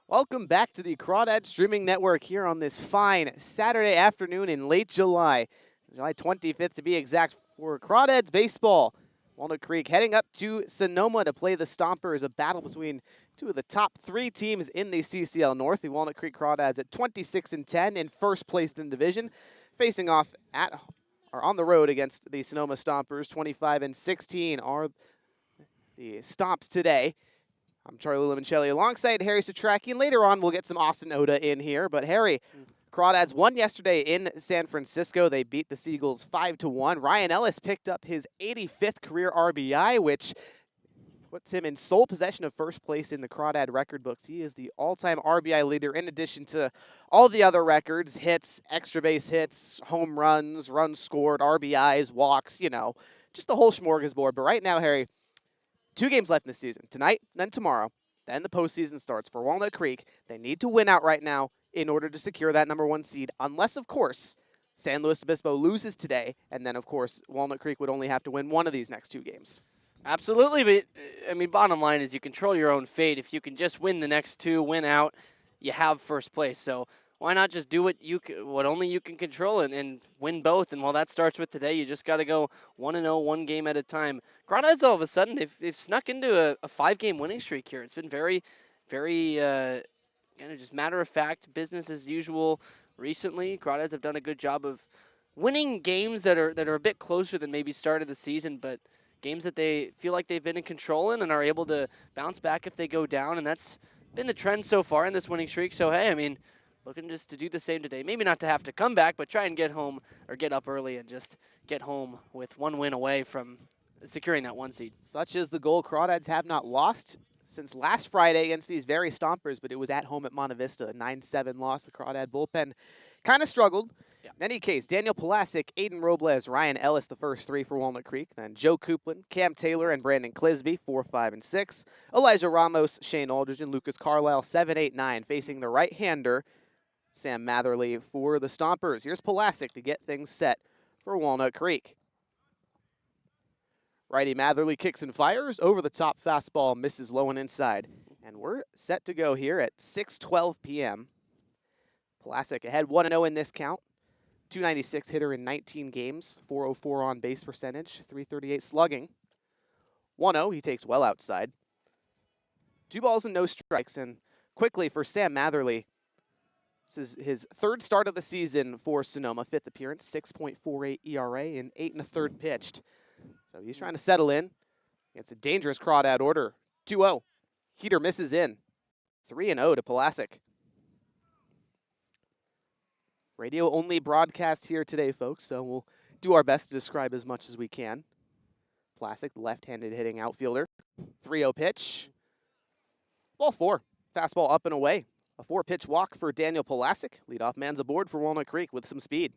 Welcome back to the Crawdads Streaming Network here on this fine Saturday afternoon in late July, July 25th to be exact, for Crawdads baseball. Walnut Creek heading up to Sonoma to play the Stompers, a battle between two of the top three teams in the CCL North. The Walnut Creek Crawdads at 26-10 in first place in the division, facing off at or on the road against the Sonoma Stompers. 25-16 are the Stomps today. I'm Charlie Limoncelli alongside Harry Setrakian. Later on, we'll get some Austin Oda in here. But Harry, Crawdads won yesterday in San Francisco. They beat the Seagulls 5-1. Ryan Ellis picked up his 85th career RBI, which puts him in sole possession of first place in the Crawdad record books. He is the all-time RBI leader in addition to all the other records: hits, extra base hits, home runs, runs scored, RBIs, walks, just the whole smorgasbord. But right now, Harry, 2 games left in the season. Tonight, then tomorrow. Then the postseason starts for Walnut Creek. They need to win out right now in order to secure that #1 seed, unless, of course, San Luis Obispo loses today, and then, of course, Walnut Creek would only have to win one of these next 2 games. Absolutely, but I mean, bottom line is you control your own fate. If you can just win the next 2, win out, you have first place. So why not just do what only you can control and win both? And while that starts with today, you just got to go 1-0, one game at a time. Crawdads, all of a sudden, they've snuck into a 5-game winning streak here. It's been very, very kind of just matter of fact, business as usual. Recently, Crawdads have done a good job of winning games that are a bit closer than maybe start of the season, but games that they feel like they've been in control in and are able to bounce back if they go down, and that's been the trend so far in this winning streak. So, hey, I mean, looking just to do the same today. Maybe not to have to come back, but try and get home or get up early and just get home with 1 win away from securing that 1 seed. Such is the goal. Crawdads have not lost since last Friday against these very Stompers, but it was at home at Monte Vista. A 9-7 loss. The Crawdad bullpen kind of struggled. Yeah. In any case, Daniel Palasic, Aiden Robles, Ryan Ellis, the first 3 for Walnut Creek. Then Joe Coupland, Cam Taylor, and Brandon Clisby, 4, 5, and 6. Elijah Ramos, Shane Aldridge, and Lucas Carlisle, 7, 8, 9, facing the right-hander, Sam Matherly, for the Stompers. Here's Palasic to get things set for Walnut Creek. Righty Matherly kicks and fires. Over the top fastball, misses low and inside. And we're set to go here at 6:12 p.m. Palasic ahead 1-0 in this count. 296 hitter in 19 games, 404 on base percentage, 338 slugging. 1-0, he takes well outside. 2 balls and no strikes, and quickly for Sam Matherly, this is his 3rd start of the season for Sonoma, 5th appearance, 6.48 ERA, and 8 1/3 pitched. So he's trying to settle in. It's a dangerous Crawdad order. 2-0. Heater misses in. 3-0 to Palasic. Radio only broadcast here today, folks, so we'll do our best to describe as much as we can. Palasic, the left-handed hitting outfielder. 3-0 pitch. Ball 4. Fastball up and away. A 4-pitch walk for Daniel Palasic. Leadoff man's aboard for Walnut Creek with some speed.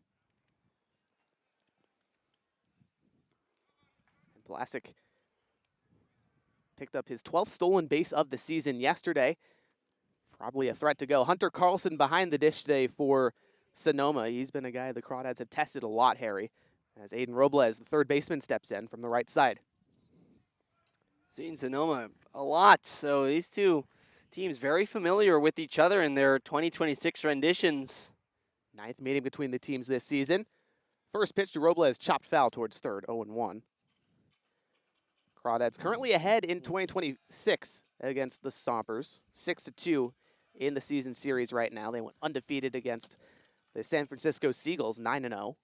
And Palasic picked up his 12th stolen base of the season yesterday. Probably a threat to go. Hunter Carlson behind the dish today for Sonoma. He's been a guy the Crawdads have tested a lot, Harry, as Aiden Robles, the 3rd baseman, steps in from the right side. Seen Sonoma a lot, so these two teams very familiar with each other in their 2026 renditions. 9th meeting between the teams this season. First pitch to Robles, chopped foul towards third, 0-1. Crawdads currently ahead in 2026 against the Stompers, 6-2 in the season series right now. They went undefeated against the San Francisco Seagulls, 9-0.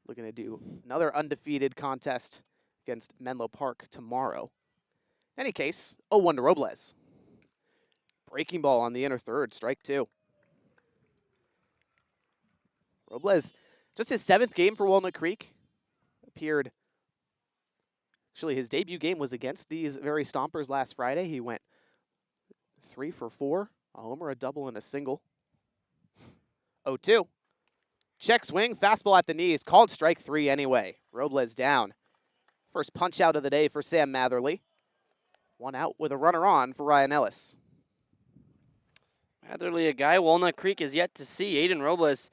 Looking to do another undefeated contest against Menlo Park tomorrow. In any case, 0-1 to Robles. Breaking ball on the inner third, strike 2. Robles, just his 7th game for Walnut Creek, appeared. Actually, his debut game was against these very Stompers last Friday. He went 3 for 4, a homer, a double, and a single. 0-2. Check swing, fastball at the knees, called strike 3 anyway. Robles down. First punch out of the day for Sam Matherly. 1 out with a runner on for Ryan Ellis. Matherly, a guy Walnut Creek is yet to see. Aiden Robles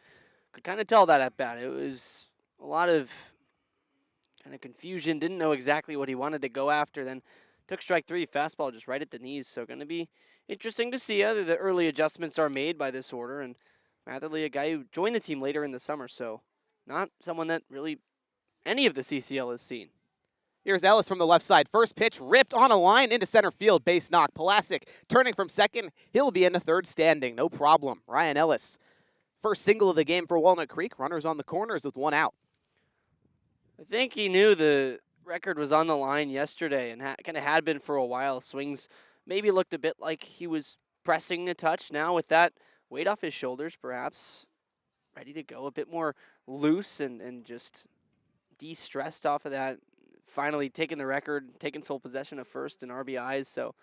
could kind of tell that at bat. It was a lot of kind of confusion, didn't know exactly what he wanted to go after, then took strike 3, fastball just right at the knees. So going to be interesting to see how the early adjustments are made by this order. And Matherly, a guy who joined the team later in the summer, so not someone that really any of the CCL has seen. Here's Ellis from the left side. First pitch ripped on a line into center field. Base knock. Pulasic turning from second. He'll be in the third standing. No problem. Ryan Ellis. First single of the game for Walnut Creek. Runners on the corners with one out. I think he knew the record was on the line yesterday and kind of had been for a while. Swings maybe looked a bit like he was pressing a touch. Now with that weight off his shoulders, perhaps ready to go, a bit more loose and just de-stressed off of that. Finally taking the record, taking sole possession of first and RBIs. So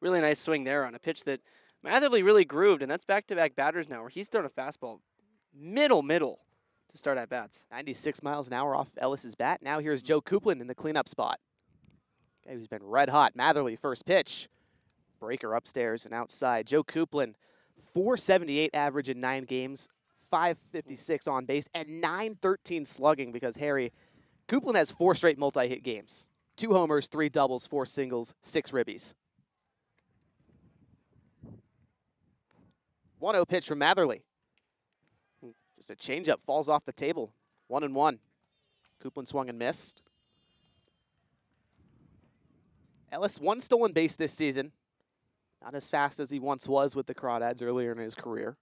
really nice swing there on a pitch that Matherly really grooved, and that's back-to-back batters now where he's thrown a fastball middle to start at bats. 96 miles an hour off Ellis's bat. Now here's Joe Coupland in the cleanup spot. Okay, who's been red hot. Matherly, first pitch. Breaker upstairs and outside. Joe Coupland, 478 average in 9 games, 556 on base, and 913 slugging because Harry Coupland has 4 straight multi-hit games. 2 homers, 3 doubles, 4 singles, 6 ribbies. 1-0 pitch from Matherly. Just a changeup, falls off the table. 1-1. Coupland swung and missed. Ellis, 1 stolen base this season. Not as fast as he once was with the Crawdads earlier in his career,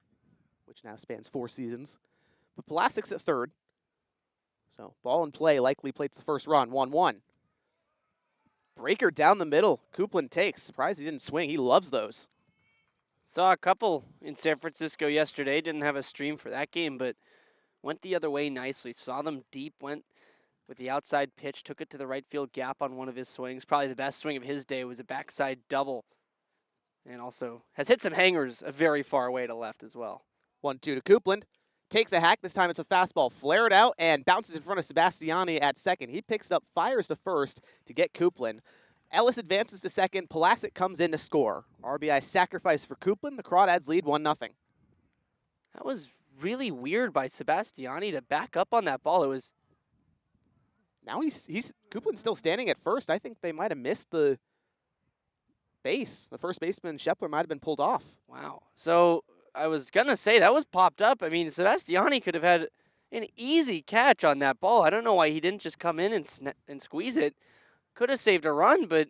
which now spans 4 seasons. But Pulasic's at third. So ball in play, likely plates the first run. 1-1. Breaker down the middle. Coupland takes. Surprised he didn't swing. He loves those. Saw a couple in San Francisco yesterday. Didn't have a stream for that game, but went the other way nicely. Saw them deep, went with the outside pitch, took it to the right field gap on one of his swings. Probably the best swing of his day was a backside double. And also has hit some hangers very far away to left as well. 1-2 to Coupland. Takes a hack. This time it's a fastball. Flared out and bounces in front of Sebastiani at second. He picks it up, fires to first to get Coupland. Ellis advances to second. Pulasic comes in to score. RBI sacrifice for Coupland. The Crawdads lead 1-0. That was really weird by Sebastiani to back up on that ball. It was. Now he's Coupland's still standing at first. I think they might have missed the base. The first baseman, Shepler, might have been pulled off. Wow. So I was going to say that was popped up. I mean, Sebastiani could have had an easy catch on that ball. I don't know why he didn't just come in and squeeze it. Could have saved a run, but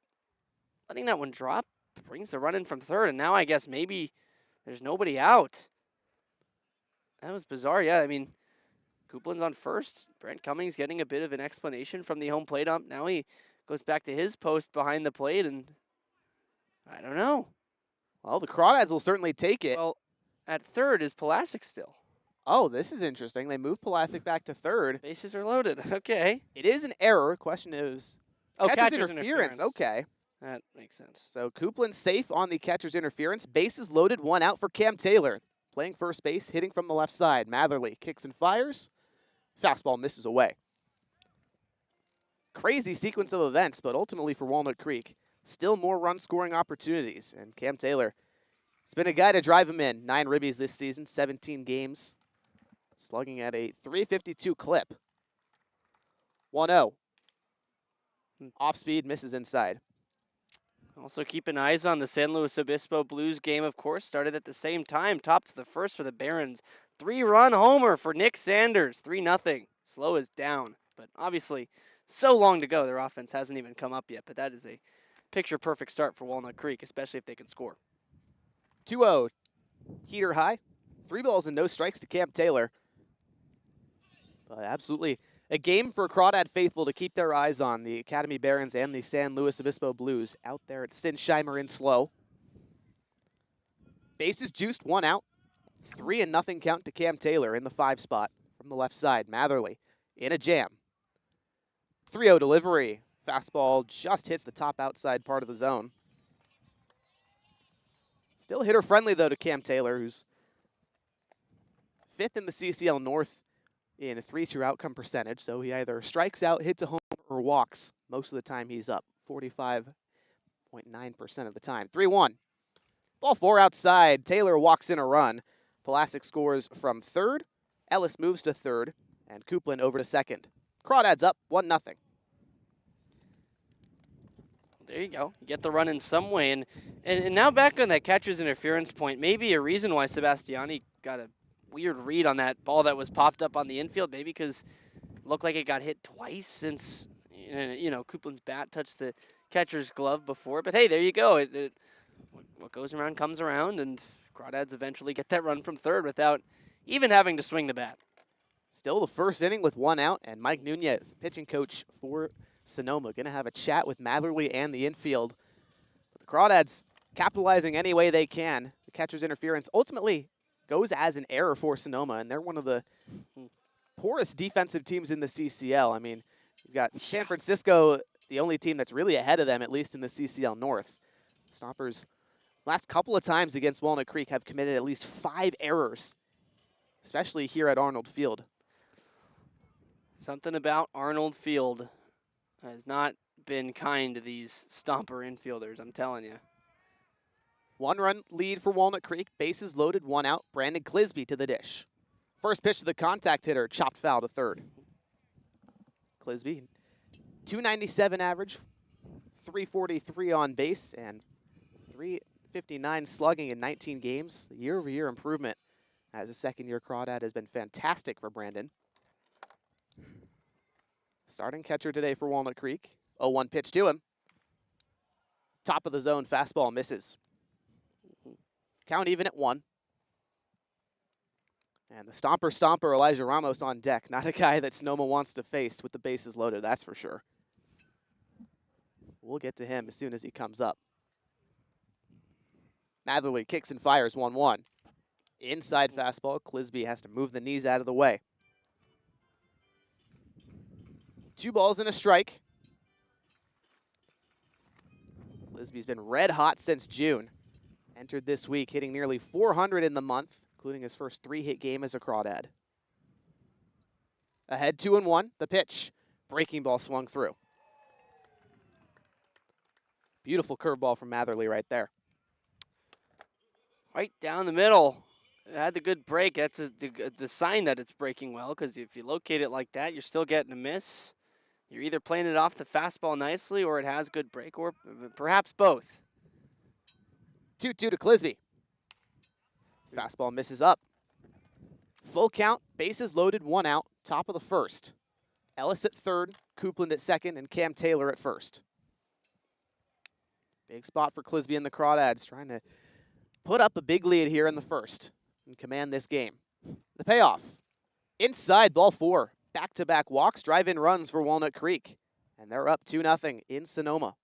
letting that one drop brings the run in from third. And now I guess maybe there's nobody out. That was bizarre. Yeah, I mean, Coupland's on first. Brent Cummings getting a bit of an explanation from the home plate ump. Now he goes back to his post behind the plate, and I don't know. Well, the Crawdads will certainly take it. Well, at third is Pulasic still. Oh, this is interesting. They move Pulasic back to third. Bases are loaded. Okay. It is an error. Question is, catcher's interference. Okay. That makes sense. So Coupland's safe on the catcher's interference. Bases loaded, 1 out for Cam Taylor. Playing first base, hitting from the left side. Matherly kicks and fires. Fastball misses away. Crazy sequence of events, but ultimately for Walnut Creek, still more run-scoring opportunities. And Cam Taylor has been a guy to drive him in. 9 ribbies this season, 17 games. Slugging at a .352 clip. 1-0. Off speed, misses inside. Also keeping eyes on the San Luis Obispo Blues game, of course. Started at the same time. Top of the first for the Barons. 3-run homer for Nick Sanders. 3-0. Slow is down. But obviously, so long to go. Their offense hasn't even come up yet. But that is a picture-perfect start for Walnut Creek, especially if they can score. 2-0. Heater high. 3 balls and no strikes to Cam Taylor. But absolutely a game for Crawdad faithful to keep their eyes on. The Academy Barons and the San Luis Obispo Blues out there at Sinsheimer in slow. Bases juiced, 1 out. 3-0 count to Cam Taylor in the 5 spot from the left side. Matherly in a jam. 3-0 delivery. Fastball just hits the top outside part of the zone. Still hitter friendly though to Cam Taylor, who's 5th in the CCL North in a 3-2 outcome percentage. So he either strikes out, hits a home, or walks. Most of the time he's up, 45.9% of the time. 3-1. Ball 4 outside. Taylor walks in a run. Pulasic scores from third. Ellis moves to third. And Coupland over to second. Crawdads up 1-0. There you go. You get the run in some way. And now back on that catcher's interference point, maybe a reason why Sebastiani got a weird read on that ball that was popped up on the infield, maybe because it looked like it got hit twice since, Coupland's bat touched the catcher's glove before. But hey, there you go. What goes around comes around, and Crawdads eventually get that run from third without even having to swing the bat. Still the first inning with one out, and Mike Nunez, pitching coach for Sonoma, going to have a chat with Matherly and the infield. But the Crawdads capitalizing any way they can. The catcher's interference ultimately goes as an error for Sonoma, and they're one of the poorest defensive teams in the CCL. I mean, you've got San Francisco, the only team that's really ahead of them, at least in the CCL North. Stompers, last couple of times against Walnut Creek, have committed at least 5 errors, especially here at Arnold Field. Something about Arnold Field has not been kind to these Stomper infielders, I'm telling you. 1-run lead for Walnut Creek. Bases loaded, 1 out. Brandon Clisby to the dish. First pitch to the contact hitter, chopped foul to third. Clisby, 297 average, 343 on base, and 359 slugging in 19 games. The year-over-year improvement as a second-year Crawdad has been fantastic for Brandon. Starting catcher today for Walnut Creek. 0-1 pitch to him. Top of the zone, fastball misses. Count even at 1. And the stomper, Elijah Ramos on deck. Not a guy that Sonoma wants to face with the bases loaded, that's for sure. We'll get to him as soon as he comes up. Matherly kicks and fires 1-1. Inside fastball, Clisby has to move the knees out of the way. 2 balls and a strike. Clisby's been red hot since June. Entered this week, hitting nearly 400 in the month, including his first 3-hit game as a Crawdad. Ahead 2-1, the pitch. Breaking ball swung through. Beautiful curveball from Matherly right there. Right down the middle. It had the good break. That's the sign that it's breaking well, because if you locate it like that, you're still getting a miss. You're either playing it off the fastball nicely, or it has good break, or perhaps both. 2-2 to Clisby. Fastball misses up. Full count, bases loaded, 1 out, top of the first. Ellis at third, Coupland at second, and Cam Taylor at first. Big spot for Clisby and the Crawdads, trying to put up a big lead here in the first and command this game. The payoff. Inside, ball 4. Back-to-back walks, drive-in runs for Walnut Creek. And they're up 2-0 in Sonoma.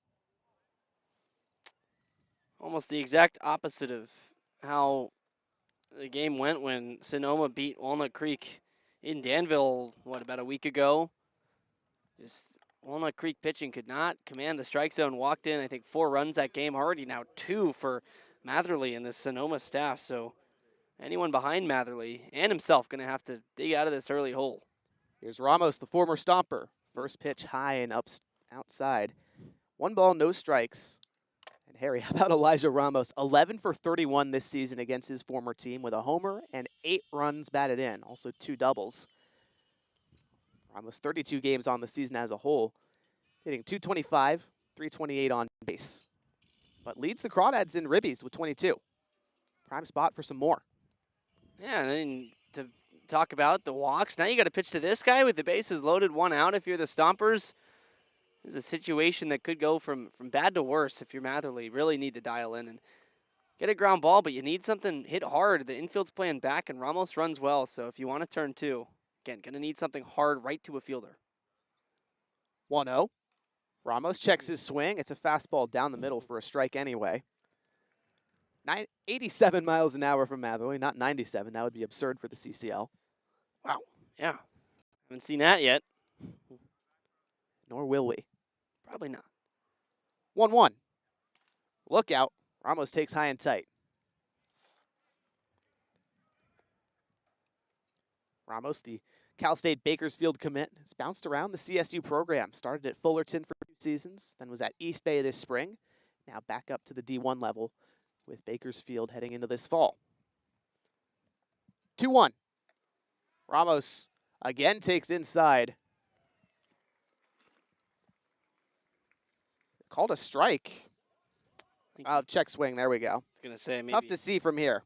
Almost the exact opposite of how the game went when Sonoma beat Walnut Creek in Danville, about a week ago. Just Walnut Creek pitching could not command the strike zone. Walked in, I think, 4 runs that game. Already now 2 for Matherly and the Sonoma staff. So anyone behind Matherly and himself going to have to dig out of this early hole. Here's Ramos, the former Stomper. First pitch high and outside. 1 ball, no strikes. And Harry, how about Elijah Ramos? 11 for 31 this season against his former team with a homer and 8 runs batted in. Also 2 doubles. Ramos 32 games on the season as a whole. Hitting .225, 328 on base. But leads the Crawdads in ribbies with 22. Prime spot for some more. Yeah, and then to talk about the walks, now you got to pitch to this guy with the bases loaded, 1 out. If you're the Stompers, this is a situation that could go from bad to worse if you're Matherly. Really need to dial in and get a ground ball, but you need something hit hard. The infield's playing back, and Ramos runs well, so if you want to turn 2, again, going to need something hard right to a fielder. 1-0. Ramos checks his swing. It's a fastball down the middle for a strike anyway. 87 miles an hour from Matherly, not 97. That would be absurd for the CCL. Wow, yeah. Haven't seen that yet. Nor will we. Probably not. 1-1. Look out. Ramos takes high and tight. Ramos, the Cal State Bakersfield commit, has bounced around the CSU program. Started at Fullerton for 2 seasons, then was at East Bay this spring. Now back up to the D1 level with Bakersfield heading into this fall. 2-1. Ramos again takes inside. Called a strike. I think Check swing. There we go. I was going to say maybe. Tough to see from here.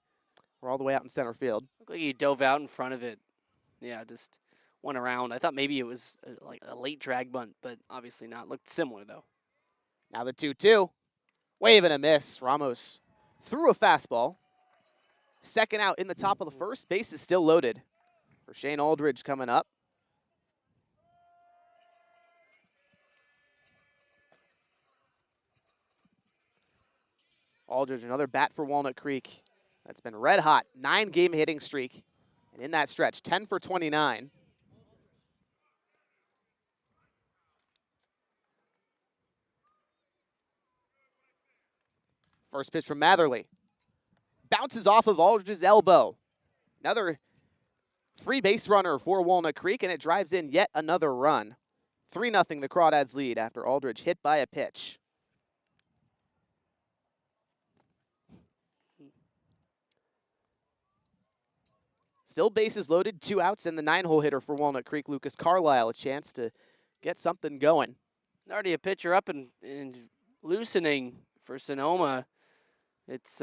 We're all the way out in center field. Looked like he dove out in front of it. Yeah, just went around. I thought maybe it was like a late drag bunt, but obviously not. Looked similar, though. Now the 2-2. Wave and a miss. Ramos threw a fastball. Second out in the top of the first. Base is still loaded for Shane Aldridge coming up. Aldridge, another bat for Walnut Creek. That's been red hot. 9-game hitting streak. And in that stretch, 10 for 29. First pitch from Matherly. Bounces off of Aldridge's elbow. Another free base runner for Walnut Creek, and it drives in yet another run. 3-0 the Crawdads lead after Aldridge hit by a pitch. Still bases loaded, 2 outs, and the 9-hole hitter for Walnut Creek, Lucas Carlisle, a chance to get something going. Already a pitcher up and loosening for Sonoma. It's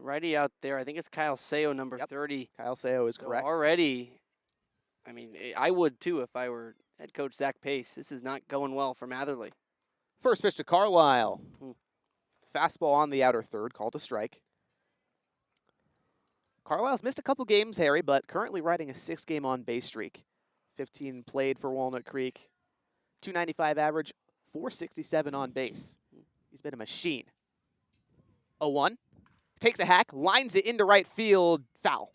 righty out there. I think it's Kyle Seo, number 30. Kyle Seo is So correct. already, I mean, I would too if I were head coach Zach Pace. This is not going well for Matherly. First pitch to Carlisle. Fastball on the outer third, called a strike. Carlisle's missed a couple games, Harry, but currently riding a 6-game on-base streak. 15 played for Walnut Creek. 295 average, 467 on base. He's been a machine. 0-1. Takes a hack, lines it into right field, foul.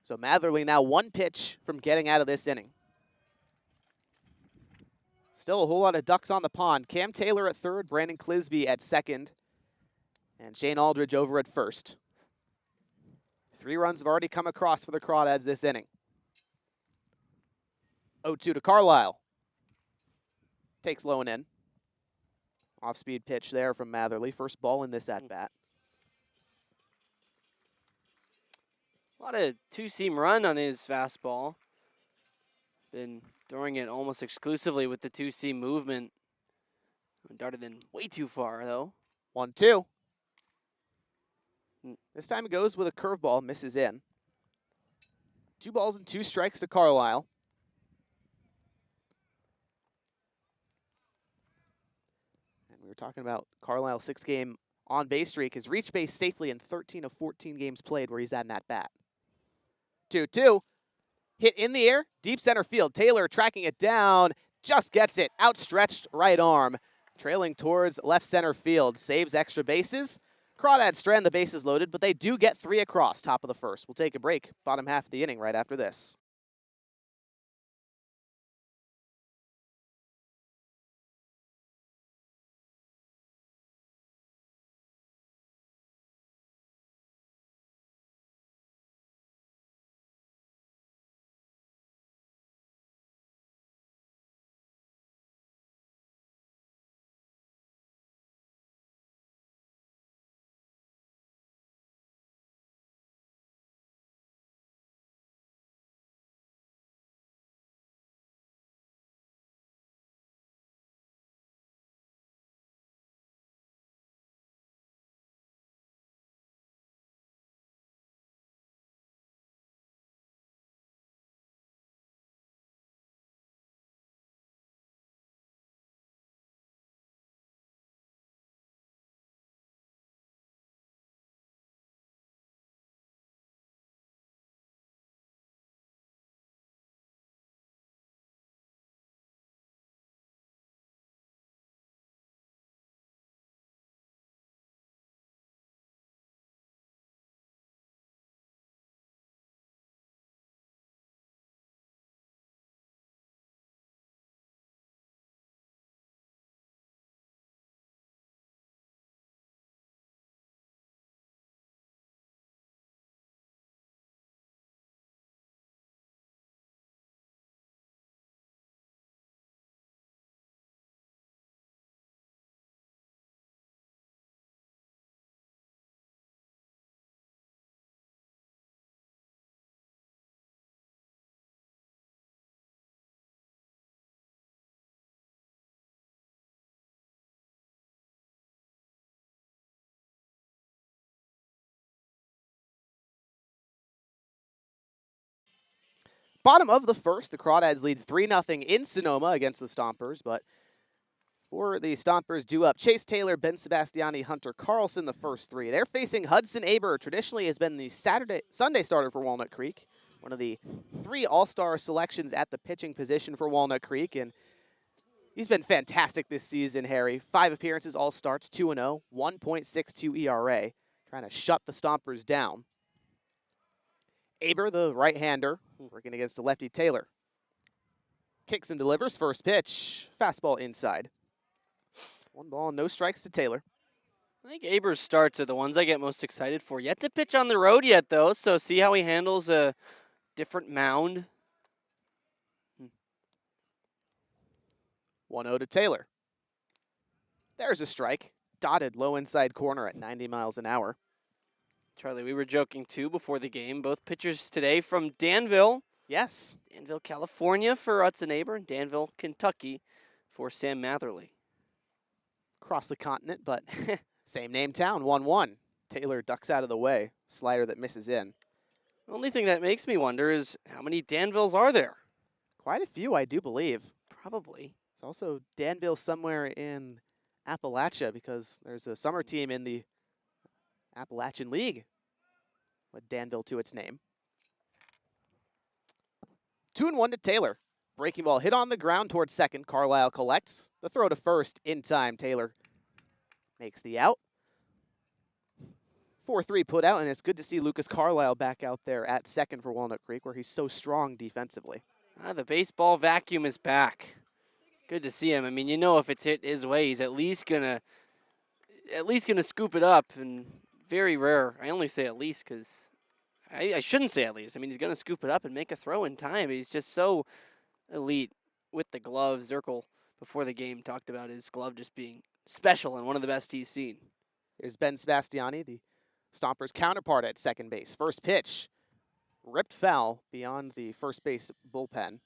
So Matherly now 1 pitch from getting out of this inning. Still a whole lot of ducks on the pond. Cam Taylor at third, Brandon Clisby at second, and Shane Aldridge over at first. 3 runs have already come across for the Crawdads this inning. 0-2 to Carlisle. Takes low and in. Off-speed pitch there from Matherly. First ball in this at-bat. A lot of two-seam run on his fastball. Been throwing it almost exclusively with the two-seam movement. Darted in way too far, though. 1-2. This time it goes with a curveball, misses in. 2 balls and 2 strikes to Carlisle. And we were talking about Carlisle's 6-game on-base streak. Has reached base safely in 13 of 14 games played where he's at in that bat. 2-2. Hit in the air, deep center field. Taylor tracking it down, just gets it. Outstretched right arm, trailing towards left center field. Saves extra bases. Crawdads strand the bases loaded, but they do get 3 across top of the first. We'll take a break, bottom half of the inning right after this. Bottom of the first, the Crawdads lead 3-0 in Sonoma against the Stompers, but for the Stompers due up, Chase Taylor, Ben Sebastiani, Hunter Carlson, the first three. They're facing Hudson Aber, traditionally has been the Sunday starter for Walnut Creek, one of the 3 all-star selections at the pitching position for Walnut Creek, and he's been fantastic this season, Harry. 5 appearances, all starts, 2-0, 1.62 ERA, trying to shut the Stompers down. Aber, the right-hander, working against the lefty Taylor. Kicks and delivers, first pitch, fastball inside. 1 ball, no strikes to Taylor. I think Aber's starts are the ones I get most excited for. Yet to pitch on the road yet, though, so see how he handles a different mound. 1-0 to Taylor. There's a strike. Dotted low inside corner at 90 miles an hour. Charlie, we were joking, too, before the game. Both pitchers today from Danville. Yes. Danville, California for Hudson Aber, and Danville, Kentucky for Sam Matherly. Across the continent, but same name town, 1-1. Taylor ducks out of the way. Slider that misses in. The only thing that makes me wonder is how many Danvilles are there? Quite a few, I do believe. Probably. It's also Danville somewhere in Appalachia because there's a summer team in the Appalachian League with Danville to its name. 2-1 to Taylor. Breaking ball hit on the ground towards second. Carlisle collects. The throw to first in time. Taylor makes the out. 4-3 put out, and it's good to see Lucas Carlisle back out there at second for Walnut Creek, where he's so strong defensively. The baseball vacuum is back. Good to see him. I mean, you know, if it's hit his way, he's at least gonna scoop it up. And very rare. I only say at least because I shouldn't say at least. I mean, he's gonna scoop it up and make a throw in time. He's just so elite with the glove. Zirkle before the game talked about his glove just being special and one of the best he's seen. Here's Ben Sebastiani, the Stompers' counterpart at second base. First pitch, ripped foul beyond the first base bullpen,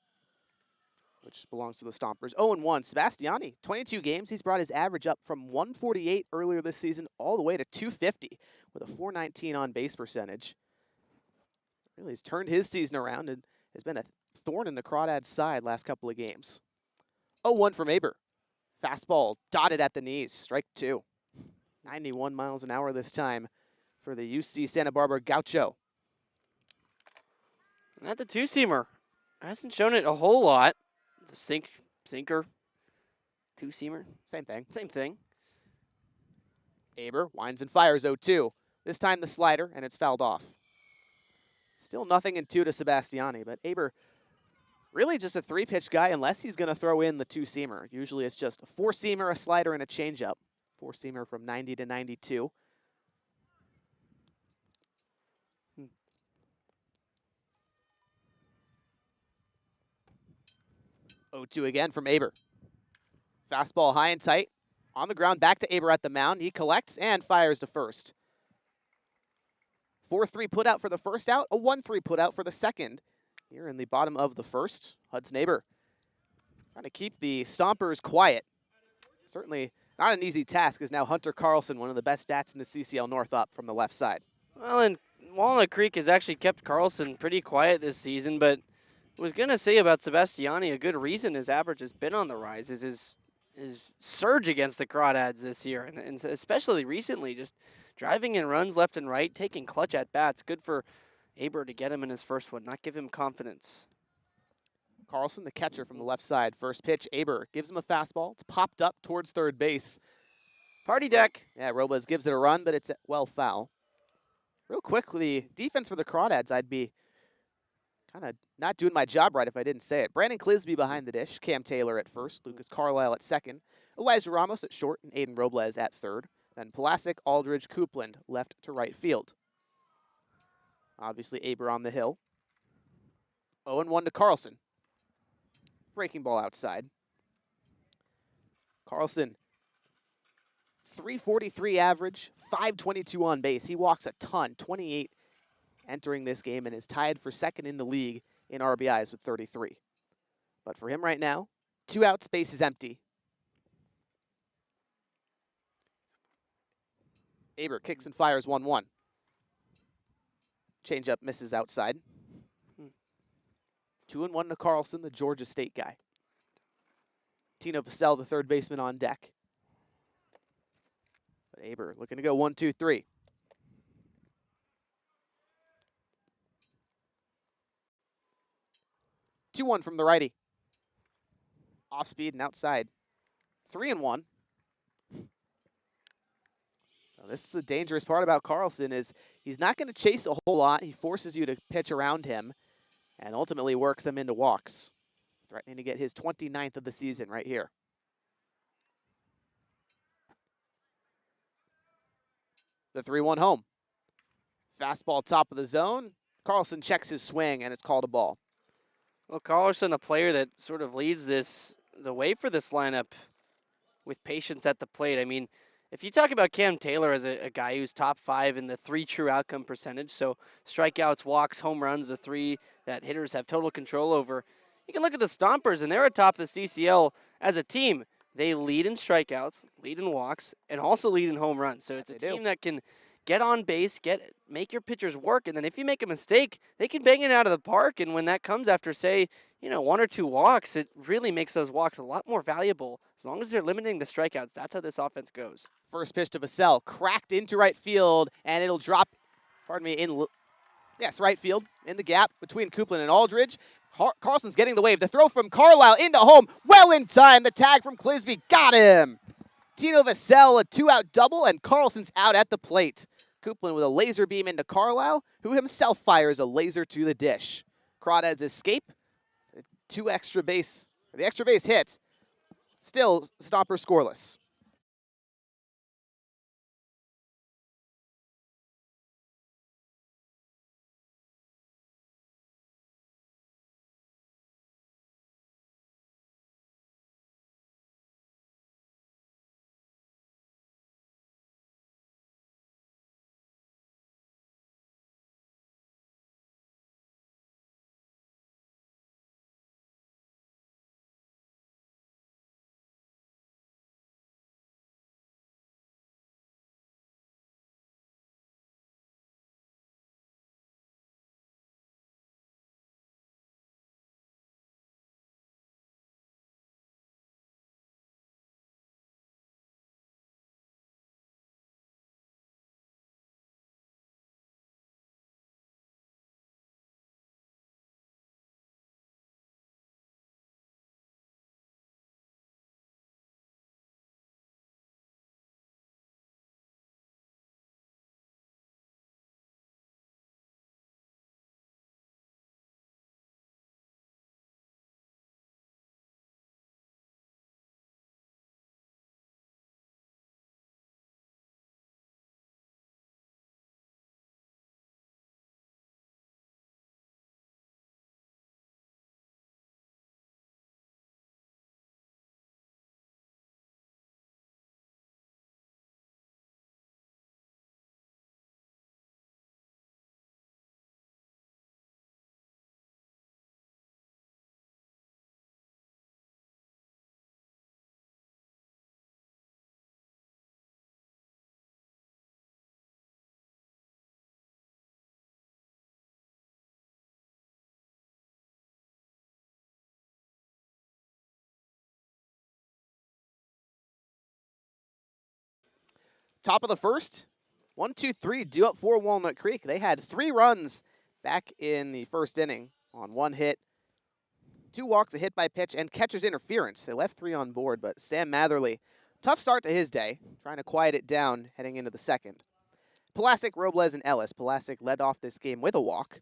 which belongs to the Stompers. 0-1, Sebastiani, 22 games. He's brought his average up from 148 earlier this season all the way to 250 with a 419 on-base percentage. Really, he's turned his season around and has been a thorn in the Crawdads' side last couple of games. 0-1 from Aber. Fastball dotted at the knees, strike 2. 91 miles an hour this time for the UC Santa Barbara Gaucho. And at the two-seamer, hasn't shown it a whole lot. The sinker, two-seamer, Same thing. same thing. Aber winds and fires 0-2. This time the slider, and it's fouled off. Still nothing in 2 to Sebastiani, but Aber really just a 3-pitch guy unless he's going to throw in the two-seamer. Usually it's just a 4-seamer, a slider, and a changeup. 4-seamer from 90 to 92. Oh, 2 again from Aber. Fastball high and tight. On the ground, back to Aber at the mound. He collects and fires to first. 4-3 put out for the first out, a 1-3 put out for the second. Here in the bottom of the first, Hudson Aber trying to keep the Stompers quiet. Certainly not an easy task, as now Hunter Carlson, one of the best bats in the CCL North, up from the left side. Well, and Walnut Creek has actually kept Carlson pretty quiet this season, but I was going to say about Sebastiani, a good reason his average has been on the rise is his surge against the Crawdads this year, and especially recently, just driving in runs left and right, taking clutch at bats. Good for Aber to get him in his first one, not give him confidence. Carlson, the catcher from the left side. First pitch, Aber gives him a fastball. It's popped up towards third base. Party deck. Yeah, Robles gives it a run, but it's well foul. Real quickly, defense for the Crawdads, I'd be kind of not doing my job right if I didn't say it. Brandon Clisby behind the dish. Cam Taylor at first. Lucas Carlisle at second. Elijah Ramos at short and Aiden Robles at third. Then Pulasic, Aldridge, Coupland left to right field. Obviously, Aber on the hill. 0-1 to Carlson. Breaking ball outside. Carlson, 343 average, 522 on base. He walks a ton, 28 entering this game, and is tied for second in the league in RBIs with 33. But for him right now, 2 outs, base is empty. Aber kicks and fires 1-1. Changeup misses outside. 2-1 to Carlson, the Georgia State guy. Tino Vassell, the third baseman, on deck. But Aber looking to go 1-2-3. 2-1 from the righty. Off speed and outside. 3-1. So this is the dangerous part about Carlson is he's not going to chase a whole lot. He forces you to pitch around him and ultimately works them into walks. Threatening to get his 29th of the season right here. The 3-1 home. Fastball top of the zone. Carlson checks his swing, and it's called a ball. Well, Carlson, a player that sort of leads the way for this lineup with patience at the plate. I mean, if you talk about Cam Taylor as a guy who's top 5 in the 3 true outcome percentage, so strikeouts, walks, home runs, the 3 that hitters have total control over, you can look at the Stompers, and they're atop the CCL as a team. They lead in strikeouts, lead in walks, and also lead in home runs. So it's a team that can get on base, make your pitchers work, and then if you make a mistake, they can bang it out of the park. And when that comes after, say, 1 or 2 walks, it really makes those walks a lot more valuable. As long as they're limiting the strikeouts, that's how this offense goes. First pitch to Vassell, cracked into right field, and it'll drop, right field, in the gap between Coupland and Aldridge. Carlson's getting the wave. The throw from Carlisle into home, well in time. The tag from Clisby got him. Tino Vassell, a 2-out double, and Carlson's out at the plate. Coupland with a laser beam into Carlisle, who himself fires a laser to the dish. Crawdads escape. The extra base hit. Still, Stomper scoreless. Top of the first, 1-2-3, due up for Walnut Creek. They had 3 runs back in the first inning on 1 hit, 2 walks, a hit by pitch, and catcher's interference. They left 3 on board, but Sam Matherly, tough start to his day, trying to quiet it down heading into the second. Pulasic, Robles, and Ellis. Pulasic led off this game with a walk.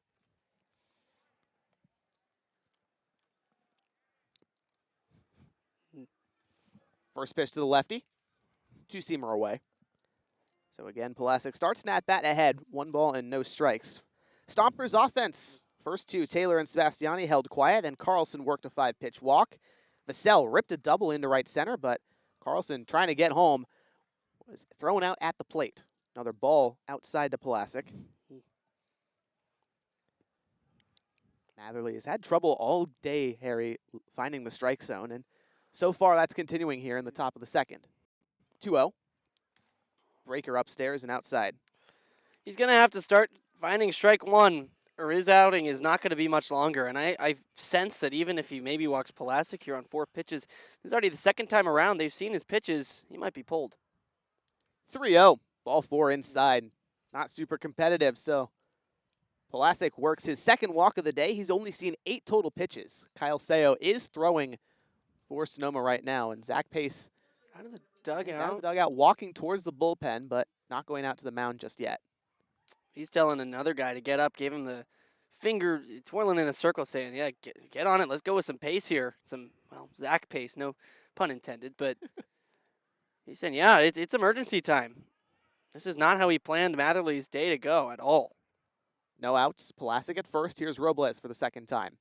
First pitch to the lefty, 2-seamer away. So again, Pulasic starts an at-bat ahead, 1 ball and no strikes. Stompers offense. First 2, Taylor and Sebastiani held quiet, then Carlson worked a 5-pitch walk. Vassell ripped a double into right center, but Carlson, trying to get home, was thrown out at the plate. Another ball outside to Pulasic. Matherly has had trouble all day, Harry, finding the strike zone, and so far that's continuing here in the top of the second. 2-0. Breaker upstairs and outside. He's going to have to start finding strike 1 or his outing is not going to be much longer. And I sense that even if he maybe walks Pulasic here on 4 pitches, this is already the second time around they've seen his pitches. He might be pulled. 3-0. Ball 4 inside. Not super competitive, so Pulasic works his second walk of the day. He's only seen 8 total pitches. Kyle Seo is throwing for Sonoma right now, and Zach Pace Out of the is out of the dugout. dugout, walking towards the bullpen, but not going out to the mound just yet. He's telling another guy to get up, gave him the finger, twirling in a circle, saying, yeah, get on it. Let's go with some pace here. Some, well, Zach pace, no pun intended, but he's saying, yeah, it's emergency time. This is not how he planned Matherly's day to go at all. No outs. Pulasic at first. Here's Robles for the second time.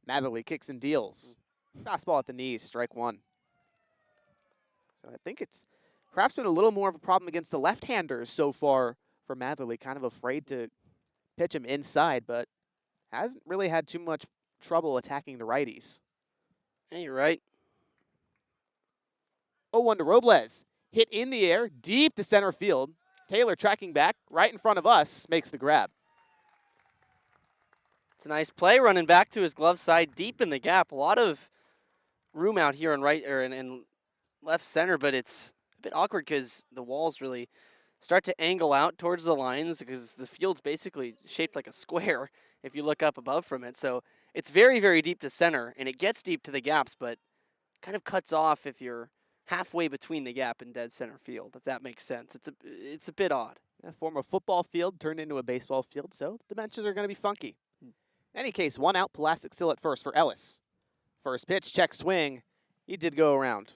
Matherly kicks and deals. Fastball at the knees, strike 1. So I think it's perhaps been a little more of a problem against the left-handers so far for Matherly. Kind of afraid to pitch him inside, but hasn't really had too much trouble attacking the righties. Yeah, you're right. 0-1 to Robles. Hit in the air, deep to center field. Taylor tracking back, right in front of us, makes the grab. It's a nice play, running back to his glove side, deep in the gap. A lot of room out here on right or in left center, but it's a bit awkward because the walls really start to angle out towards the lines because the field's basically shaped like a square if you look up above from it. So it's very, very deep to center, and it gets deep to the gaps, but kind of cuts off if you're halfway between the gap and dead center field, if that makes sense. It's a bit odd. A former football field turned into a baseball field, so dimensions are going to be funky. In any case, 1 out, Pulasic still at first for Ellis. First pitch, check swing. He did go around.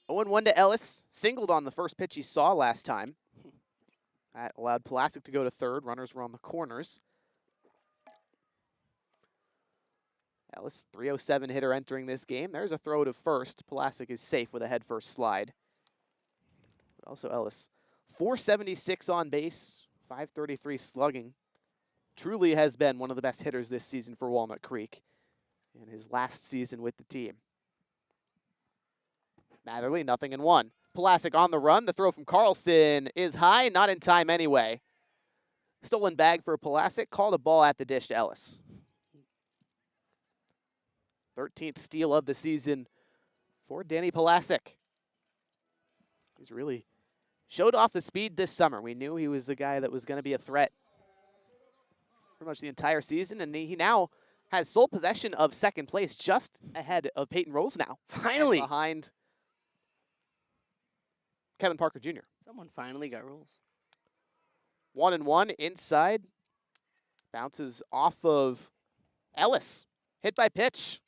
0-1 to Ellis. Singled on the first pitch he saw last time. That allowed Pulasic to go to third. Runners were on the corners. Ellis, 307 hitter entering this game. There's a throw to first. Pulasic is safe with a head first slide. But also Ellis, 476 on base, 533 slugging. Truly has been one of the best hitters this season for Walnut Creek in his last season with the team. Matherly, 0-1. Pulasic on the run. The throw from Carlson is high, not in time anyway. Stolen bag for Pulasic. Called a ball at the dish to Ellis. 13th steal of the season for Danny Pulasic. He's really showed off the speed this summer. We knew he was a guy that was going to be a threat pretty much the entire season, and he now has sole possession of second place, just ahead of Peyton Rose now. Finally. And behind Kevin Parker Jr. Someone finally got rules. 1-1 inside. Bounces off of Ellis. Hit by pitch.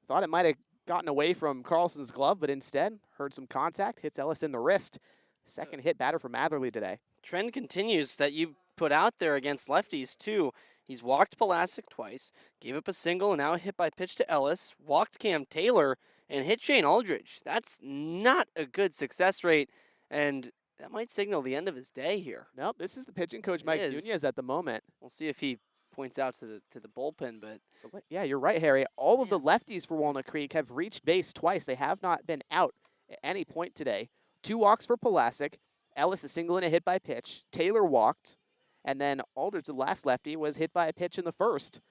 Thought it might have gotten away from Carlson's glove, but instead heard some contact. Hits Ellis in the wrist. Second hit batter for Matherly today. Trend continues that you put out there against lefties, too. He's walked Pulasic twice, gave up a single, and now a hit by pitch to Ellis, walked Cam Taylor, and hit Shane Aldridge. That's not a good success rate, and that might signal the end of his day here. Nope, this is the pitching coach, Mike Nunez, at the moment. We'll see if he points out to the bullpen, but yeah, you're right, Harry. All of the lefties for Walnut Creek have reached base twice. They have not been out at any point today. 2 walks for Pulasic. Ellis a single and a hit by pitch. Taylor walked. And then Aldridge, the last lefty, was hit by a pitch in the first.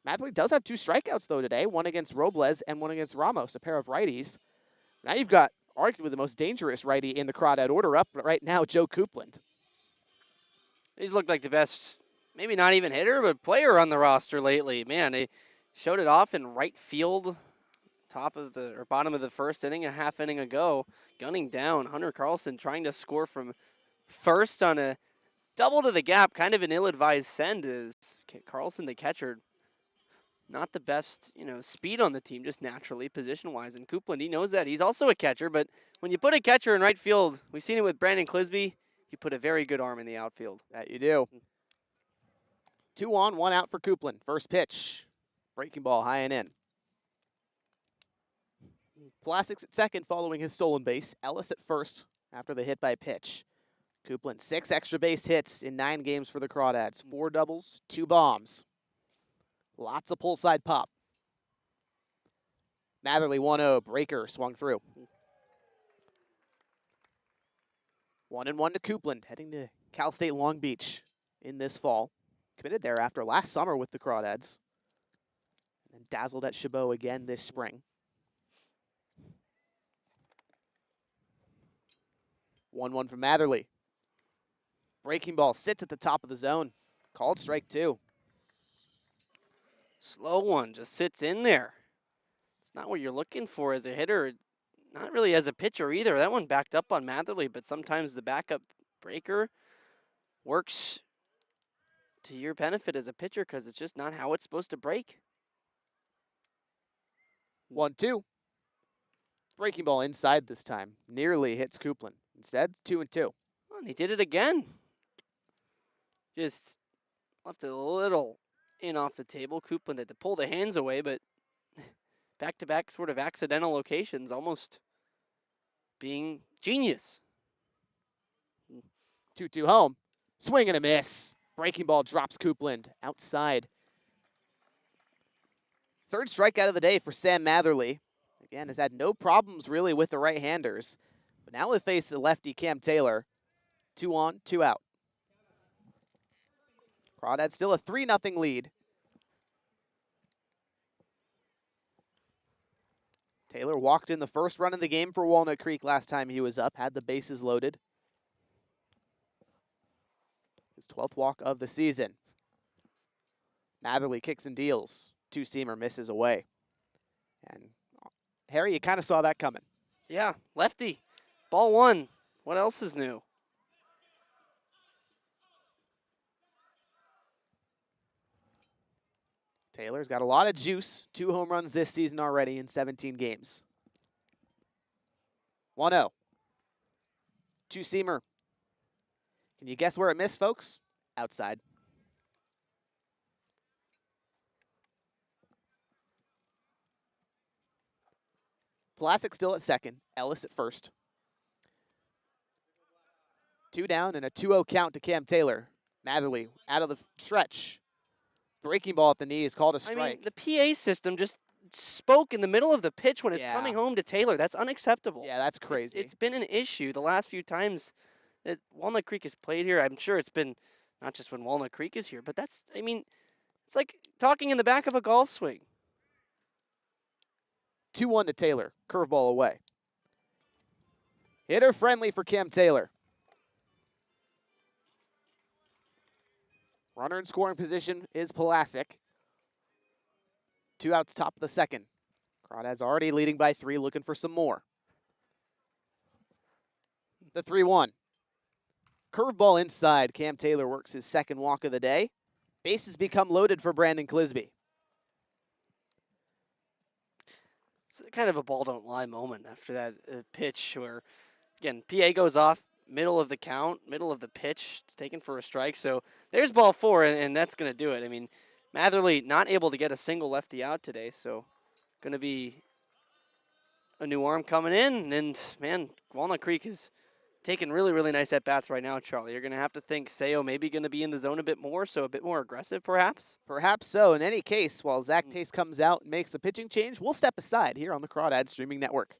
Matherly does have 2 strikeouts, though, today. One against Robles and one against Ramos, a pair of righties. Now you've got arguably the most dangerous righty in the Crawdad order up right now, Joe Coupland. He's looked like the best, maybe not even hitter, but player on the roster lately. Man, they showed it off in right field, bottom of the first inning, a half inning ago, gunning down Hunter Carlson, trying to score from first on a double to the gap, kind of an ill-advised send. Is Carlson, the catcher, not the best, speed on the team, just naturally, position-wise. And Coupland, he knows that. He's also a catcher, but when you put a catcher in right field, we've seen it with Brandon Clisby, you put a very good arm in the outfield. That you do. 2 on, 1 out for Coupland. First pitch. Breaking ball high and in. Pulasic at second following his stolen base. Ellis at first after the hit by pitch. Coupland, 6 extra base hits in 9 games for the Crawdads. 4 doubles, 2 bombs. Lots of pull side pop. Matherly 1-0. Breaker swung through. 1-1 to Coupland, heading to Cal State Long Beach. in this fall. Committed there after last summer with the Crawdads. And dazzled at Chabot again this spring. 1-1 from Matherly. Breaking ball sits at the top of the zone. Called strike 2. Slow one, just sits in there. It's not what you're looking for as a hitter. Not really as a pitcher either. That one backed up on Matherly, but sometimes the backup breaker works to your benefit as a pitcher because it's just not how it's supposed to break. 1-2. Breaking ball inside this time. Nearly hits Coupland. Instead, 2-2. Oh, and he did it again. Just left it a little in off the table. Coupland had to pull the hands away, but back-to-back sort of accidental locations, almost being genius. 2-2 home. Swing and a miss. Breaking ball drops Coupland outside. Third strikeout of the day for Sam Matherly. Again, has had no problems really with the right-handers. But now we face the lefty Cam Taylor. 2 on, 2 out. Crawdads still a 3-0 lead. Taylor walked in the first run of the game for Walnut Creek last time he was up, had the bases loaded. His 12th walk of the season. Matherly kicks and deals. Two-seamer misses away. And Harry, you kind of saw that coming. Yeah, lefty. Ball one. What else is new? Taylor's got a lot of juice. 2 home runs this season already in 17 games. 1-0. Two-seamer. Can you guess where it missed, folks? Outside. Plasek still at second. Ellis at first. 2 down and a 2-0 count to Cam Taylor. Matherly out of the stretch. Breaking ball at the knee is called a strike. I mean, the PA system just spoke in the middle of the pitch when it's coming home to Taylor. That's unacceptable. Yeah, that's crazy. It's been an issue the last few times that Walnut Creek has played here. I'm sure it's been not just when Walnut Creek is here, but that's, I mean, it's like talking in the back of a golf swing. 2-1 to Taylor. Curveball away. Hitter friendly for Cam Taylor. Runner in scoring position is Plasek. 2 outs, top of the second. Crawdads already leading by 3, looking for some more. The 3-1. Curveball inside. Cam Taylor works his second walk of the day. Bases become loaded for Brandon Clisby. It's kind of a ball don't lie moment after that pitch where, again, PA goes off, middle of the count, middle of the pitch. It's taken for a strike. So there's ball 4, and that's going to do it. I mean, Matherly not able to get a single lefty out today, so going to be a new arm coming in. And, man, Walnut Creek is taking really, really nice at-bats right now, Charlie. You're going to have to think Seo maybe going to be in the zone a bit more, so a bit more aggressive perhaps? Perhaps so. In any case, while Zach Pace comes out and makes the pitching change, we'll step aside here on the Crawdads Streaming Network.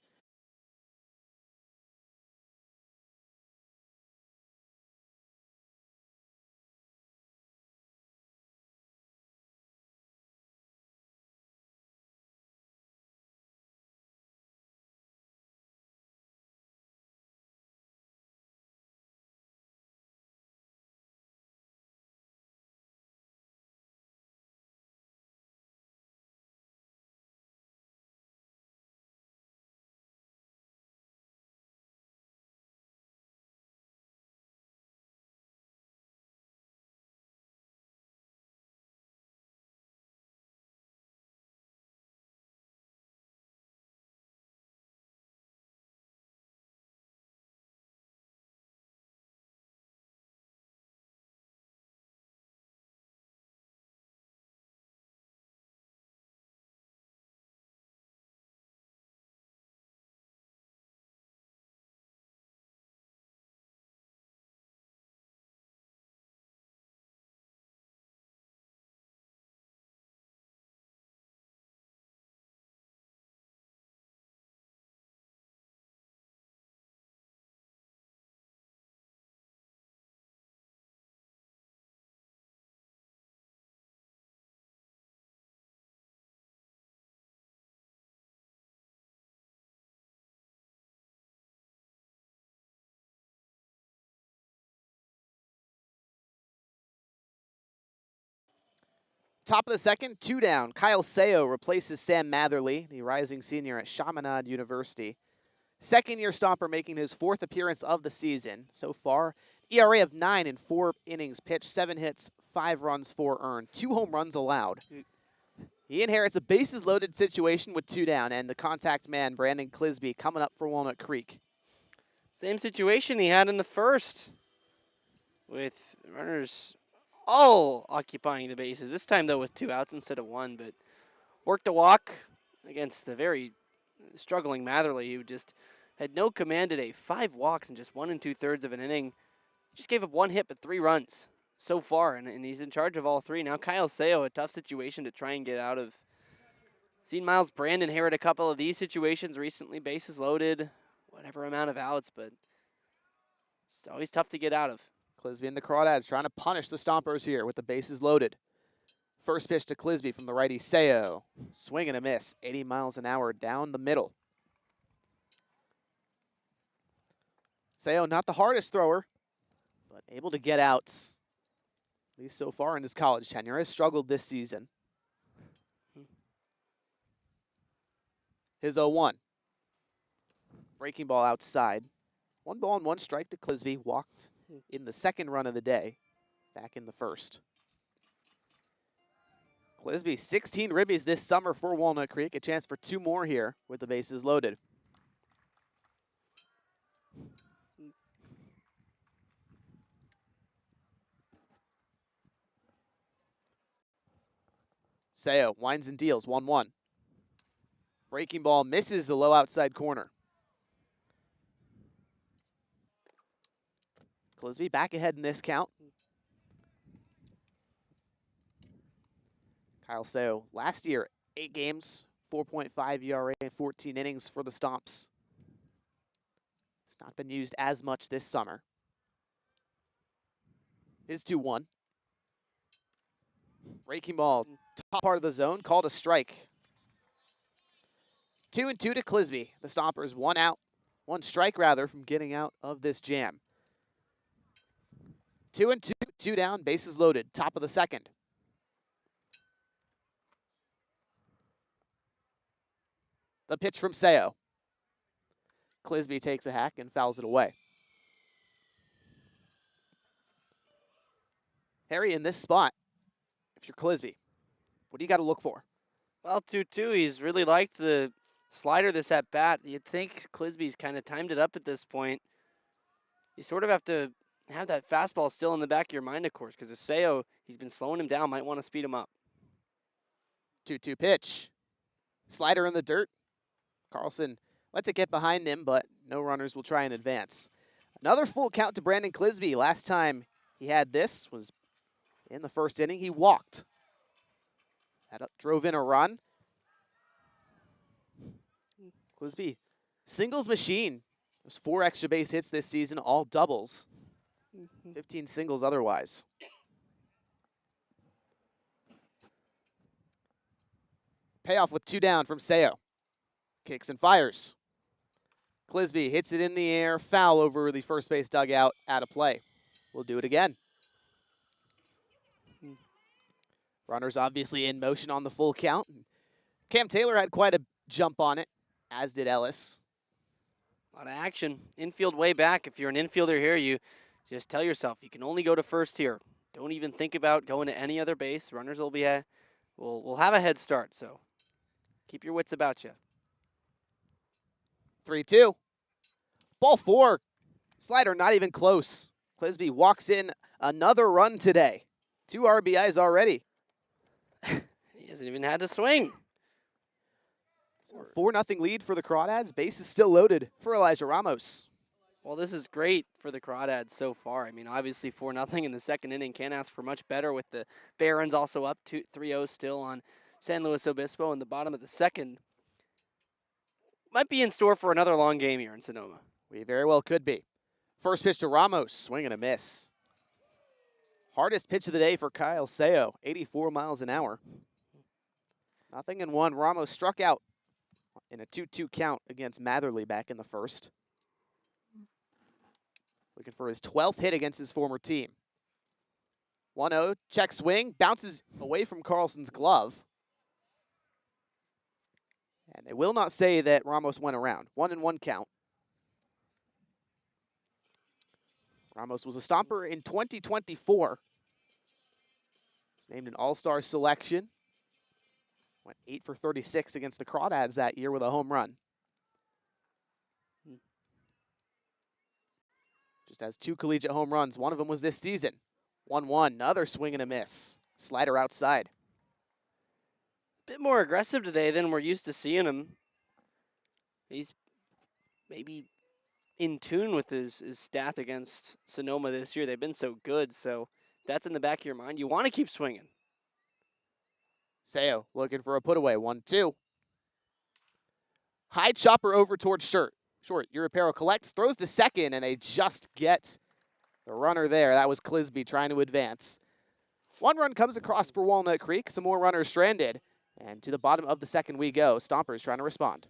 Top of the second, 2 down. Kyle Seo replaces Sam Matherly, the rising senior at Chaminade University. Second-year Stomper making his 4th appearance of the season. So far, ERA of 9 in 4 innings pitched, 7 hits, 5 runs, 4 earned, 2 home runs allowed. He inherits a bases-loaded situation with 2 down, and the contact man, Brandon Clisby, coming up for Walnut Creek. Same situation he had in the first, with runners all occupying the bases. This time, though, with 2 outs instead of 1, but worked a walk against the very struggling Matherly, who just had no command today. 5 walks in just 1 2/3 of an inning. Just gave up 1 hit but 3 runs so far, and he's in charge of all 3. Now Kyle Seo, a tough situation to try and get out of. Seen Miles Brandon inherit a couple of these situations recently, bases loaded, whatever amount of outs, but it's always tough to get out of. Clisby and the Crawdads trying to punish the Stompers here with the bases loaded. First pitch to Clisby from the righty Seo. Swing and a miss, 80 miles an hour down the middle. Seo not the hardest thrower, but able to get outs. At least so far in his college tenure. Has struggled this season. His 0-1. Breaking ball outside. 1 ball and 1 strike to Clisby. Walked in the second run of the day, back in the first. Clisby, 16 ribbies this summer for Walnut Creek. A chance for 2 more here with the bases loaded. Seo winds and deals, 1-1. Breaking ball misses the low outside corner. Clisby back ahead in this count. Kyle Seo, last year, 8 games, 4.5 ERA, 14 innings for the Stomps. It's not been used as much this summer. His 2-1. Breaking ball, top part of the zone, called a strike. 2-2 to Clisby. The Stompers 1 out, 1 strike rather, from getting out of this jam. 2-2, 2 down, bases loaded, top of the second. The pitch from Seo. Clisby takes a hack and fouls it away. Harry, in this spot, if you're Clisby, what do you got to look for? Well, 2-2, he's really liked the slider this at bat. You'd think Clisby's kind of timed it up at this point. You sort of have to have that fastball still in the back of your mind, of course, because Seo, he's been slowing him down, might want to speed him up. 2-2 pitch. Slider in the dirt. Carlson lets it get behind him, but no runners will try and advance. Another full count to Brandon Clisby. Last time he had this was in the first inning. He walked. That drove in a run. Clisby, singles machine. There's 4 extra base hits this season, all doubles. 15 singles otherwise. Payoff with 2 down from Seo. Kicks and fires. Clisby hits it in the air, foul over the first base dugout, out of play. We'll do it again. Runners obviously in motion on the full count. Cam Taylor had quite a jump on it, as did Ellis. A lot of action. Infield way back. If you're an infielder here, you just tell yourself you can only go to first here. Don't even think about going to any other base. Runners will be will have a head start, so keep your wits about you. 3-2. Ball 4. Slider not even close. Clisby walks in another run today. 2 RBIs already. He hasn't even had to swing. 4-0 lead for the Crawdads. Base is still loaded for Elijah Ramos. Well, this is great for the Crawdads so far. I mean, obviously 4-0 in the second inning. Can't ask for much better with the Barons also up 3-0 still on San Luis Obispo in the bottom of the second. Might be in store for another long game here in Sonoma. We very well could be. First pitch to Ramos, swing and a miss. Hardest pitch of the day for Kyle Seo, 84 miles an hour. 0-1. Ramos struck out in a 2-2 count against Matherly back in the first. Looking for his 12th hit against his former team. 1-0, check swing, bounces away from Carlson's glove. And they will not say that Ramos went around. 1-1 count. Ramos was a Stomper in 2024. Was named an all-star selection. Went 8 for 36 against the Crawdads that year with a home run. Just has 2 collegiate home runs. One of them was this season. 1-1, another swing and a miss. Slider outside. Bit more aggressive today than we're used to seeing him. He's maybe in tune with his stats against Sonoma this year. They've been so good, so that's in the back of your mind. You want to keep swinging. Seo looking for a put away. 1-2. High chopper over towards short. Europero collects, throws to second, and they just get the runner there. That was Clisby trying to advance. 1 run comes across for Walnut Creek. Some more runners stranded. And to the bottom of the second we go. Stompers trying to respond.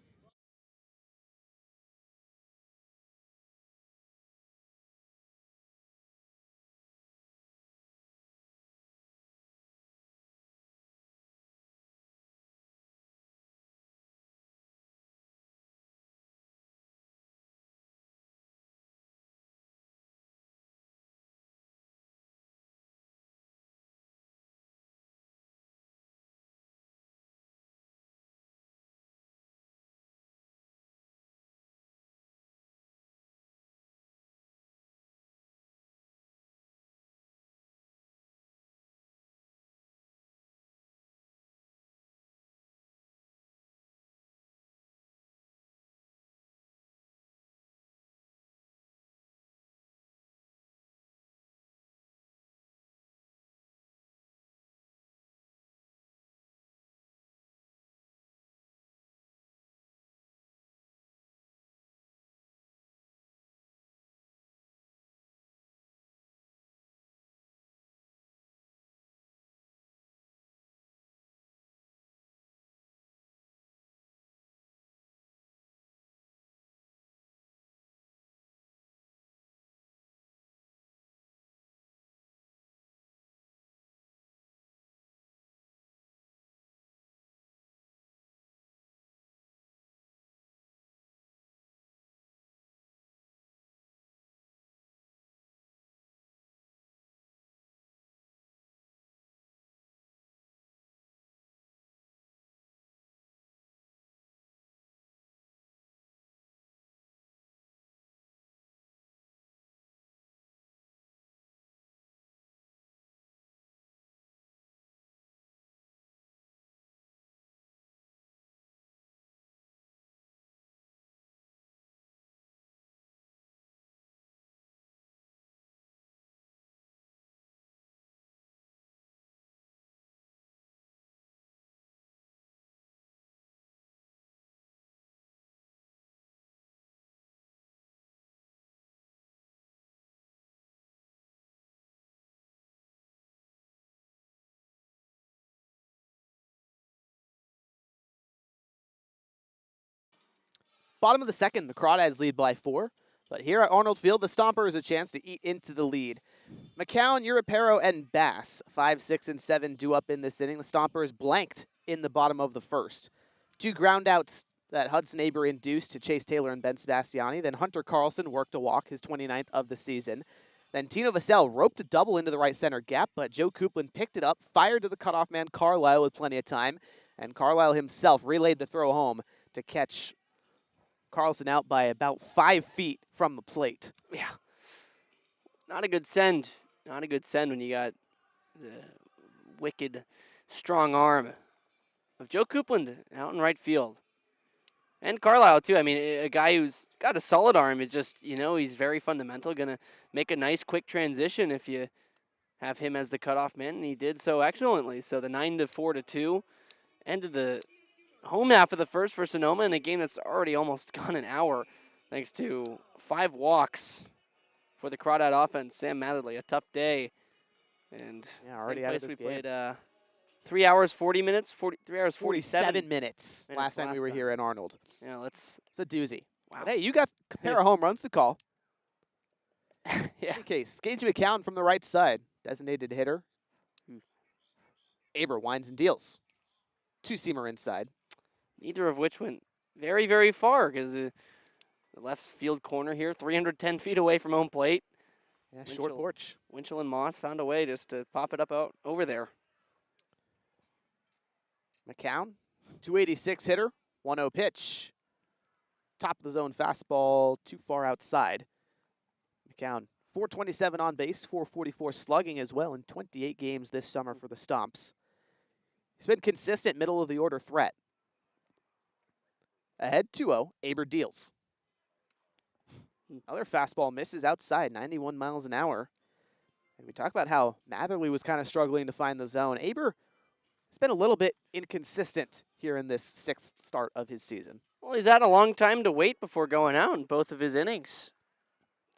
Bottom of the second, the Crawdads lead by 4. But here at Arnold Field, the Stompers a chance to eat into the lead. McCown, Europero, and Bass, 5, 6, and 7 due up in this inning. The Stompers blanked in the bottom of the first. 2 groundouts that Hudson Aber induced to Chase Taylor and Ben Sebastiani. Then Hunter Carlson worked a walk, his 29th of the season. Then Tino Vassell roped a double into the right center gap, but Joe Coupland picked it up, fired to the cutoff man Carlisle with plenty of time, and Carlisle himself relayed the throw home to catch Carlson out by about 5 feet from the plate. Yeah. Not a good send. Not a good send when you got the wicked strong arm of Joe Coupland out in right field. And Carlisle, too. I mean, a guy who's got a solid arm. It just, he's very fundamental. Going to make a nice, quick transition if you have him as the cutoff man. And he did so excellently. So the 9-4-2 ended the home half of the first for Sonoma in a game that's already almost gone an hour, thanks to 5 walks for the Crawdad offense. Sam Matherly, a tough day. And already out of this we game. played 3 hours, 40 minutes, 3 hours, 47 minutes last time we were time. here at Arnold. Yeah, It's a doozy. Wow. But hey, you got a pair of home runs to call. Yeah. Okay, Scage McCown from the right side, designated hitter. Aber winds and deals. Two-seamer inside. Neither of which went very, very far because the left field corner here, 310 feet away from home plate. Yeah, short porch. Winchell and Moss found a way just to pop it up out over there. McCown, 286 hitter, 1-0 pitch. Top of the zone fastball, too far outside. McCown, 427 on base, 444 slugging as well in 28 games this summer for the Stomps. He's been consistent middle of the order threat. Ahead 2-0, Aber deals. Another fastball misses outside, 91 miles an hour. And we talk about how Matherly was kind of struggling to find the zone. Aber has been a little bit inconsistent here in this sixth start of his season. Well, he's had a long time to wait before going out in both of his innings.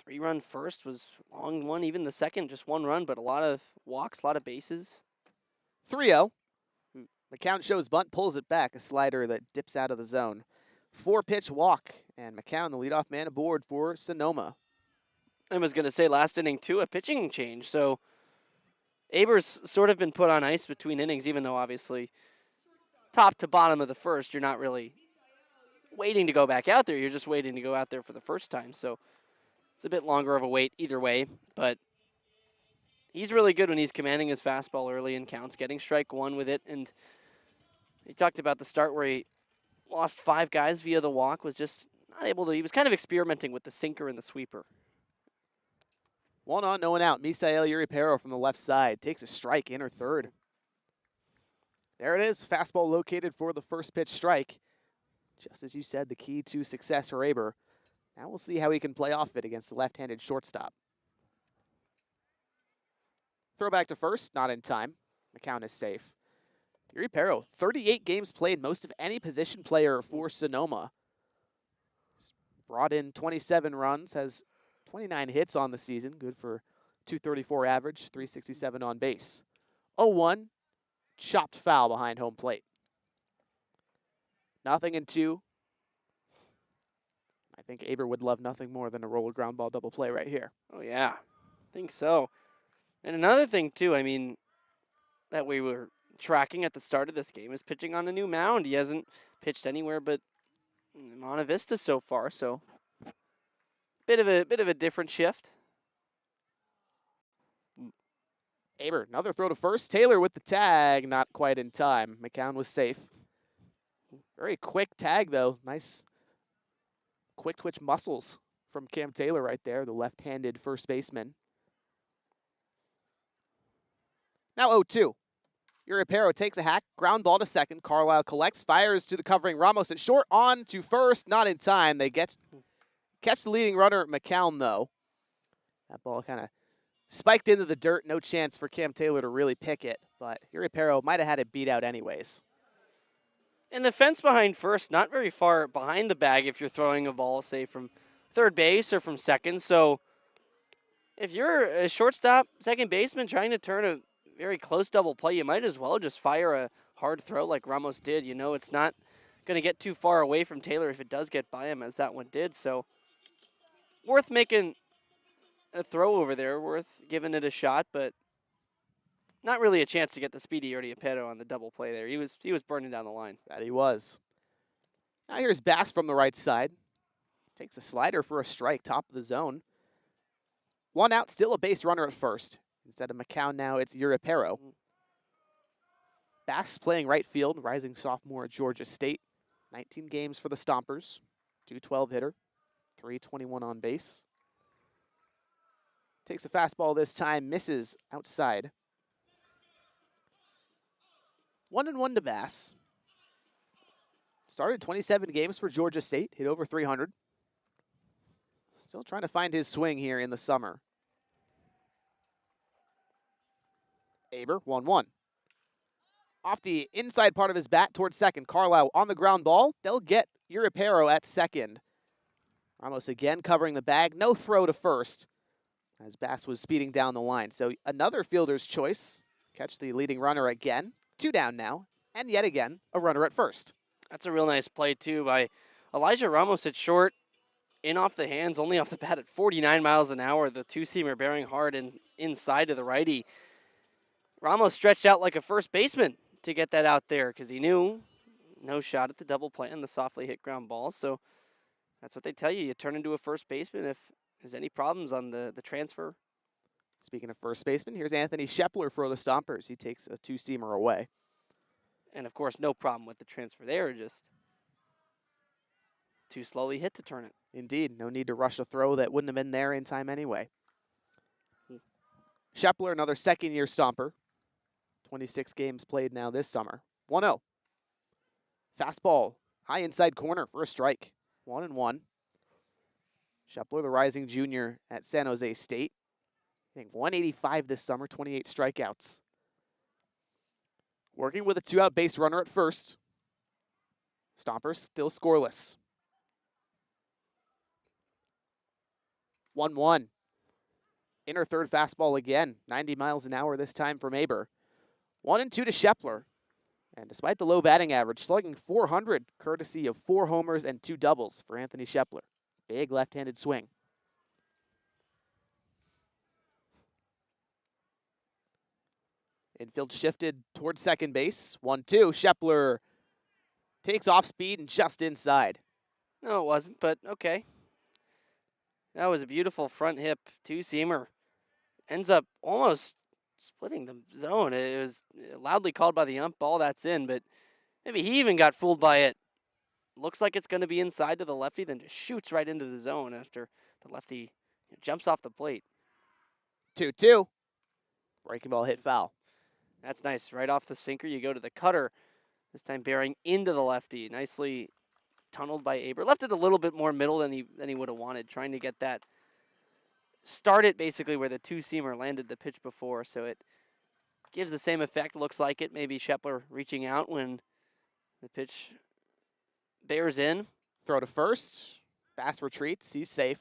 3-run first was a long one. Even the second, just 1 run, but a lot of walks, a lot of bases. 3-0. McCown shows bunt, pulls it back, a slider that dips out of the zone. 4-pitch walk, and McCown, the leadoff man, aboard for Sonoma. I was going to say last inning, too, a pitching change. So Aber's sort of been put on ice between innings, even though obviously top to bottom of the first, you're not really waiting to go back out there. You're just waiting to go out there for the first time. So it's a bit longer of a wait either way, but he's really good when he's commanding his fastball early in counts, getting strike 1 with it. And he talked about the start where he lost 5 guys via the walk, was just not able to. He was kind of experimenting with the sinker and the sweeper. 1 on, no one out. Misael Uripero from the left side takes a strike, inner third. There it is, fastball located for the first pitch strike. Just as you said, the key to success for Aber. Now we'll see how he can play off it against the left-handed shortstop. Throw back to first, not in time. McCown is safe. Uripero, 38 games played, most of any position player for Sonoma. He's brought in 27 runs, has 29 hits on the season, good for 234 average, 367 on base. 0-1, chopped foul behind home plate. 0-2. I think Aber would love nothing more than a roller ground ball double play right here. Oh, yeah, I think so. And another thing, too, I mean, that we were tracking at the start of this game is pitching on a new mound. He hasn't pitched anywhere but Monte Vista so far, so bit of a different shift. Aber, another throw to first. Taylor with the tag, not quite in time. McCown was safe. Very quick tag, though. Nice quick twitch muscles from Cam Taylor right there, the left-handed first baseman. Now 0-2. Uripero takes a hack, ground ball to second. Carlisle collects, fires to the covering Ramos at short, on to first, not in time. They catch the leading runner, McCown, though. That ball kind of spiked into the dirt. No chance for Cam Taylor to really pick it, but Uripero might have had it beat out anyways. And the fence behind first, not very far behind the bag if you're throwing a ball, say, from third base or from second. So if you're a shortstop, second baseman trying to turn a very close double play, you might as well just fire a hard throw like Ramos did. You know, it's not going to get too far away from Taylor if it does get by him, as that one did. So worth making a throw over there, worth giving it a shot, but not really a chance to get the speedy Uripero on the double play there. He was burning down the line. That he was. Now here's Bass from the right side. Takes a slider for a strike, top of the zone. 1 out, still a base runner at first. Instead of McCown now, it's Uripero. Bass playing right field, rising sophomore at Georgia State. 19 games for the Stompers. 212 hitter, 321 on base. Takes a fastball this time, misses outside. 1-1 to Bass. Started 27 games for Georgia State, hit over 300. Still trying to find his swing here in the summer. Aber, 1-1. Off the inside part of his bat towards second. Carlisle on the ground ball. They'll get Uripero at second. Ramos again covering the bag. No throw to first as Bass was speeding down the line. So another fielder's choice. Catch the leading runner again. 2 down now. And yet again, a runner at first. That's a real nice play, too, by Elijah Ramos at short. In off the hands, only off the bat at 49 miles an hour. The two-seamer bearing hard and inside to the righty. Ramos stretched out like a first baseman to get that out there because he knew no shot at the double play on the softly hit ground ball. So that's what they tell you. You turn into a first baseman if there's any problems on the transfer. Speaking of first baseman, here's Anthony Shepler for the Stompers. He takes a two-seamer away. And of course, no problem with the transfer there, just too slowly hit to turn it. Indeed, no need to rush a throw that wouldn't have been there in time anyway. Shepler, another second-year Stomper. 26 games played now this summer. 1-0. Fastball, high inside corner for a strike. 1-1. Shepler, the rising junior at San Jose State. Hitting 185 this summer, 28 strikeouts. Working with a two-out base runner at first. Stompers still scoreless. 1-1. Inner third fastball again. 90 miles an hour this time from Aber. 1-2 to Shepler. And despite the low batting average, slugging .400, courtesy of 4 homers and 2 doubles for Anthony Shepler. Big left-handed swing. Infield shifted towards second base. 1-2. Shepler takes off speed and just inside. No, it wasn't, but okay. That was a beautiful front hip two-seamer. Ends up almost splitting the zone. It was loudly called by the ump. Ball that's in, but maybe he even got fooled by it. Looks like it's going to be inside to the lefty, then just shoots right into the zone after the lefty jumps off the plate. 2-2. Breaking ball hit foul. That's nice. Right off the sinker, you go to the cutter. This time bearing into the lefty. Nicely tunneled by Aber. Left it a little bit more middle than he would have wanted, trying to get that. Start it basically where the two-seamer landed the pitch before, so it gives the same effect, looks like it. Maybe Shepler reaching out when the pitch bears in. Throw to first. Bass retreats. He's safe.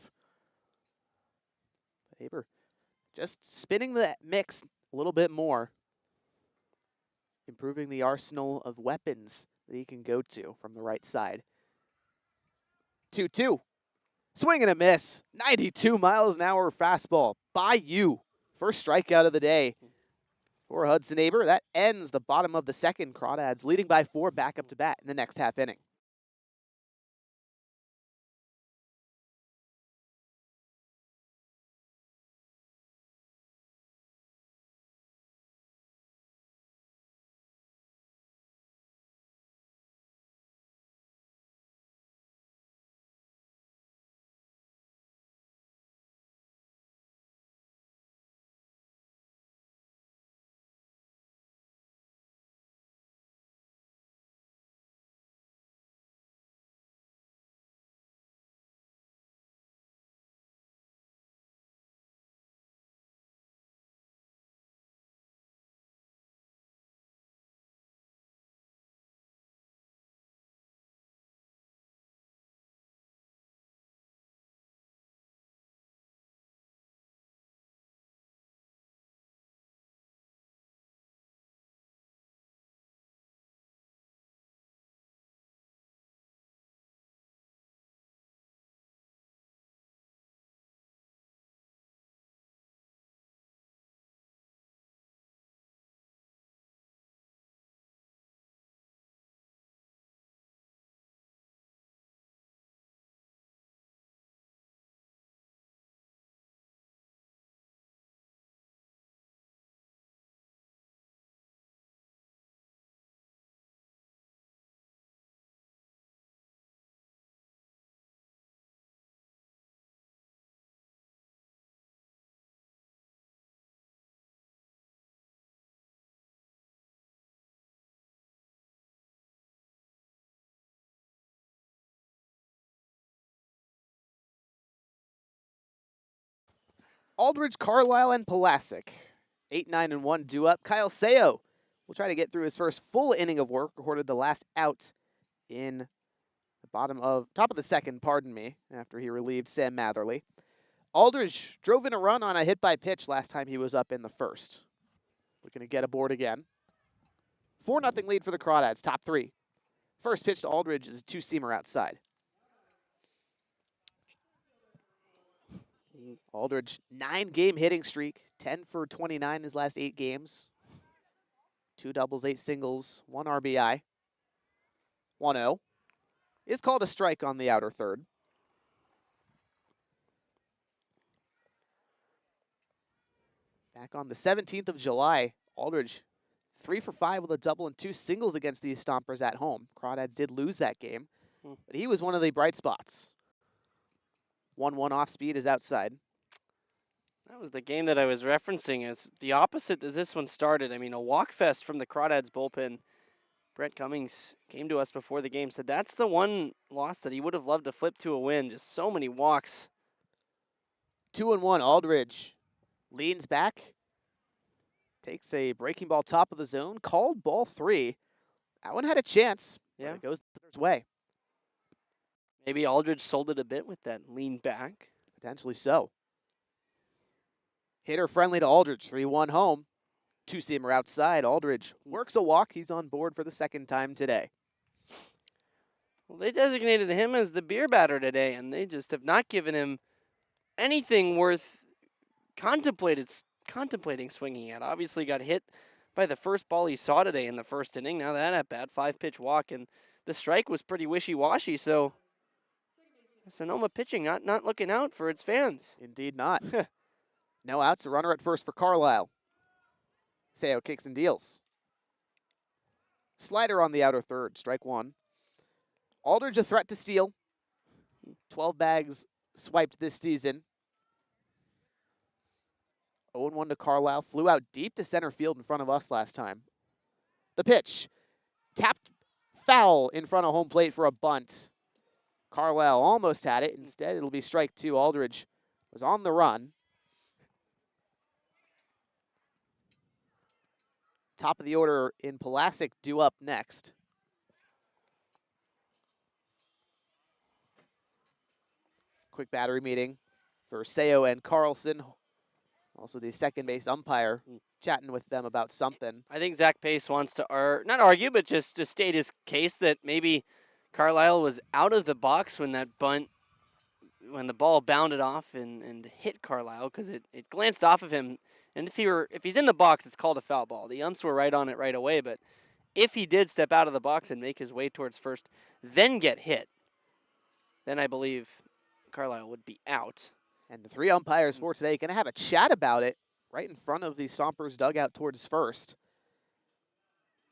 Aber just spinning the mix a little bit more. Improving the arsenal of weapons that he can go to from the right side. 2-2. Swing and a miss. 92 miles an hour fastball by you. First strikeout of the day for Hudson Aber. That ends the bottom of the second. Crawdads leading by 4 back up to bat in the next half inning. Aldridge, Carlisle, and Pulaski. 8-9-1 due up. Kyle Seo will try to get through his first full inning of work. Recorded the last out in the top of the second, pardon me, after he relieved Sam Matherly. Aldridge drove in a run on a hit by pitch last time he was up in the first. Looking to get aboard again. 4-0 lead for the Crawdads, top 3. First pitch to Aldridge is a two-seamer outside. Aldridge, 9-game hitting streak, 10 for 29 his last 8 games. 2 doubles, 8 singles, 1 RBI. 1-0 is called a strike on the outer third. Back on the 17th of July, Aldridge 3 for 5 with a double and 2 singles against these Stompers at home. Crawdads did lose that game, but he was one of the bright spots. 1-1 off speed is outside. That was the game that I was referencing as the opposite as this one started. I mean, a walk fest from the Crawdads bullpen. Brett Cummings came to us before the game, said that's the one loss that he would have loved to flip to a win. Just so many walks. 2-1, Aldridge leans back, takes a breaking ball top of the zone, called ball 3. That one had a chance, but Yeah. it goes the other's way. Maybe Aldridge sold it a bit with that lean back. Potentially so. Hitter friendly to Aldridge, 3-1 home. Two-seamer outside. Aldridge works a walk. He's on board for the second time today. Well, they designated him as the beer batter today, and they just have not given him anything worth contemplating swinging at. Obviously got hit by the first ball he saw today in the first inning. Now that at bat, 5-pitch walk, and the strike was pretty wishy-washy, so Sonoma pitching not looking out for its fans. Indeed not. No outs, a runner at first for Carlisle. Seo kicks and deals. Slider on the outer third, strike 1. Aldridge a threat to steal. 12 bags swiped this season. 0-1 to Carlisle. Flew out deep to center field in front of us last time. The pitch. Tapped foul in front of home plate for a bunt. Carlisle almost had it. Instead, it'll be strike 2. Aldridge was on the run. Top of the order in Pulaski due up next. Quick battery meeting for Seo and Carlson. Also the second base umpire chatting with them about something. I think Zach Pace wants to not argue, but just state his case that maybe Carlisle was out of the box when that bunt, when the ball bounded off and hit Carlisle, because it glanced off of him. And if he's in the box, it's called a foul ball. The umps were right on it right away, but if he did step out of the box and make his way towards first, then get hit, then I believe Carlisle would be out. And the 3 umpires for today going to have a chat about it right in front of the Stompers dugout towards first.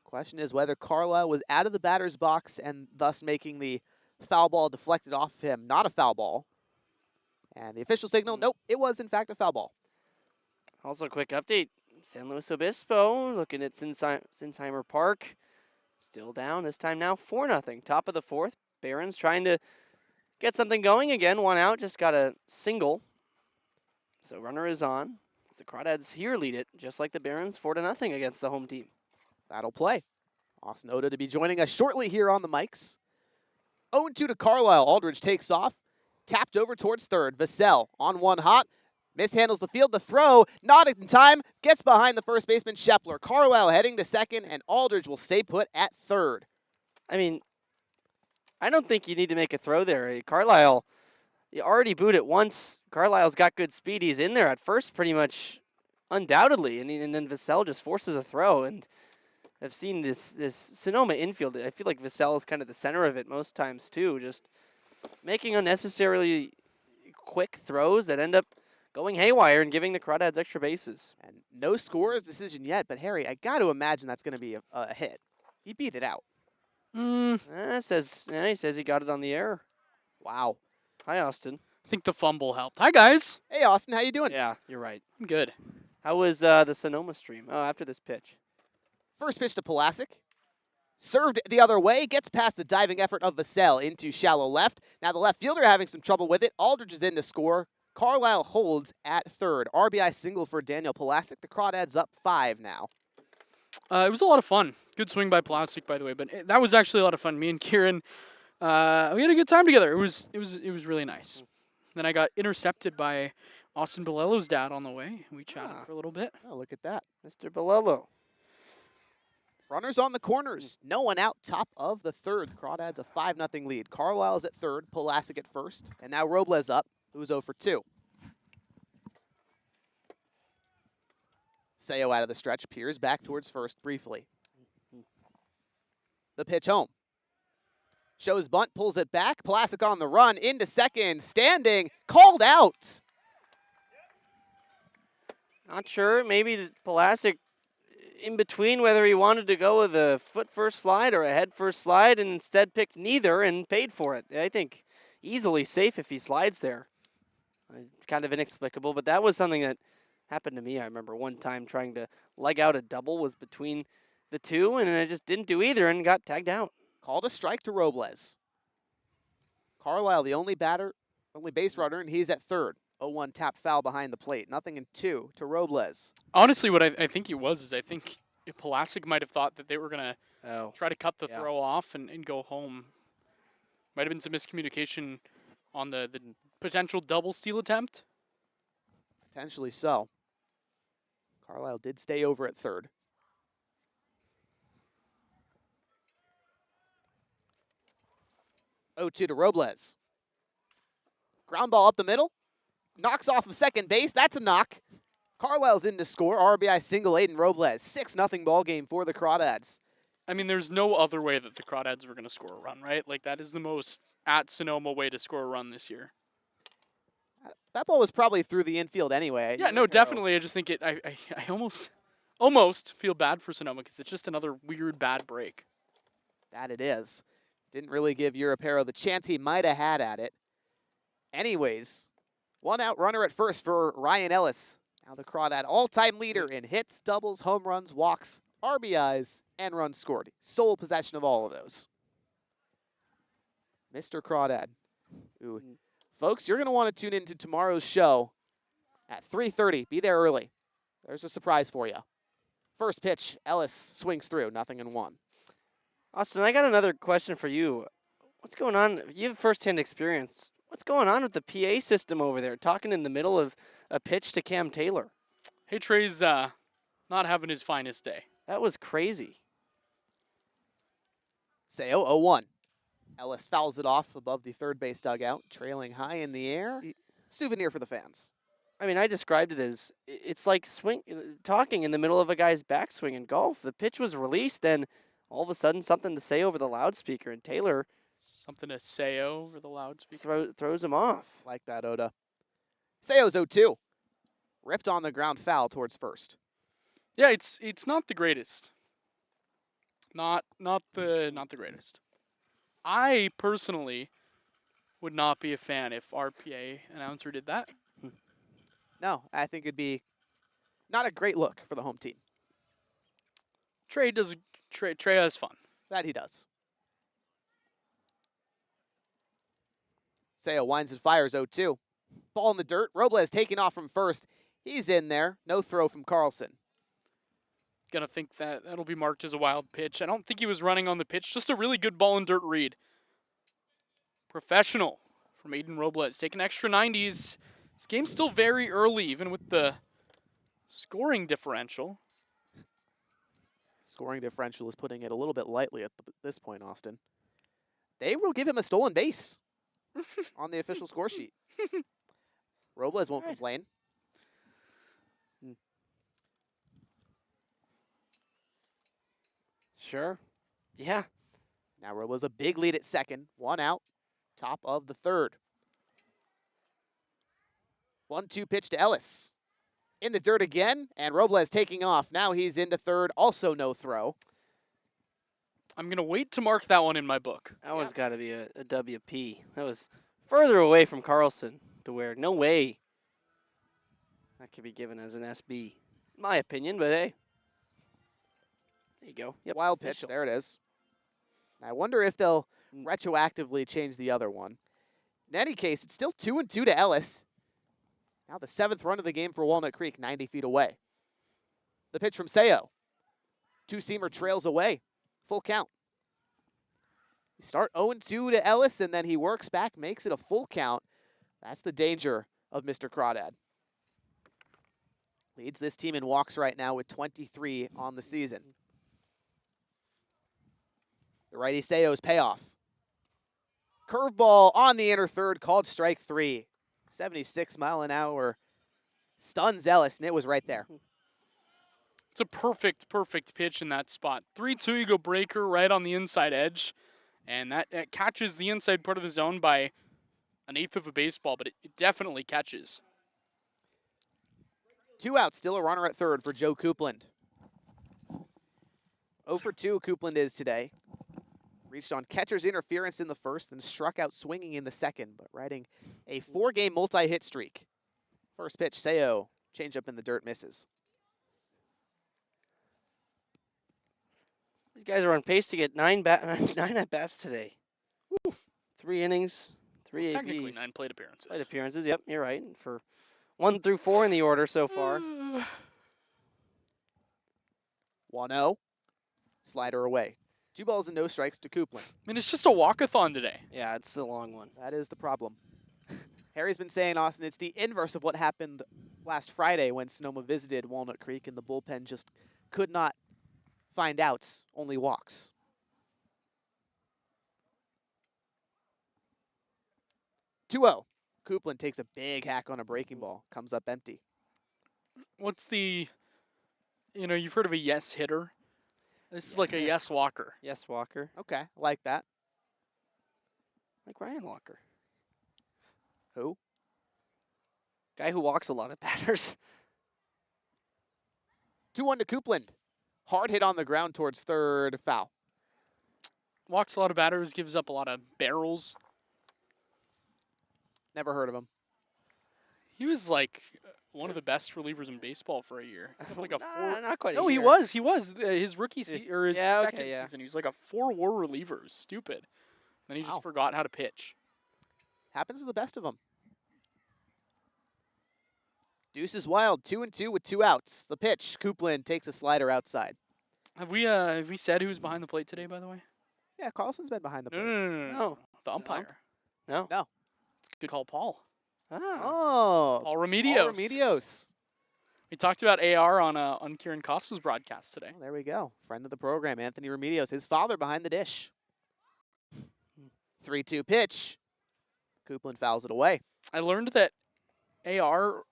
Question is whether Carlisle was out of the batter's box and thus making the foul ball deflected off of him not a foul ball. And the official signal, nope, it was in fact a foul ball. Also, a quick update. San Luis Obispo looking at Sinsheimer Park. Still down, this time now 4-0. Top of the 4th. Barons trying to get something going again. 1 out, just got a single. So runner is on. The Crawdads here lead it, just like the Barons, 4-0 against the home team. That'll play. Austin Oda to be joining us shortly here on the mics. 0-2 to Carlisle. Aldridge takes off. Tapped over towards third. Vassell on one hop. Mishandles the field. The throw, not in time. Gets behind the first baseman, Shepler. Carlisle heading to second, and Aldridge will stay put at third. I mean, I don't think you need to make a throw there. Carlisle, you already booed it once. Carlisle's got good speed. He's in there at first pretty much undoubtedly, and then Vassell just forces a throw. And I've seen this Sonoma infield. I feel like Vassell is kind of the center of it most times too, just making unnecessarily quick throws that end up going haywire and giving the Crawdads extra bases. And no scores decision yet, but Harry, I got to imagine that's going to be a hit. He beat it out. He says he got it on the air. Wow. Hi, Austin. I think the fumble helped. Hi, guys. Hey, Austin, how you doing? Yeah, you're right. I'm good. How was the Sonoma stream? Oh, after this pitch. First pitch to Pulaski. Served the other way, gets past the diving effort of Vassell into shallow left. Now the left fielder having some trouble with it. Aldridge is in to score. Carlisle holds at third. RBI single for Daniel Pulaski. The Crawdads up 5 now. It was a lot of fun. Good swing by Plastic, by the way, but that was actually a lot of fun. Me and Kieran, we had a good time together. It was really nice. Then I got intercepted by Austin Bolello's dad on the way. We chatted for a little bit. Oh, look at that. Mr. Bolello. Runners on the corners. No one out. Top of the third. The Crawdads a 5-0 lead. Carlisle's at third. Pulaski at first. And now Robles up, who's 0 for 2. Seo out of the stretch. Peers back towards first briefly. The pitch home. Shows bunt, pulls it back. Plastic on the run, into second, standing, called out. Not sure. Maybe Pulaski in between whether he wanted to go with a foot first slide or a head first slide and instead picked neither and paid for it. I think easily safe if he slides there. Kind of inexplicable, but that was something that happened to me. I remember one time trying to leg out a double was between the two, and I just didn't do either and got tagged out. Called a strike to Robles. Carlisle, the only base runner, and he's at third. 0-1 tap foul behind the plate. Nothing in 2 to Robles. Honestly, what I think it was is I think Pulaski might have thought that they were going to try to cut the throw off and go home. Might have been some miscommunication on the potential double steal attempt. Potentially so. Carlisle did stay over at third. Oh, 2 to Robles. Ground ball up the middle. Knocks off of second base. That's a knock. Carlisle's in to score. RBI single, Aiden Robles. 6-0 ball game for the Crawdads. I mean, there's no other way that the Crawdads were going to score a run, right? Like, that is the most at Sonoma way to score a run this year. That ball was probably through the infield anyway. Yeah, no, definitely. I just think I almost feel bad for Sonoma because it's just another weird bad break. That it is. Didn't really give Europero the chance he might have had at it. Anyways, one out runner at first for Ryan Ellis. Now the Crawdad all-time leader in hits, doubles, home runs, walks, RBIs, and runs scored. Sole possession of all of those. Mr. Crawdad. Ooh. Folks, you're going to want to tune into tomorrow's show at 3:30. Be there early. There's a surprise for you. First pitch, Ellis swings through, 0-1. Austin, I got another question for you. What's going on? You have first-hand experience. What's going on with the PA system over there? Talking in the middle of a pitch to Cam Taylor. Hey, Trey's not having his finest day. That was crazy. Seo 0-1. Ellis fouls it off above the third base dugout, trailing high in the air. Souvenir for the fans. I mean, I described it as it's like talking in the middle of a guy's backswing in golf. The pitch was released, then all of a sudden something to say over the loudspeaker, and Taylor something to say over the loudspeaker throws him off. Like that, Oda. Seo's 0-2. Ripped on the ground foul towards first. Yeah, it's not the greatest. Not the greatest. I personally would not be a fan if our PA announcer did that. No, I think it'd be not a great look for the home team. Trey has fun. That he does. Seo winds and fires 0-2. Ball in the dirt. Robles taking off from first. He's in there. No throw from Carlson. Gonna think that'll be marked as a wild pitch. I don't think he was running on the pitch. Just a really good ball and dirt read. Professional from Aiden Robles. Taking extra 90s. This game's still very early, even with the scoring differential. Scoring differential is putting it a little bit lightly at this point, Austin. They will give him a stolen base on the official score sheet. Robles won't complain. Sure. Yeah. Now Robles a big lead at second. 1 out. Top of the third. 1-2 pitch to Ellis. In the dirt again, and Robles taking off. Now he's into third. Also no throw. I'm going to wait to mark that one in my book. That one's got to be a WP. That was further away from Carlson to where no way that could be given as an SB. My opinion, but hey. There you go. Yep. Wild pitch. There it is. I wonder if they'll retroactively change the other one. In any case, it's still 2-2 to Ellis. Now the 7th run of the game for Walnut Creek, 90 feet away. The pitch from Seo. Two-seamer trails away. Full count. You start 0-2 to Ellis, and then he works back, makes it a full count. That's the danger of Mr. Crawdad. Leads this team in walks right now with 23 on the season. The righty Seo's payoff. Curveball on the inner third, called strike 3. 76 mile an hour stuns Ellis, and it was right there. It's a perfect pitch in that spot. 3-2, you go breaker right on the inside edge, and that catches the inside part of the zone by an eighth of a baseball, but it definitely catches. 2 outs, still a runner at third for Joe Coupland. 0 for 2 Coupland is today. Reached on catcher's interference in the first and struck out swinging in the second, but riding a 4-game multi-hit streak. First pitch, Seo, changeup in the dirt, misses. These guys are on pace to get 9 at-bats today. Woo. 3 innings, 3 ABs. Technically 9 plate appearances. Plate appearances, yep, you're right. For 1 through 4 in the order so far. 1-0, slider away. 2 balls and no strikes to Coupland. I mean, it's just a walkathon today. Yeah, it's a long one. That is the problem. Harry's been saying, Austin, it's the inverse of what happened last Friday when Sonoma visited Walnut Creek and the bullpen just could not find outs, only walks. 2-0. Coupland takes a big hack on a breaking ball, comes up empty. What's the, you've heard of a yes hitter? This is like a yes walker. Yes, Walker. Okay, I like that. Like Ryan Walker. Who? Guy who walks a lot of batters. 2-1 to Coupland. Hard hit on the ground towards third, foul. Walks a lot of batters, gives up a lot of barrels. Never heard of him. He was like one of the best relievers in baseball for a year. Like a four. Not quite. No, a he year. was. He was his rookie or his Yeah, okay, second yeah. season. He was like a 4-WAR reliever. Stupid. Then he Wow. just forgot how to pitch. Happens to the best of them. Deuce is wild, 2-2 with 2 outs. The pitch, Coupland takes a slider outside. Have we said who's behind the plate today? By the way. Yeah, Carlson's been behind the plate. No. The umpire. No. It's good call, Paul. Ah. Oh, Paul Remedios. Paul Remedios. We talked about AR on Kieran Costa's broadcast today. Well, there we go. Friend of the program, Anthony Remedios, his father behind the dish. 3-2 pitch. Coupland fouls it away. I learned that AR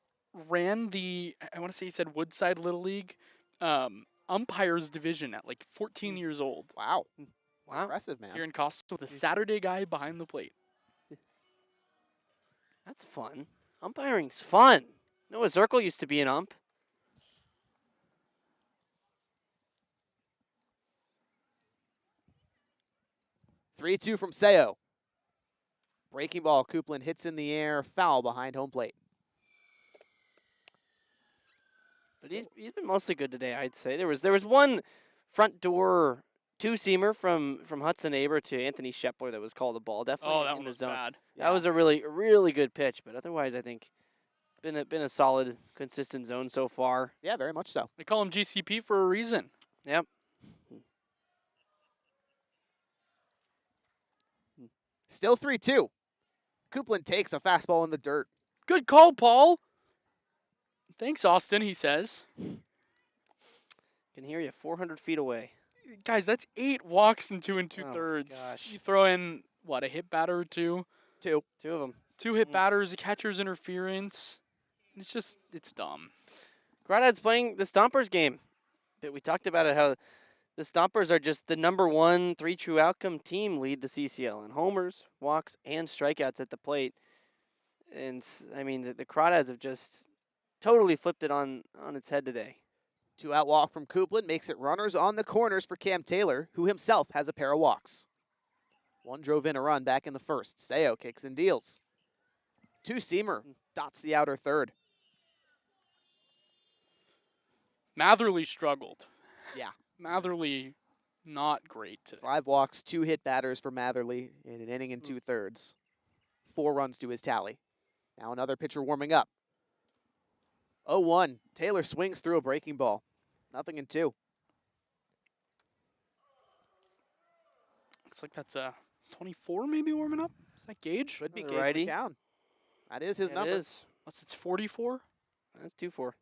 ran I want to say he said Woodside Little League umpires division at like 14 years old. Wow. Wow. Impressive, man. Kieran Costa with a Saturday guy behind the plate. That's fun. Umpiring's fun. Noah Zirkle used to be an ump. Three 2 from Seo. Breaking ball, Coupland hits in the air, foul behind home plate. But he's been mostly good today, I'd say. There was one front door two-seamer from Hudson Aber to Anthony Shepler that was called a ball. Definitely That in one the was zone. bad. That was a really good pitch, but otherwise I think been a solid, consistent zone so far. Yeah, very much so. They call him GCP for a reason. Yep. Still 3-2. Coupland takes a fastball in the dirt. Good call, Paul. Thanks, Austin, he says. Can hear you 400 feet away. Guys, that's 8 walks in 2 2/3. gosh. You throw in, what, a hit batter or 2? 2. 2 of them. 2 hit batters, a catcher's interference. It's dumb. Crawdads playing the Stompers game. But we talked about it, how the Stompers are just the #1 3 true outcome team, lead the CCL in homers, walks, and strikeouts at the plate. And I mean, the Crawdads have just totally flipped it on its head today. 2 out walk from Coupland makes it runners on the corners for Cam Taylor, who himself has a pair of walks. 1 drove in a run back in the first. Seo kicks and deals. 2-seamer dots the outer third. Matherly struggled. Yeah. Matherly, not great today. 5 walks, 2 hit batters for Matherly in an inning and 2/3. 4 runs to his tally. Now another pitcher warming up. 0-1. Taylor swings through a breaking ball. 0-2. Looks like that's 24 maybe warming up. Is that Gage? Could be Gage Righty. McCown. That is his It number. is. Unless it's 44. That's 2-4.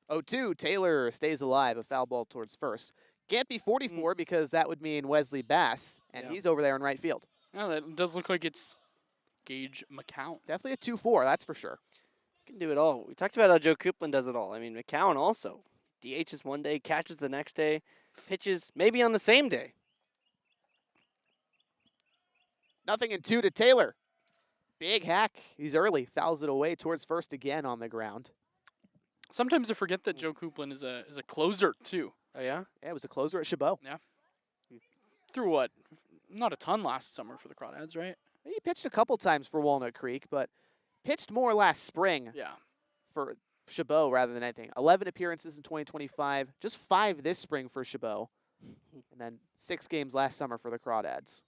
0-2. Taylor stays alive. A foul ball towards first. Can't be 44 because that would mean Wesley Bass, and Yeah. he's over there in right field. Yeah, that does look like it's Gage McCown. Definitely a 2-4, that's for sure. Can do it all. We talked about how Joe Coupland does it all. I mean, McCown also DHs one day, catches the next day, pitches maybe on the same day. 0-2 to Taylor. Big hack. He's early. Fouls it away towards first again on the ground. Sometimes I forget that Joe Coupland is a closer too. Oh, yeah? Yeah, it was a closer at Chabot. Threw what? Not a ton last summer for the Crawdads, right? He pitched a couple times for Walnut Creek, but pitched more last spring Yeah. for Chabot rather than anything. 11 appearances in 2025, just 5 this spring for Chabot, and then 6 games last summer for the Crawdads.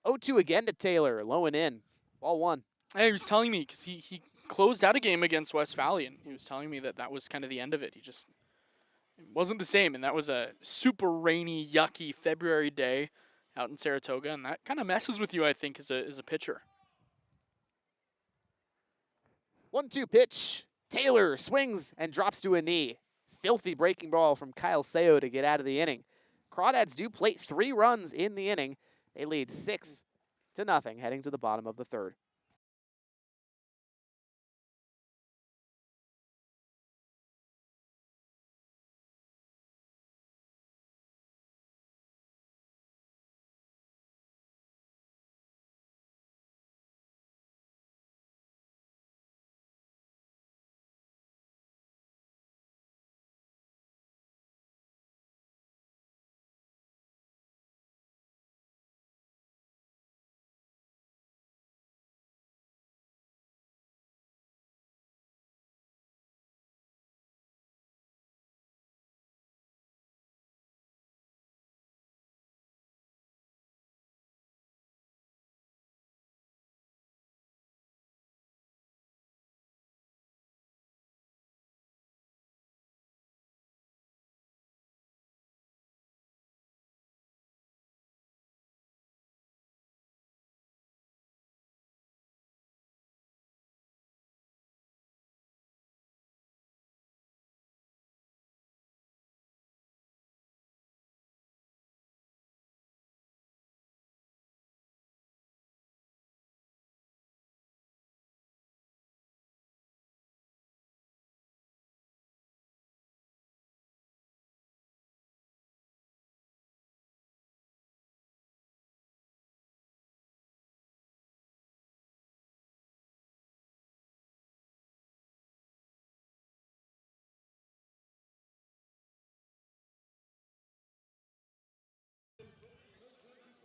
0-2 again to Taylor, low and in. Ball 1. Hey, he was telling me because he closed out a game against West Valley, and he was telling me that was kind of the end of it. It wasn't the same, and that was a super rainy, yucky February day out in Saratoga, and that kind of messes with you, I think, as a pitcher. 1-2 pitch. Taylor swings and drops to a knee. Filthy breaking ball from Kyle Seo to get out of the inning. Crawdads do plate 3 runs in the inning. They lead 6-0 heading to the bottom of the 3rd.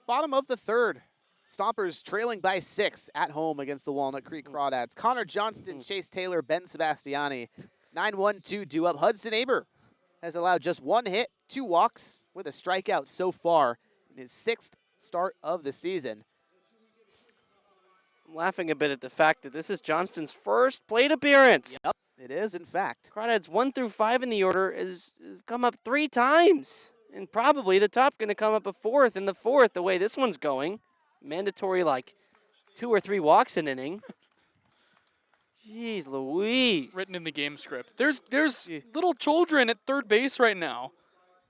Bottom of the 3rd. Stompers trailing by 6 at home against the Walnut Creek Crawdads. Connor Johnston, Chase Taylor, Ben Sebastiani. 9-1-2 due up. Hudson Aber has allowed just 1 hit, 2 walks with a strikeout so far in his 6th start of the season. I'm laughing a bit at the fact that this is Johnston's first plate appearance. Yep, it is in fact. Crawdads 1 through 5 in the order has come up 3 times. And probably the top going to come up a 4th in the 4th, the way this one's going. Mandatory, like, 2 or 3 walks an inning. Jeez Louise. Written in the game script. There's little children at third base right now.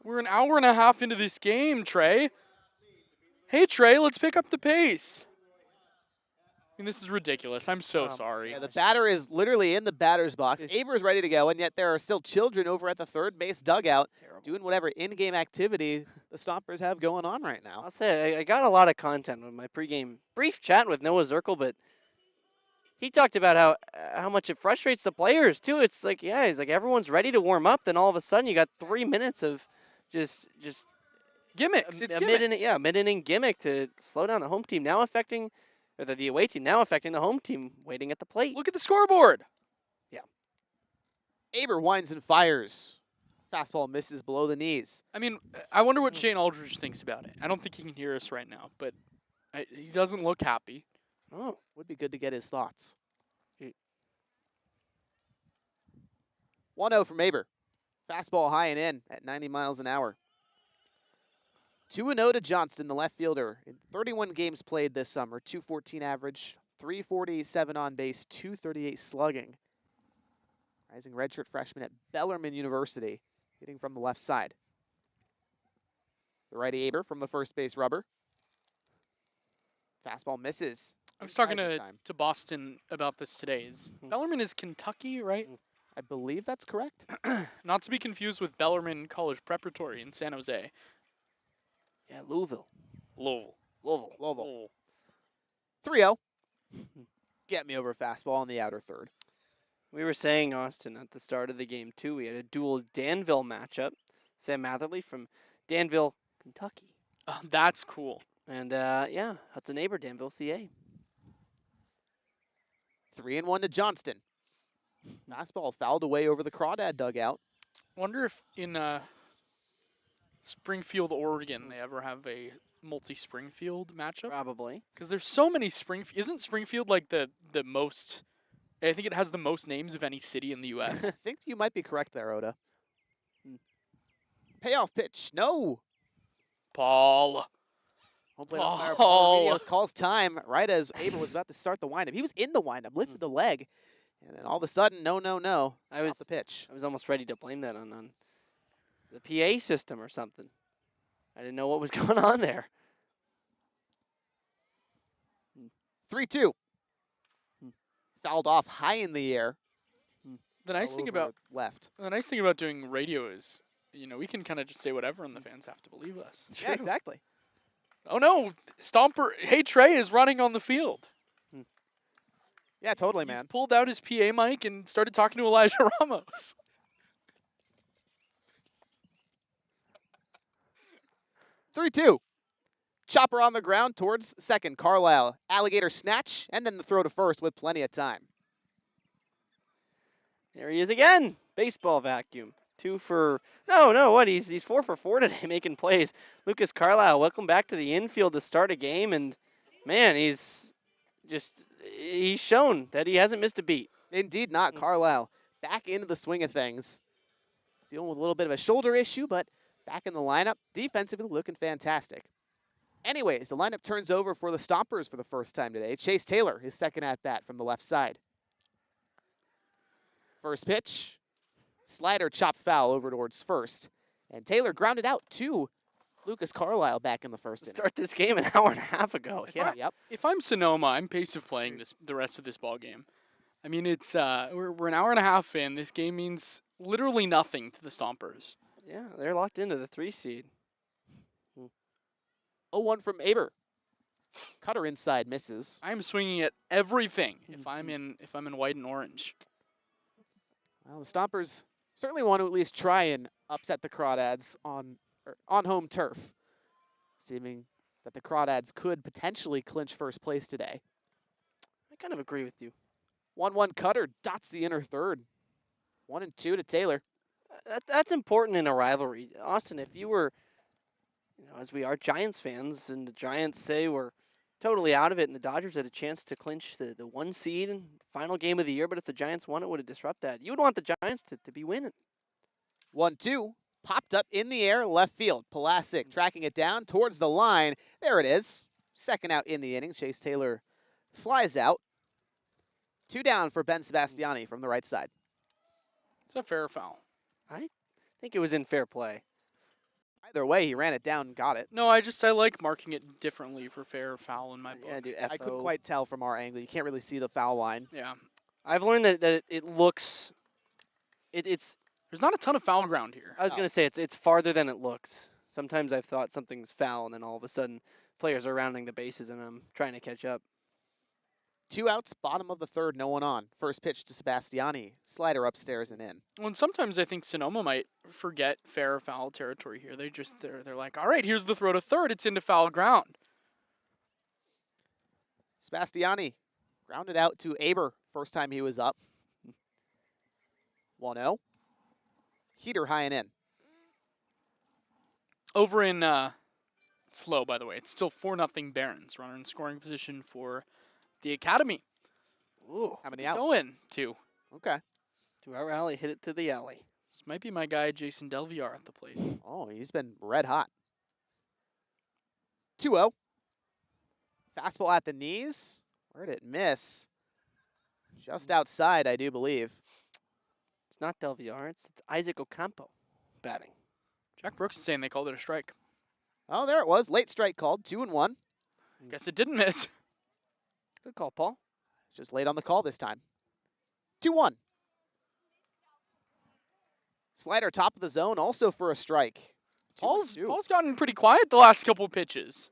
We're an hour and a half into this game, Trey. Hey, Trey, let's pick up the pace. I mean, this is ridiculous. I'm so sorry. Yeah, the batter is literally in the batter's box. Aber's ready to go, and yet there are still children over at the third base dugout doing whatever in-game activity the Stompers have going on right now. I'll say I got a lot of content with my pregame brief chat with Noah Zirkel, but he talked about how much it frustrates the players too. It's like, yeah, he's like everyone's ready to warm up, then all of a sudden you got 3 minutes of just gimmicks. It's a gimmicks. mid-inning gimmick to slow down the home team, now affecting, or the away team now affecting the home team waiting at the plate. Look at the scoreboard. Yeah. Aber winds and fires. Fastball misses below the knees. I mean, I wonder what Shane Aldridge thinks about it. I don't think he can hear us right now, but he doesn't look happy. Oh, would be good to get his thoughts. 1-0 from Aber. Fastball high and in at 90 miles an hour. 2-0 to Johnston, the left fielder. In 31 games played this summer, 214 average, 347 on base, 238 slugging. Rising redshirt freshman at Bellarmine University, hitting from the left side. The righty Aber from the first base rubber. Fastball misses. I was talking to Boston about this today. Bellarmine is Kentucky, right? I believe that's correct. Not to be confused with Bellarmine College Preparatory in San Jose. Yeah, Louisville. Louisville. Louisville. 3-0. Get me over fastball on the outer third. We were saying, Austin, at the start of the game, too, we had a dual Danville matchup. Sam Matherly from Danville, Kentucky. Oh, that's cool. And, yeah, that's a neighbor, Danville, CA. 3-1 to Johnston. Fastball fouled away over the Crawdad dugout. Wonder if in Springfield, Oregon, they ever have a multi-Springfield matchup? Probably. Because there's so many Isn't Springfield like the most? I think it has the most names of any city in the U.S. I think you might be correct there, Oda. Payoff pitch. No. Paul. Home plate umpire Paul. Paul Remedios calls time right as Aber was about to start the windup. He was in the windup, lifted the leg, and then all of a sudden, no. Stop the pitch. I was almost ready to blame that on the PA system or something. I didn't know what was going on there. 3-2. Fouled off high in the air. The nice all thing over about left. doing radio is, we can kind of just say whatever, and the fans have to believe us. Yeah, exactly. Oh no, Stomper! Hey Trey is running on the field. Yeah, totally, He's man. pulled out his PA mic and started talking to Elijah Ramos. 3-2. Chopper on the ground towards second. Carlisle. Alligator snatch, and then the throw to first with plenty of time. There he is again. Baseball vacuum. He's 4 for 4 today making plays. Lucas Carlisle, welcome back to the infield to start a game, and man, he's shown that he hasn't missed a beat. Indeed not. Carlisle back into the swing of things. Dealing with a little bit of a shoulder issue, but back in the lineup. Defensively looking fantastic. Anyways, the lineup turns over for the Stompers for the first time today. Chase Taylor, his second at-bat from the left side. First pitch. Slider chopped foul over towards first. And Taylor grounded out to Lucas Carlisle back in the first inning. Start this game an hour and a half ago. Yep. If I'm Sonoma, I'm passive playing the rest of this ball game. I mean, it's we're an hour and a half in. This game means literally nothing to the Stompers. Yeah, they're locked into the 3 seed. 0-1 from Aber. Cutter inside misses. I'm swinging at everything if I'm in white and orange. Well, the Stompers certainly want to at least try and upset the Crawdads on home turf, seeming that the Crawdads could potentially clinch first place today. I kind of agree with you. 1-1 Cutter dots the inner third. 1-2 to Taylor. That's important in a rivalry. Austin, if you were, as we are Giants fans, and the Giants say we're totally out of it, and the Dodgers had a chance to clinch the 1 seed in final game of the year, but if the Giants won, it would have disrupted that. You would want the Giants to be winning. 1-2. Popped up in the air, left field. Pulasic tracking it down towards the line. There it is. Second out in the inning. Chase Taylor flies out. 2 down for Ben Sebastiani from the right side. It's a fair foul. I think it was in fair play. Either way, he ran it down and got it. No, I like marking it differently for fair or foul in my book. Yeah, dude, I couldn't quite tell from our angle. You can't really see the foul line. Yeah. I've learned that it looks. It's. There's not a ton of foul ground here. I was gonna say it's farther than it looks. Sometimes I've thought something's foul, and then all of a sudden, players are rounding the bases, and I'm trying to catch up. 2 outs, bottom of the third, no one on. First pitch to Sebastiani. Slider upstairs and in. Well, and sometimes I think Sonoma might forget fair or foul territory here. They're like, all right, here's the throw to third. It's into foul ground. Sebastiani grounded out to Aber. First time he was up. 1-0. Heater high and in. Over in slow, by the way. It's still 4-0 Barons. Runner in scoring position for the Academy. Ooh, how many outs? Going 2. Okay. 2-out rally, hit it to the alley. This might be my guy, Jason Delviar, at the plate. Oh, he's been red hot. 2-0. Fastball at the knees. Where did it miss? Just outside, I do believe. It's not Delviar, it's Isaac Ocampo batting. Jack Brooks is saying they called it a strike. Oh, there it was. Late strike called. 2-1. Guess it didn't miss. Good call, Paul. Just late on the call this time. 2-1. Slider top of the zone, also for a strike. 2-2. Paul's gotten pretty quiet the last couple pitches.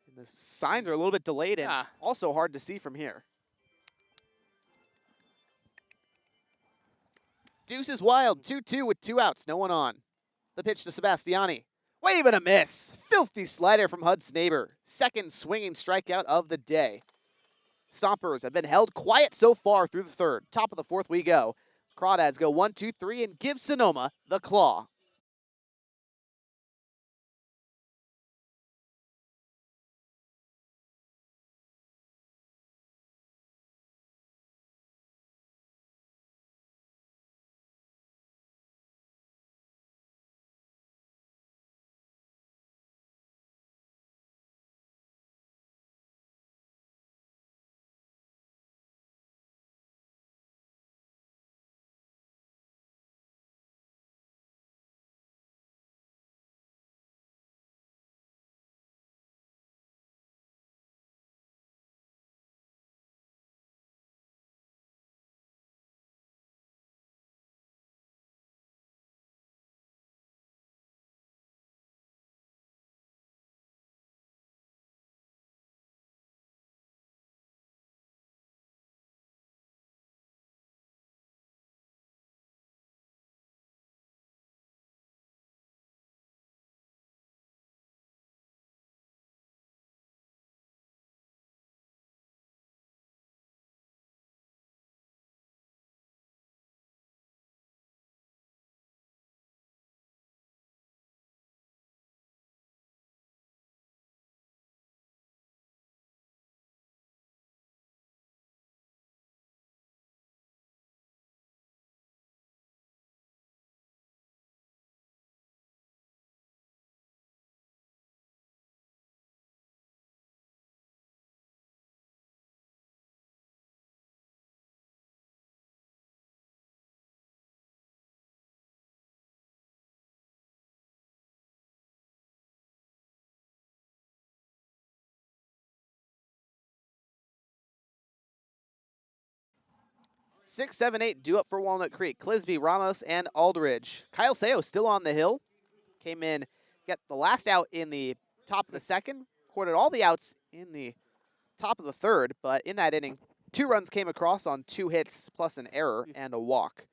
And the signs are a little bit delayed and Yeah. also hard to see from here. Deuce is wild, 2-2 with 2 outs, no one on. The pitch to Sebastiani. Wave and a miss. Filthy slider from Hud's neighbor. Second swinging strikeout of the day. Stompers have been held quiet so far through the third. Top of the fourth we go. Crawdads go 1-2-3 and give Sonoma the claw. Six, seven, eight due up for Walnut Creek. Clisby, Ramos, and Aldridge. Kyle Seo still on the hill. Came in, got the last out in the top of the second. Recorded all the outs in the top of the third, but in that inning, 2 runs came across on 2 hits plus an error and a walk.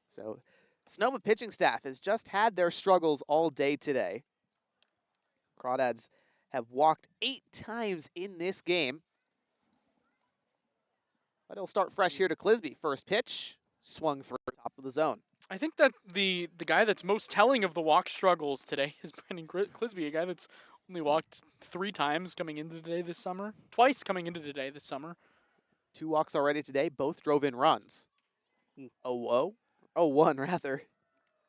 So Sonoma pitching staff has just had their struggles all day today. Crawdads have walked 8 times in this game. But he'll start fresh here to Clisby. First pitch, swung through top of the zone. I think that the guy that's most telling of the walk struggles today is Brandon Clisby, a guy that's only walked 3 times coming into today this summer. Twice coming into today this summer. 2 walks already today, both drove in runs. 0-0? 0-1 rather.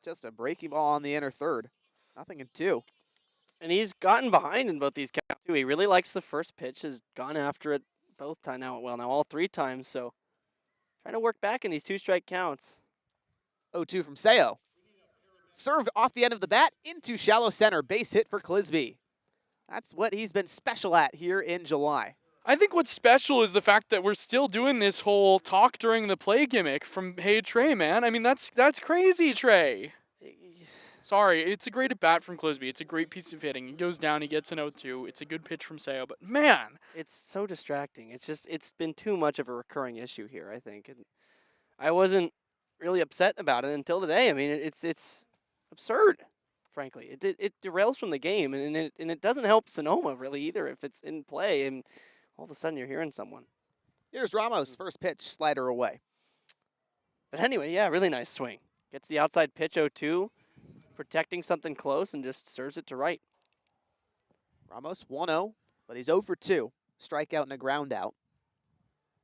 Just a breaking ball on the inner third. Nothing in 2. And he's gotten behind in both these counts too. He really likes the first pitch, has gone after it both times now. Well, now all 3 times. So trying to work back in these 2-strike counts. 0-2 from Seo. Served off the end of the bat into shallow center. Base hit for Clisby. That's what he's been special at here in July. I think what's special is the fact that we're still doing this whole talk during the play gimmick from Hey Trey, man. I mean, that's crazy, Trey. Sorry, it's a great at bat from Clisby. It's a great piece of hitting. He goes down, he gets an 0-2. It's a good pitch from Seo, but man, It's so distracting. It's been too much of a recurring issue here, I think. And I wasn't really upset about it until today. I mean, it's absurd, frankly. It derails from the game, and it doesn't help Sonoma really either if it's in play and all of a sudden you're hearing someone. Here's Ramos, first pitch, slider away. But anyway, yeah, really nice swing. Gets the outside pitch 0-2, protecting something close, and just serves it to right. Ramos 1-0, but he's 0 for 2. Strikeout and a ground out.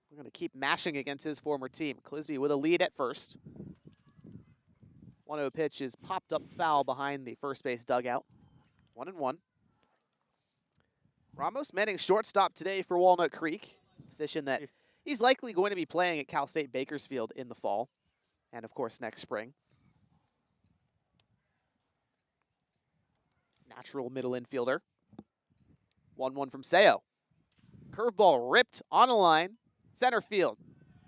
We're going to keep mashing against his former team. Clisby with a lead at first. 1-0 pitch is popped up foul behind the first base dugout. 1-1. Ramos manning shortstop today for Walnut Creek, position that he's likely going to be playing at Cal State Bakersfield in the fall, and of course next spring. Natural middle infielder. 1-1 from Seo. Curveball ripped on a line, center field.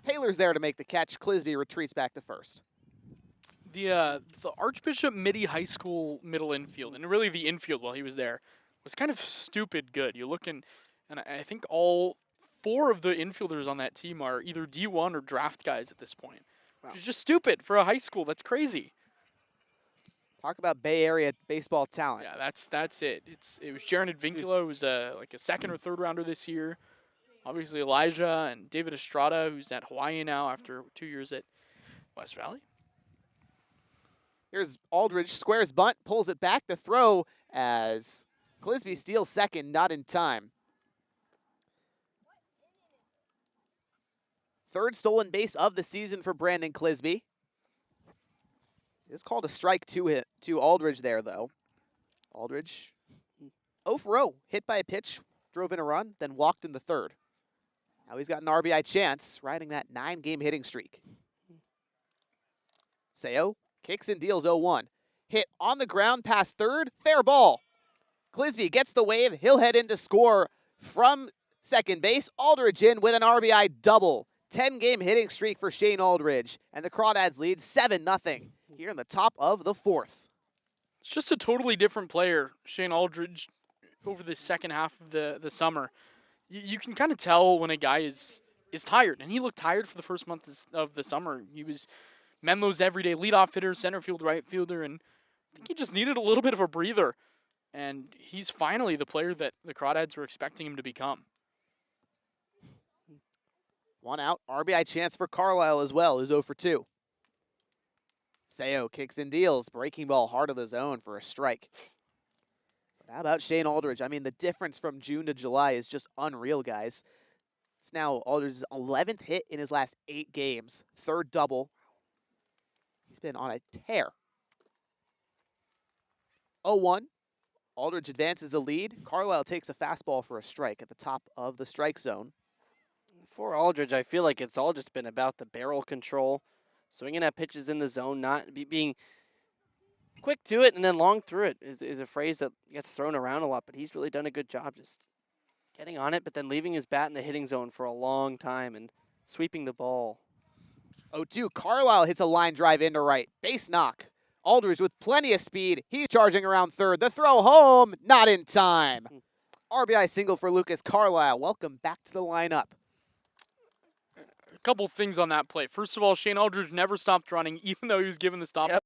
Taylor's there to make the catch. Clisby retreats back to first. The Archbishop Midi High School middle infield, and really the infield while he was there, was kind of stupid good. You look and I think all 4 of the infielders on that team are either D1 or draft guys at this point. Wow. Which is just stupid for a high school. That's crazy. Talk about Bay Area baseball talent. Yeah, that's it. It was Jaron Advincula, who's like a 2nd or 3rd rounder this year. Obviously Elijah and David Estrada, who's at Hawaii now after 2 years at West Valley. Here's Aldridge, squares bunt, pulls it back. The throw as Clisby steals second, not in time. 3rd stolen base of the season for Brandon Clisby. It's called a strike to Aldridge there, though. Aldridge, 0 for 0, hit by a pitch, drove in a run, then walked in the 3rd. Now he's got an RBI chance, riding that 9-game hitting streak. Seo kicks and deals 0-1. Hit on the ground past 3rd, fair ball. Clisby gets the wave, he'll head in to score from second base. Aldridge in with an RBI double. 10-game hitting streak for Shane Aldridge, and the Crawdads lead 7-0 here in the top of the 4th. It's just a totally different player, Shane Aldridge, over the second half of the summer. You can kind of tell when a guy is tired, and he looked tired for the first month of the summer. He was Menlo's everyday leadoff hitter, center field, right fielder, and I think he just needed a little bit of a breather. And he's finally the player that the Crawdads were expecting him to become. 1 out, RBI chance for Carlisle as well, who's 0 for 2. Seo kicks and deals, breaking ball hard of the zone for a strike. But how about Shane Aldridge? I mean, the difference from June to July is just unreal, guys. It's now Aldridge's 11th hit in his last 8 games, 3rd double. He's been on a tear. 0-1. Aldridge advances the lead. Carlisle takes a fastball for a strike at the top of the strike zone. For Aldridge, I feel like it's all just been about the barrel control, swinging at pitches in the zone, not being quick to it and then long through it is a phrase that gets thrown around a lot, but he's really done a good job just getting on it, but then leaving his bat in the hitting zone for a long time and sweeping the ball. 0-2. Carlisle hits a line drive into right. Base knock. Aldridge with plenty of speed. He's charging around 3rd. The throw home, not in time. RBI single for Lucas Carlisle. Welcome back to the lineup. A couple things on that play. First of all, Shane Aldridge never stopped running, even though he was given the stop sign.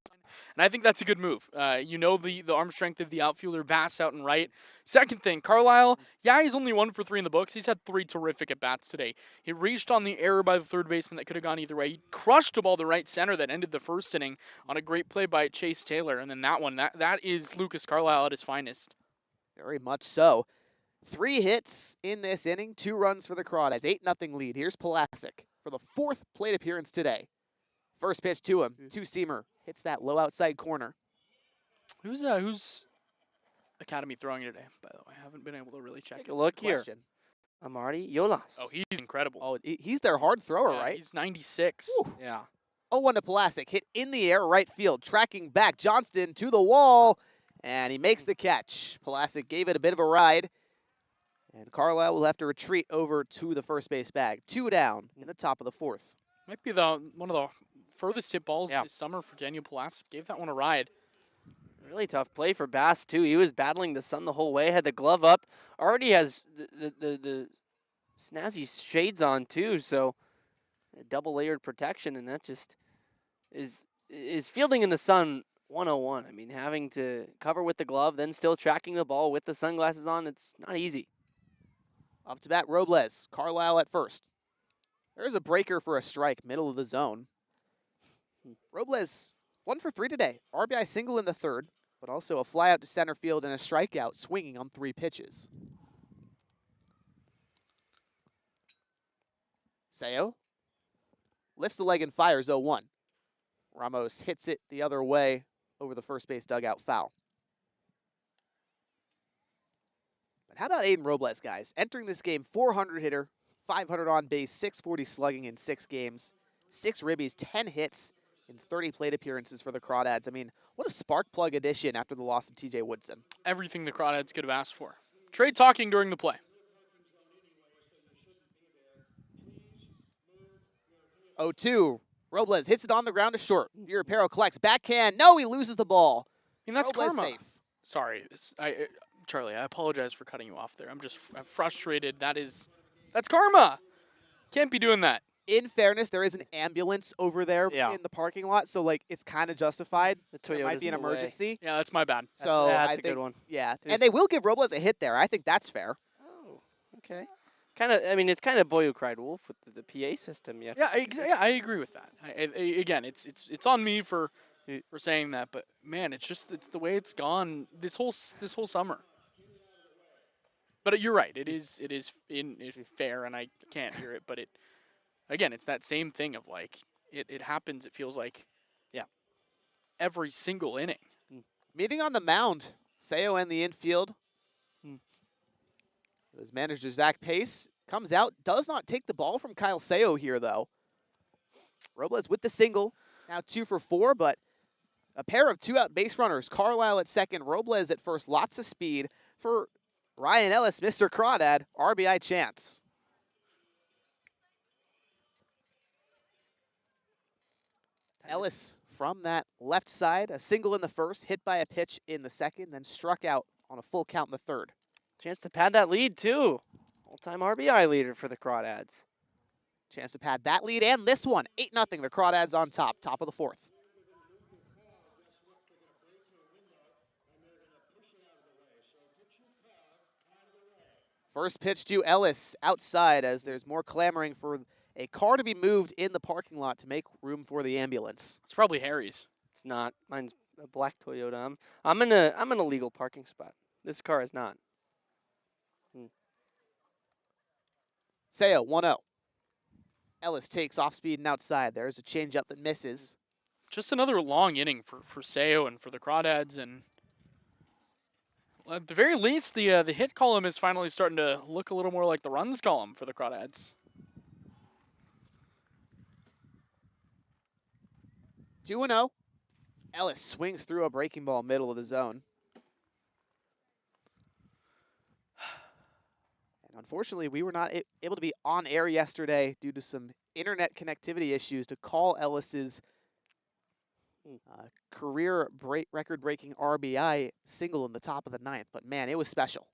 And I think that's a good move. You know the arm strength of the outfielder, Bass out and right. Second thing, Carlisle, yeah, he's only 1 for 3 in the books. He's had 3 terrific at-bats today. He reached on the error by the 3rd baseman that could have gone either way. He crushed a ball to right center that ended the 1st inning on a great play by Chase Taylor. And then that one, that is Lucas Carlisle at his finest. Very much so. 3 hits in this inning, 2 runs for the Crawdads. 8-0 lead. Here's Pulasic for the 4th plate appearance today. First pitch to him, 2-seamer. Hits that low outside corner. Who's Academy throwing today, by the way? I haven't been able to really check Take it. a look here. Question. Amari Yolas. Oh, he's incredible. Oh, he's their hard thrower, Yeah, right? He's 96. Whew. Yeah. 0-1 to Pulasic. Hit in the air, right field. Tracking back, Johnston to the wall, and he makes the catch. Pulasic gave it a bit of a ride, and Carlisle will have to retreat over to the first base bag. 2 down in the top of the 4th. Might be one of the furthest hit balls Yeah. this summer for Daniel Pulasic. Gave that one a ride. Really tough play for Bass, too. He was battling the sun the whole way, had the glove up. Already has the snazzy shades on, too, so a double-layered protection, and that just is fielding in the sun 101. I mean, having to cover with the glove, then still tracking the ball with the sunglasses on, it's not easy. Up to bat, Robles. Carlisle at first. There's a breaker for a strike, middle of the zone. Robles, 1 for 3 today. RBI single in the 3rd, but also a fly out to center field and a strikeout swinging on 3 pitches. Seo lifts the leg and fires 0-1. Ramos hits it the other way over the first base dugout foul. But how about Aiden Robles, guys? Entering this game, 400 hitter, 500 on base, 640 slugging in 6 games, 6 ribbies, 10 hits in 30 plate appearances for the Crawdads. I mean, what a spark plug addition after the loss of TJ Woodson. Everything the Crawdads could have asked for. Trade talking during the play. 0-2. Robles hits it on the ground to short. Virapero collects backhand. No, he loses the ball. I mean, that's Robles karma. safe. Sorry, Charlie, I apologize for cutting you off there. I'm frustrated. That's karma. Can't be doing that. In fairness, there is an ambulance over there Yeah. in the parking lot, so like it's kind of justified. The There might Toyota's be an in the way. emergency. Yeah, that's my bad. So That's I a think, good one. yeah, Dude. and they will give Robles a hit there. I think that's fair. Oh, okay. Kind of. I mean, it's kind of boy who cried wolf with the PA system. Yeah. Yeah, I agree with that. Again, it's on me for saying that, but man, it's the way it's gone this whole summer. But you're right. It's fair, and I can't hear it. But it's that same thing of like it happens. It feels like, Yeah. every single inning. Meeting on the mound, Seo and the infield. His manager, Zach Pace, comes out, does not take the ball from Kyle Seo here, though. Robles with the single, now 2 for 4, but a pair of 2-out base runners. Carlisle at second, Robles at first. Lots of speed for Ryan Ellis, Mr. Crawdad, RBI chance. Ellis from that left side, a single in the first, hit by a pitch in the second, then struck out on a full count in the third. Chance to pad that lead too. All-time RBI leader for the Crawdads. Chance to pad that lead and this one. 8-0, the Crawdads on top of the fourth. First pitch to Ellis outside as there's more clamoring for a car to be moved in the parking lot to make room for the ambulance. It's probably Harry's. It's not. Mine's a black Toyota. I'm in a legal parking spot. This car is not. Seo, 1-0. Ellis takes off speed and outside. There's a changeup that misses. Just another long inning for Seo and for the Crawdads, and at the very least, the hit column is finally starting to look a little more like the runs column for the Crawdads. 2-0. Ellis swings through a breaking ball middle of the zone. And unfortunately, we were not able to be on air yesterday due to some internet connectivity issues to call Ellis's career record-breaking RBI single in the top of the ninth. But man, it was special.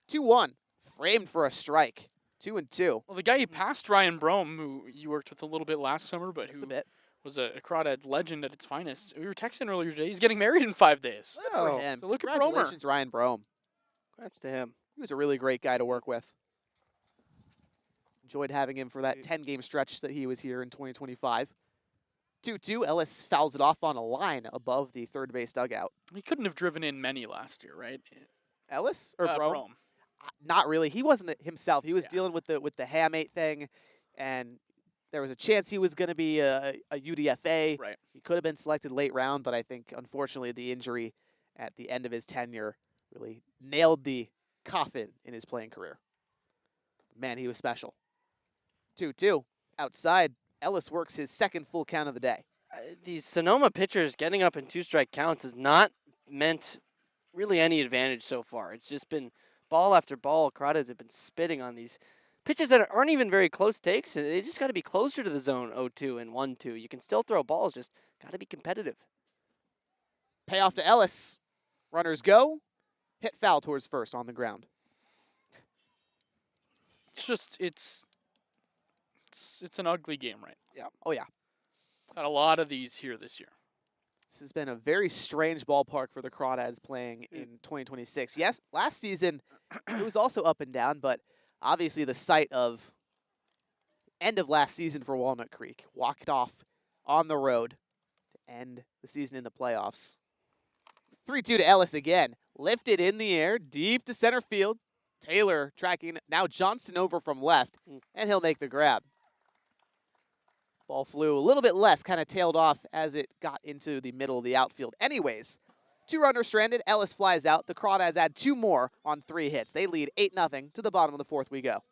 2-1, framed for a strike. 2-2. Well, the guy he passed, Ryan Brome, who you worked with a little bit last summer, but Just who a bit. was a Crawdad legend at its finest. We were texting earlier today. He's getting married in 5 days. Good for him. So look at Bromer. Congratulations, Ryan Brome. Congrats to him. He was a really great guy to work with. Enjoyed having him for that 10-game stretch that he was here in 2025. 2-2, Ellis fouls it off on a line above the third base dugout. He couldn't have driven in many last year, right? Ellis or Brome? Brome. Not really. He wasn't himself. He was dealing with the hamate thing, and there was a chance he was going to be a UDFA. Right. He could have been selected late round, but I think unfortunately the injury at the end of his tenure really nailed the coffin in his playing career. Man, he was special. 2-2 outside. Ellis works his second full count of the day. These Sonoma pitchers getting up in 2-strike counts has not meant really any advantage so far. It's just been ball after ball. Crawdads have been spitting on these pitches that aren't even very close takes. They just got to be closer to the zone 0-2 and 1-2. You can still throw balls, just got to be competitive. Payoff to Ellis. Runners go. Hit foul towards first on the ground. It's an ugly game, right? Yeah. Oh, yeah. Got a lot of these here this year. This has been a very strange ballpark for the Crawdads playing in 2026. Yes, last season it was also up and down, but obviously the site of end of last season for Walnut Creek. Walked off on the road to end the season in the playoffs. 3-2 to Ellis again. Lifted in the air, deep to center field. Taylor tracking now Johnson over from left, and he'll make the grab. Ball flew a little bit less, kind of tailed off as it got into the middle of the outfield. Anyways, 2 runners stranded. Ellis flies out. The Crawdads add 2 more on 3 hits. They lead 8-0 to the bottom of the fourth we go.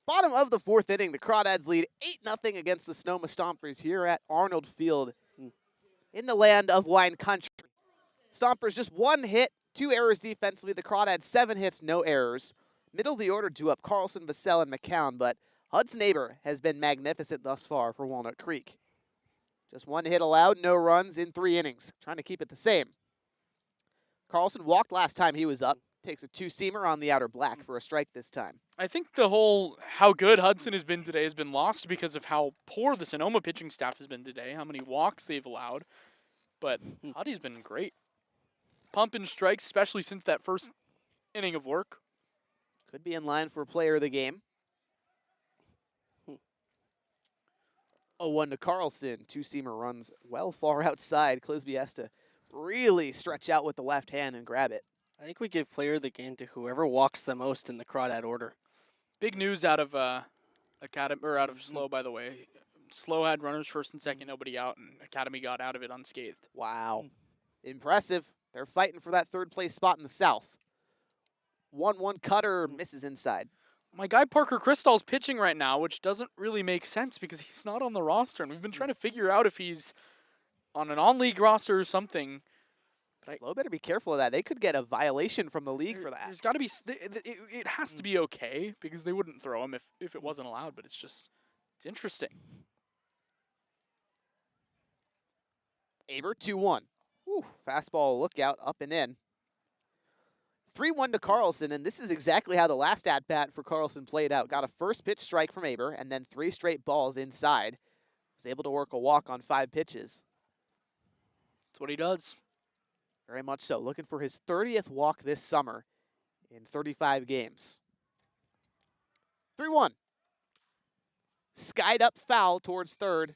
Bottom of the 4th inning, the Crawdads lead 8-0 against the Sonoma Stompers here at Arnold Field in the land of wine country. Stompers just 1 hit, 2 errors defensively. The Crawdads 7 hits, no errors. Middle of the order drew up Carlson, Vassell, and McCown, but Hudson Aber has been magnificent thus far for Walnut Creek. Just 1 hit allowed, no runs in 3 innings. Trying to keep it the same. Carlson walked last time he was up. Takes a 2-seamer on the outer black for a strike this time. I think the whole how good Hudson has been today has been lost because of how poor the Sonoma pitching staff has been today, how many walks they've allowed. But Huddy's been great. Pumping strikes, especially since that first inning of work. Could be in line for player of the game. 0-1 to Carlson. 2-seamer runs well far outside. Clisby has to really stretch out with the left hand and grab it. I think we give player of the game to whoever walks the most in the Crawdad order. Big news out of Academy or out of Slow, by the way. Slow had runners first and second, nobody out, and Academy got out of it unscathed. Wow. Impressive. They're fighting for that 3rd place spot in the South. 1-1 cutter misses inside. My guy Parker Crystal's pitching right now, which doesn't really make sense because he's not on the roster, and we've been trying to figure out if he's on an on-league roster or something. Slow better be careful of that. They could get a violation from the league for that. There's got to be. It has to be okay because they wouldn't throw him if it wasn't allowed. But it's interesting. Aber 2-1. Fastball lookout up and in. 3-1 to Carlson, and this is exactly how the last at-bat for Carlson played out. Got a first pitch strike from Aber, and then 3 straight balls inside. Was able to work a walk on 5 pitches. That's what he does. Very much so. Looking for his 30th walk this summer in 35 games. 3-1. Skied up foul towards third.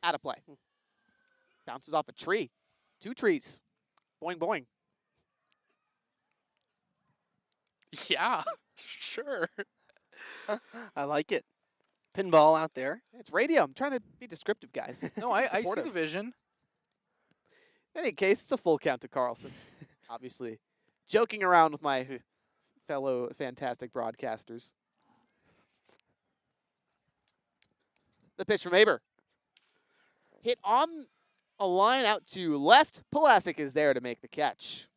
Out of play. Bounces off a tree. 2 trees. Boing, boing. Yeah, sure. I like it. Pinball out there. It's radio. I'm trying to be descriptive, guys. No, I see Supportive. the vision. In any case, it's a full count to Carlson. Obviously, joking around with my fellow fantastic broadcasters. The pitch from Aber. Hit on a line out to left. Pulasic is there to make the catch.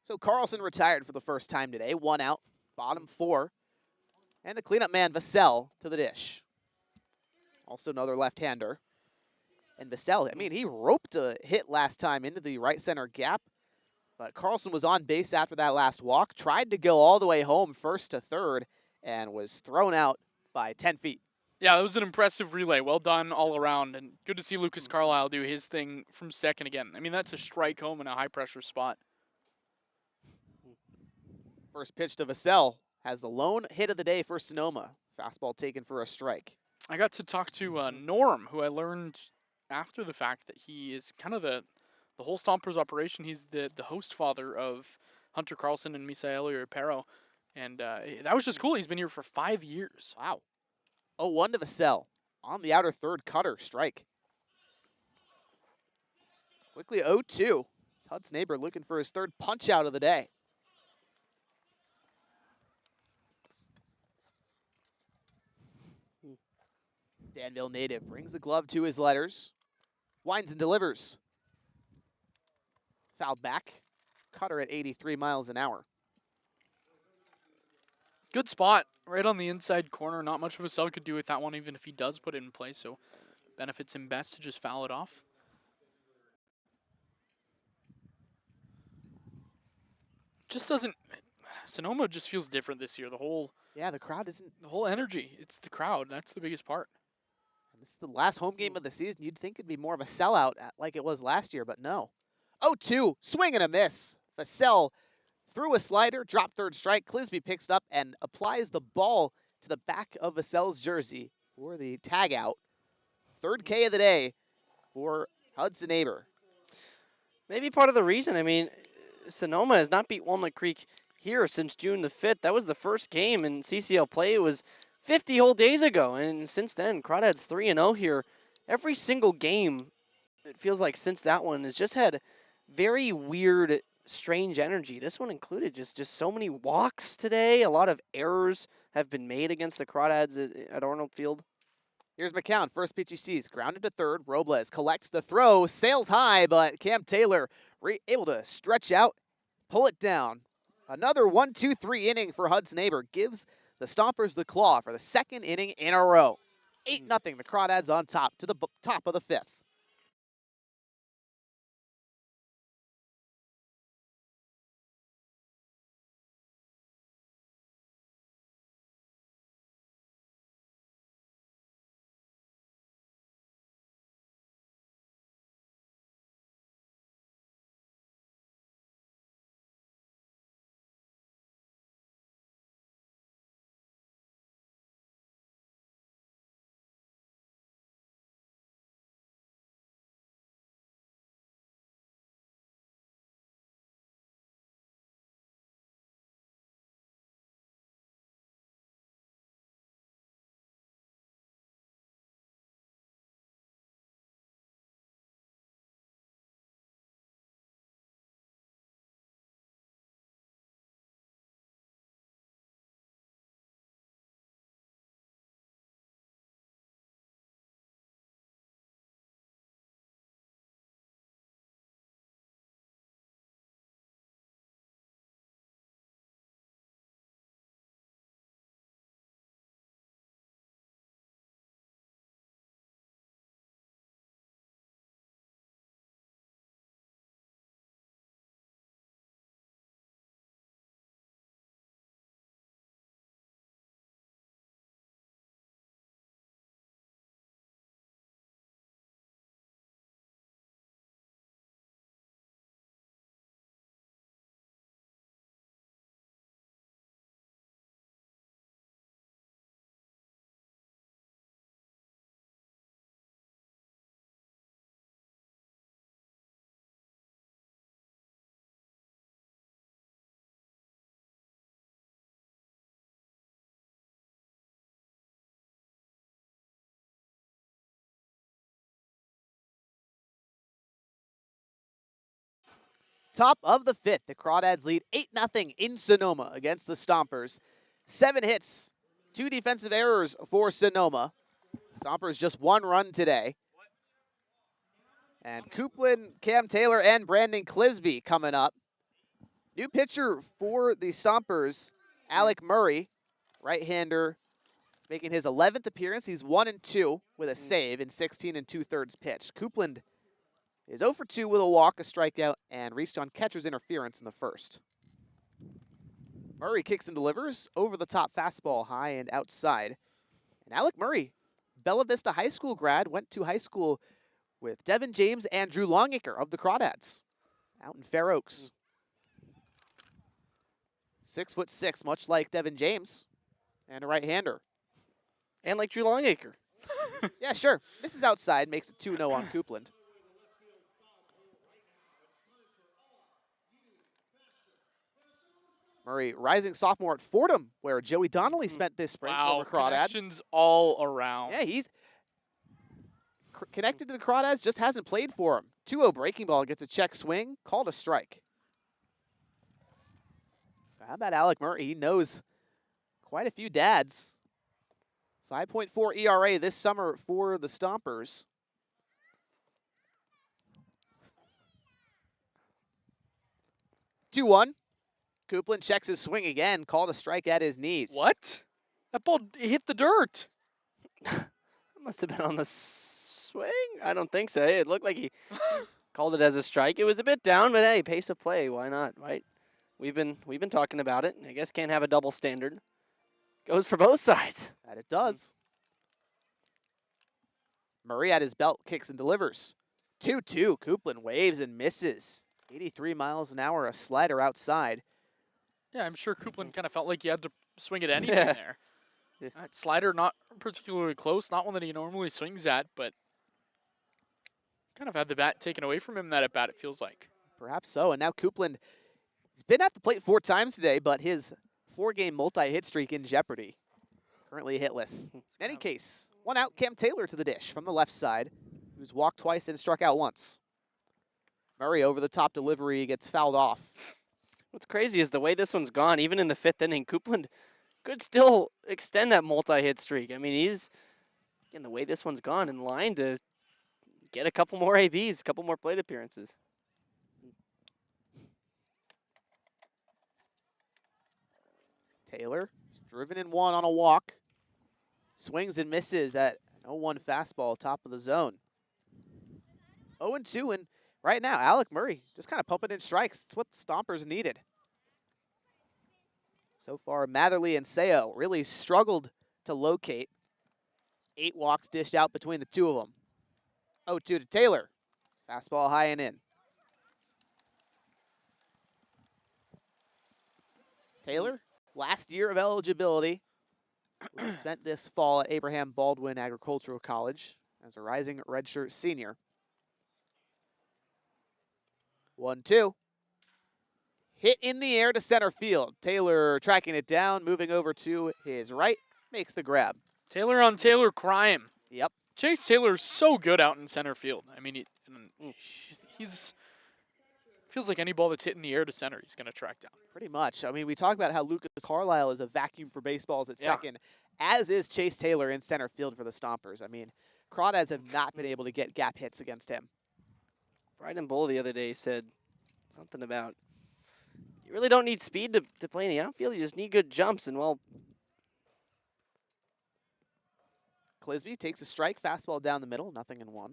So Carlson retired for the first time today. 1 out, bottom 4. And the cleanup man, Vassell, to the dish. Also another left-hander. And Vassell, I mean, he roped a hit last time into the right center gap. But Carlson was on base after that last walk. Tried to go all the way home, first to third, and was thrown out by 10 feet. Yeah, that was an impressive relay. Well done all around. And good to see Lucas Carlisle do his thing from second again. I mean, that's a strike home in a high-pressure spot. First pitch to Vassell has the lone hit of the day for Sonoma. Fastball taken for a strike. I got to talk to Norm, who I learned after the fact that he is kind of the whole Stompers operation. He's the host father of Hunter Carlson and Misael Pero. And that was just cool. He's been here for 5 years. Wow. 0-1 to Vassell. On the outer third, cutter, strike. Quickly 0-2. Hudson Aber looking for his 3rd punch out of the day. Danville native brings the glove to his letters. Winds and delivers. Fouled back. Cutter at 83 miles an hour. Good spot, right on the inside corner. Not much of a Vassell could do with that one, even if he does put it in play, so benefits him best to just foul it off. Just doesn't. Sonoma just feels different this year. Yeah, the crowd isn't. The whole energy. It's the crowd. That's the biggest part. This is the last home game of the season. You'd think it'd be more of a sellout like it was last year, but no. 0-2, swing and a miss. Vassell threw a slider, dropped third strike. Clisby picks it up and applies the ball to the back of Vassell's jersey for the tag out. 3rd K of the day for Hudson Aber. Maybe part of the reason, I mean, Sonoma has not beat Walnut Creek here since June the 5th. That was the first game in CCL play. It was 50 whole days ago, and since then, Crawdads 3-0 here. Every single game, it feels like since that one, has just had very weird strange energy. This one included just so many walks today. A lot of errors have been made against the Crawdads at Arnold Field. Here's McCown, first pitch he sees, grounded to third. Robles collects the throw, sails high, but Cam Taylor able to stretch out, pull it down. Another 1-2-3 inning for Hud's neighbor gives the Stompers the claw for the second inning in a row. 8-0, the Crawdads on top to the top of the fifth. Top of the fifth, the Crawdads lead 8-0 in Sonoma against the Stompers. 7 hits, 2 defensive errors for Sonoma. Stompers just 1 run today. And Coupland, Cam Taylor, and Brandon Clisby coming up. New pitcher for the Stompers, Alec Murray, right-hander, making his 11th appearance. He's 1-2 with a save in 16 2/3 pitched. Coupland is 0 for 2 with a walk, a strikeout, and reached on catcher's interference in the first. Murray kicks and delivers over the top fastball, high and outside. And Alec Murray, Bella Vista High School grad, went to high school with Devin James and Drew Longacre of the Crawdads out in Fair Oaks. 6'6", much like Devin James, and a right-hander. And like Drew Longacre. Yeah, sure. Misses outside, makes it 2-0 on Coupland. Murray, rising sophomore at Fordham, where Joey Donnelly spent this spring. Wow, Former Crawdad. connections all around. Yeah, he's connected to the Crawdads, just hasn't played for him. 2-0 breaking ball, gets a check swing, called a strike. How about Alec Murray? He knows quite a few dads. 5.4 ERA this summer for the Stompers. 2-1. Coupland checks his swing again, called a strike at his knees. What? That ball hit the dirt. That must have been on the swing. I don't think so. It looked like he called it as a strike. It was a bit down, but hey, pace of play. Why not, right? We've been talking about it. I guess can't have a double standard. Goes for both sides. That it does. Murray at his belt, kicks and delivers. 2-2. Coupland waves and misses. 83 miles an hour, a slider outside. Yeah, I'm sure Coupland kind of felt like he had to swing at anything Yeah. there. That slider not particularly close, not one that he normally swings at, but kind of had the bat taken away from him that at bat, it feels like. Perhaps so. And now Coupland has been at the plate 4 times today, but his 4-game multi-hit streak in jeopardy. Currently hitless. In any case, 1 out, Cam Taylor to the dish from the left side, who's walked twice and struck out once. Murray over the top delivery gets fouled off. What's crazy is the way this one's gone. Even in the 5th inning, Coupland could still extend that multi-hit streak. I mean, he's, again, the way this one's gone, in line to get a couple more ABs, a couple more plate appearances. Taylor driven in one on a walk. Swings and misses at 0-1 fastball, top of the zone. 0-2, and right now, Alec Murray just kind of pumping in strikes. It's what the Stompers needed. So far, Matherly and Seo really struggled to locate. 8 walks dished out between the two of them. 0-2 to Taylor. Fastball high and in. Taylor, last year of eligibility, spent this fall at Abraham Baldwin Agricultural College as a rising redshirt senior. 1-2. Hit in the air to center field. Taylor tracking it down, moving over to his right, makes the grab. Taylor on Taylor crime. Yep. Chase Taylor's so good out in center field. I mean, he's feels like any ball that's hit in the air to center, he's going to track down. Pretty much. I mean, we talk about how Lucas Carlisle is a vacuum for baseballs at second, as is Chase Taylor in center field for the Stompers. I mean, Crawdads have not been able to get gap hits against him. Bryden Bull the other day said something about, you really don't need speed to play in the outfield. You just need good jumps. And, well, Clisby takes a strike, fastball down the middle, 0-1.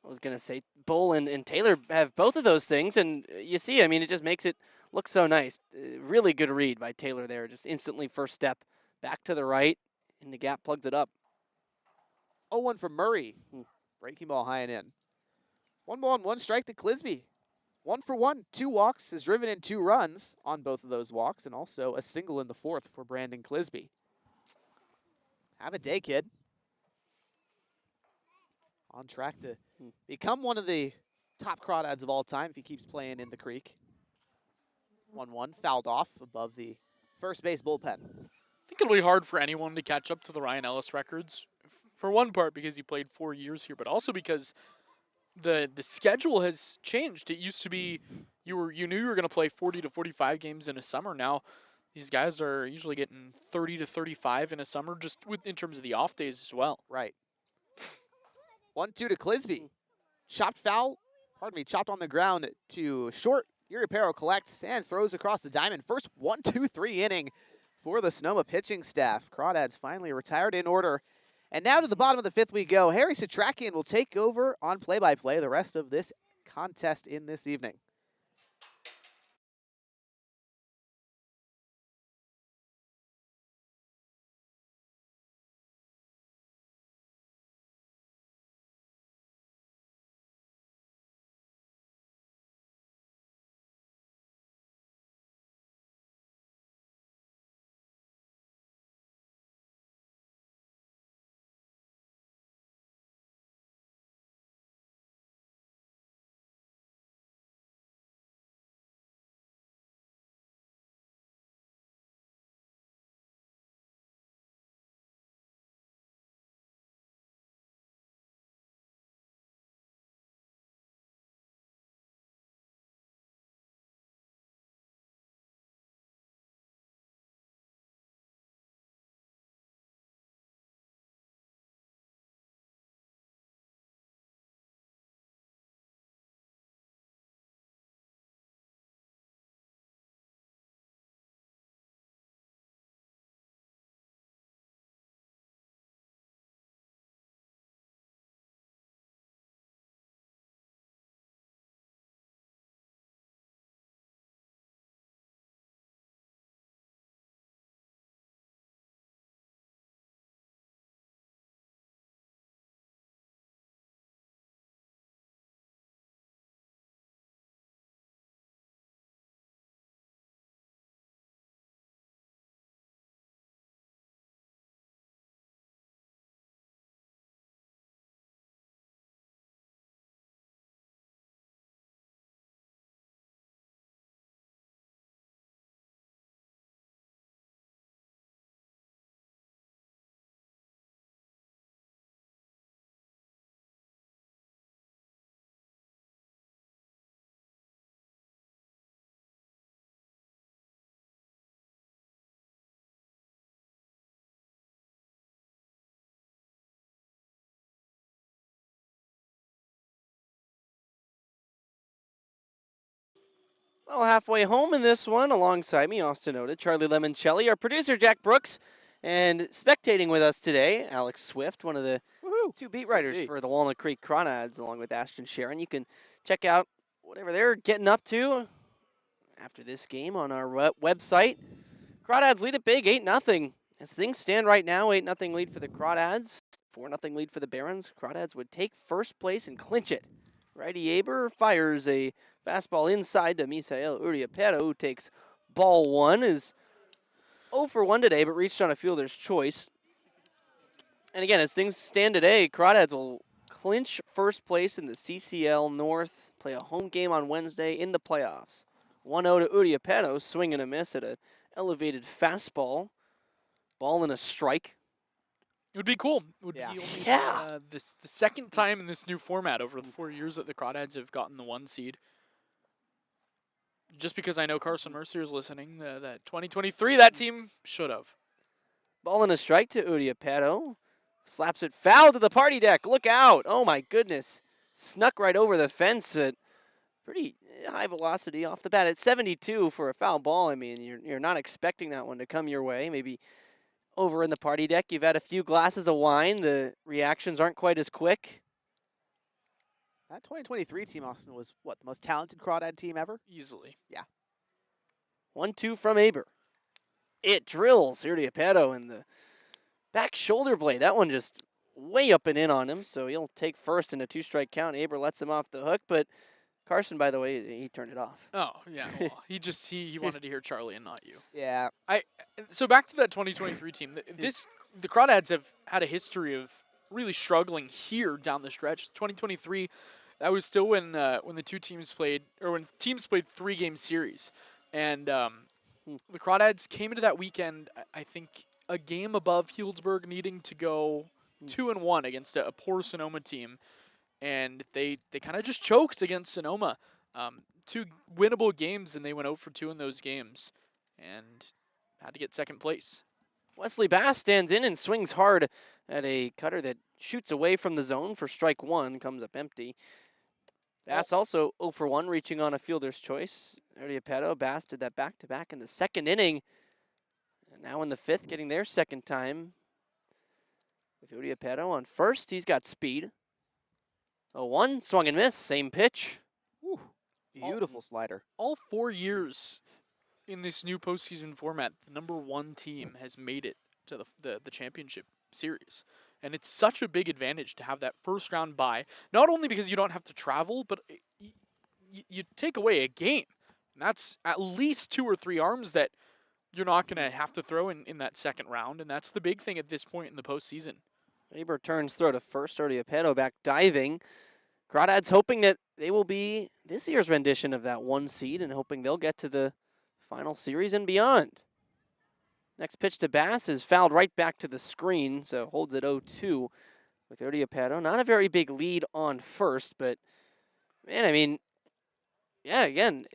I was going to say Bull and Taylor have both of those things. And you see, I mean, it just makes it look so nice. Really good read by Taylor there. Just instantly first step back to the right, and the gap plugs it up. 0-1 for Murray. Breaking ball high and in. 1 ball and 1 strike to Clisby. 1 for 1, 2 walks, has driven in 2 runs on both of those walks, and also a single in the 4th for Brandon Clisby. Have a day, kid. On track to become one of the top Crawdads of all time if he keeps playing in the creek. 1-1, fouled off above the first base bullpen. I think it'll be hard for anyone to catch up to the Ryan Ellis records. For one part, because he played 4 years here, but also because the schedule has changed. It used to be you knew you were going to play 40 to 45 games in a summer. Now these guys are usually getting 30 to 35 in a summer, just in terms of the off days as well. Right. 1-2 to Clisby. Chopped on the ground to short. Yuri Perro collects and throws across the diamond. First 1-2-3 inning for the Sonoma pitching staff. Crawdads finally retired in order. And now to the bottom of the 5th we go. Harry Setrakian will take over on play-by-play the rest of this contest in this evening. Well, halfway home in this one, alongside me, Austin Oda, Charlie Limoncelli, our producer, Jack Brooks, and spectating with us today, Alex Swift, one of the Woohoo! two beat writers for the Walnut Creek Crawdads, along with Ashton Sharon. You can check out whatever they're getting up to after this game on our website. Crawdads lead it big, 8-0. As things stand right now, 8-0 lead for the Crawdads, 4-0 lead for the Barons. Crawdads would take first place and clinch it. Righty Aber fires a fastball inside to Misael Uriapero, who takes ball one, is 0 for 1 today, but reached on a fielder's choice. And again, as things stand today, Crawdads will clinch first place in the CCL North, play a home game on Wednesday in the playoffs. 1-0 to Uriapero, swing and a miss at an elevated fastball. Ball and a strike. It would be cool. It would Yeah. be only Yeah. the second time in this new format over the 4 years that the Crawdads have gotten the 1 seed. Just because I know Carson Mercier is listening, that 2023, that team should have. Ball and a strike to Uriapero. Slaps it foul to the party deck. Look out. Oh, my goodness. Snuck right over the fence at pretty high velocity off the bat. At 72 for a foul ball. I mean, you're not expecting that one to come your way. Maybe over in the party deck, you've had a few glasses of wine. The reactions aren't quite as quick. That 2023 team, Austin, was what, the most talented Crawdad team ever? Easily. 1-2 from Aber. It drills Uriapero in the back shoulder blade. That one just way up and in on him, so he'll take first in a 2-strike count. Aber lets him off the hook, but Carson, by the way, he turned it off. Oh, yeah. Well, he wanted to hear Charlie and not you. Yeah. So back to that 2023 team. The Crawdads have had a history of really struggling here down the stretch. 2023, that was still when the two teams played, or when teams played 3-game series, and the Crawdads came into that weekend, I think, a game above Healdsburg, needing to go 2-1 against a poor Sonoma team, and they kind of just choked against Sonoma. 2 winnable games, and they went 0 for 2 in those games, and had to get second place. Wesley Bass stands in and swings hard at a cutter that shoots away from the zone for strike 1, comes up empty. Bass also 0 for 1, reaching on a fielder's choice. Uriapero, Bass did that back-to-back in the second inning. And now in the 5th, getting their second time. With Uriapero on first, he's got speed. 0-1, swung and missed, same pitch. Whew. Beautiful slider. All 4 years in this new postseason format, the number 1 team has made it to the championship series. And it's such a big advantage to have that first round bye, not only because you don't have to travel, but you take away a game. And that's at least 2 or 3 arms that you're not going to have to throw in that second round, and that's the big thing at this point in the postseason. Aber turns throw to first, Uriapero back diving. Crawdads hoping that they will be this year's rendition of that 1 seed and hoping they'll get to the final series and beyond. Next pitch to Bass is fouled right back to the screen, so holds it 0-2 with Uriapero. Not a very big lead on first, but man, I mean, yeah, again,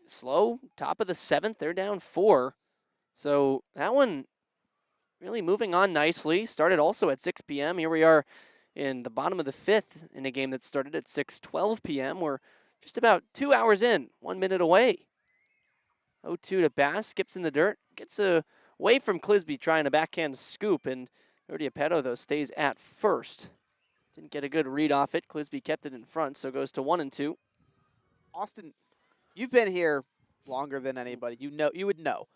slow, top of the 7th, they're down 4. So that one really moving on nicely. Started also at 6 p.m. Here we are in the bottom of the 5th in a game that started at 6:12 p.m. We're just about 2 hours in, 1 minute away. 0-2 to Bass, skips in the dirt, gets away from Clisby trying a backhand scoop, and Uriapero, though, stays at first. Didn't get a good read off it. Clisby kept it in front, so goes to 1-2. Austin, you've been here longer than anybody. You would know.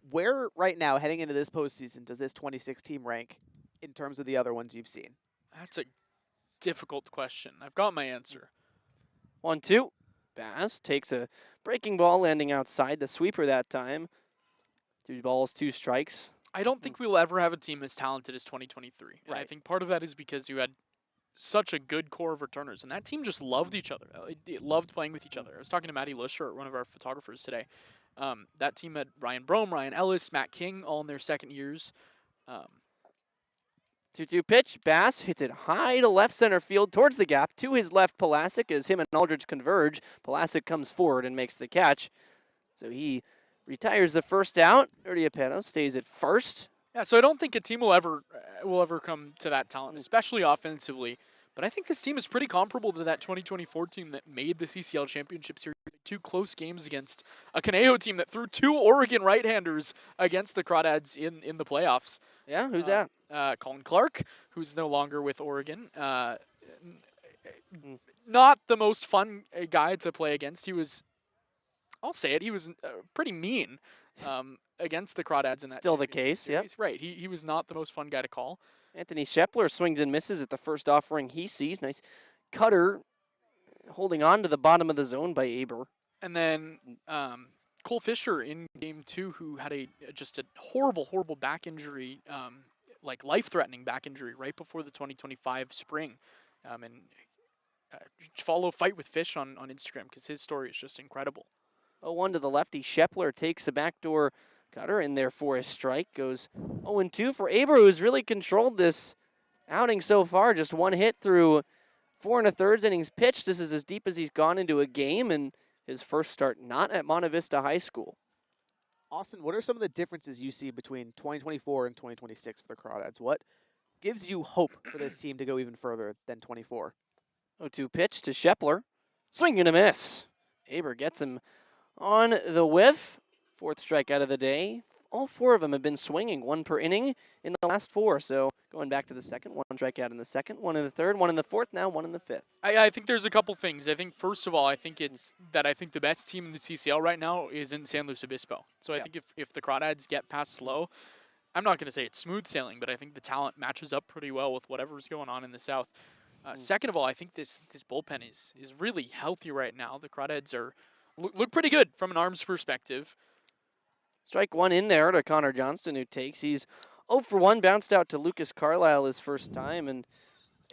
Where right now, heading into this postseason, does this 26 team rank in terms of the other ones you've seen? That's a difficult question. I've got my answer. 1-2. Bass takes a breaking ball, landing outside the sweeper that time. 2 balls, 2 strikes. I don't think we'll ever have a team as talented as 2023. And I Right. think part of that is because you had such a good core of returners, and that team just loved each other. It loved playing with each other. I was talking to Matty Lusher, one of our photographers, today. That team had Ryan Brome, Ryan Ellis, Matt King, all in their second years. 2-2 pitch. Bass hits it high to left center field towards the gap. To his left, Pulasic, as him and Aldridge converge. Pulasic comes forward and makes the catch. So he retires the first out. Uriapero stays at first. Yeah, so I don't think a team will ever come to that talent, especially offensively. But I think this team is pretty comparable to that 2024 team that made the CCL Championship Series. 2 close games against a Conejo team that threw 2 Oregon right-handers against the Crawdads in the playoffs. Yeah, who's that? Colin Clark, who's no longer with Oregon. Mm. Not the most fun guy to play against. He was, I'll say it, he was pretty mean against the Crawdads in that Still the championship case, yep. series. Right, he was not the most fun guy to call. Anthony Shepler swings and misses at the first offering he sees. Nice cutter holding on to the bottom of the zone by Aber. And then Cole Fisher in game 2, who had just a horrible back injury, like life-threatening back injury right before the 2025 spring. And follow Fight with Fish on Instagram because his story is just incredible. 0-1 to the lefty. Shepler takes a backdoor cutter in there for a strike. Goes 0-2 for Aber, who's really controlled this outing so far. Just one hit through 4 1/3 innings pitched. This is as deep as he's gone into a game, and his first start not at Monte Vista High School. Austin, what are some of the differences you see between 2024 and 2026 for the Crawdads? What gives you hope for this team to go even further than 24? 0-2 pitch to Shepler. Swing and a miss. Aber gets him on the whiff. 4th strikeout of the day. All 4 of them have been swinging, 1 per inning in the last 4. So going back to the second, 1 strikeout in the second, 1 in the third, 1 in the fourth, now 1 in the fifth. I think there's a couple things. I think, first of all, I think the best team in the CCL right now is in San Luis Obispo. So I think if the Crawdads get past slow, I'm not going to say it's smooth sailing, but I think the talent matches up pretty well with whatever's going on in the South. Second of all, I think this bullpen is really healthy right now. The Crawdads look pretty good from an arms perspective. Strike 1 in there to Connor Johnston, who takes. He's 0 for 1, bounced out to Lucas Carlisle his first time, and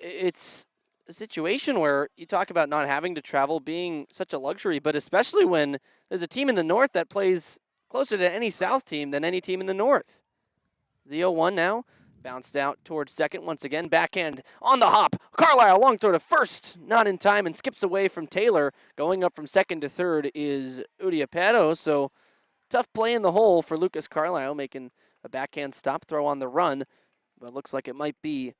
it's a situation where you talk about not having to travel being such a luxury, but especially when there's a team in the North that plays closer to any South team than any team in the North. The 0-1 now. Bounced out towards second once again. Backhand on the hop. Carlisle long throw to first. Not in time and skips away from Taylor. Going up from second to third is Udiapero. So tough play in the hole for Lucas Carlisle, making a backhand stop throw on the run. But looks like it might be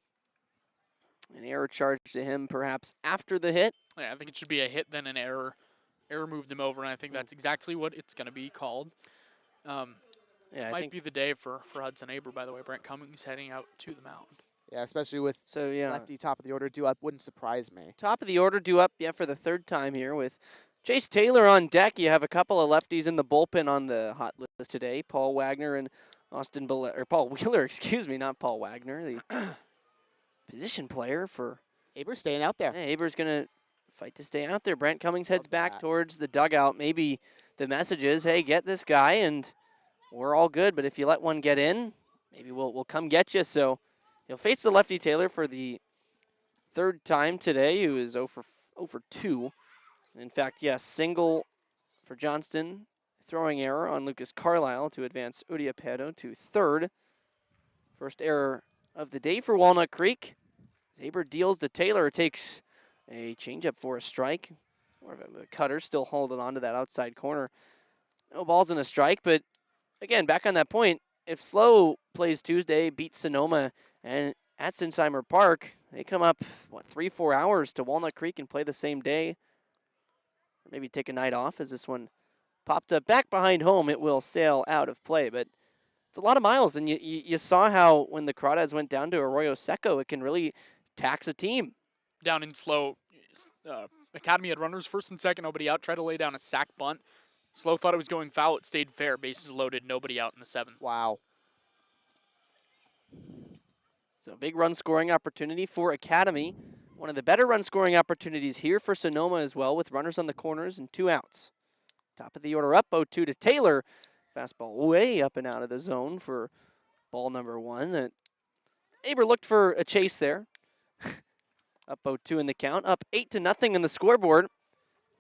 an error charge to him perhaps after the hit. Yeah, I think it should be a hit, then an error. Error moved him over, and I think that's exactly what it's going to be called. Yeah, might be the day for Hudson Aber, by the way. Brent Cummings heading out to the mound. Yeah, especially with lefty top of the order due up, wouldn't surprise me. Top of the order due up, for the 3rd time here with Chase Taylor on deck. You have a couple of lefties in the bullpen on the hot list today. Paul Wagner and Paul Wheeler, excuse me, not Paul Wagner, the position player for Aber staying out there. Yeah, Aber's gonna fight to stay out there. Brent Cummings heads back towards the dugout. Maybe the message is, hey, get this guy and we're all good, but if you let one get in, maybe we'll come get you. So he'll face the lefty Taylor for the 3rd time today, who is 0 for 2. In fact, yes, single for Johnston, throwing error on Lucas Carlisle to advance Udiapero to 3rd. First error of the day for Walnut Creek. Aber deals to Taylor, takes a changeup for a strike. More of a cutter, still holding on to that outside corner. No balls in a strike, but again, back on that point, if Slow plays Tuesday, beats Sonoma, and at Sinsheimer Park, they come up, 3-4 hours to Walnut Creek and play the same day. Or maybe take a night off as this one popped up back behind home. It will sail out of play, but it's a lot of miles. And you saw how when the Crawdads went down to Arroyo Seco, it can really tax a team. Down in Slow, Academy had runners first and second, nobody out, tried to lay down a sack bunt. Slow thought it was going foul. It stayed fair. Bases loaded. Nobody out in the 7th. Wow. So big run scoring opportunity for Academy. One of the better run scoring opportunities here for Sonoma as well, with runners on the corners and 2 outs. Top of the order up, 0-2 to Taylor. Fastball way up and out of the zone for ball number 1. Aber looked for a chase there. Up 0-2 in the count. Up 8-0 in the scoreboard.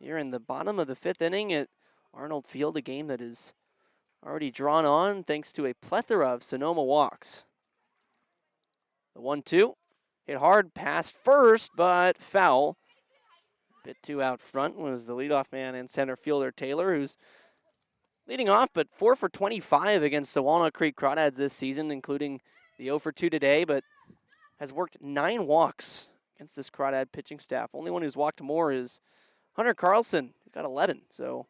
Here in the bottom of the 5th inning at Arnold Field, a game that is already drawn on thanks to a plethora of Sonoma walks. The 1-2, hit hard, passed first, but foul. Bit too out front was the leadoff man and center fielder Taylor, who's leading off, but 4 for 25 against the Walnut Creek Crawdads this season, including the 0 for 2 today, but has worked 9 walks against this Crawdad pitching staff. Only one who's walked more is Hunter Carlson. He got 11. So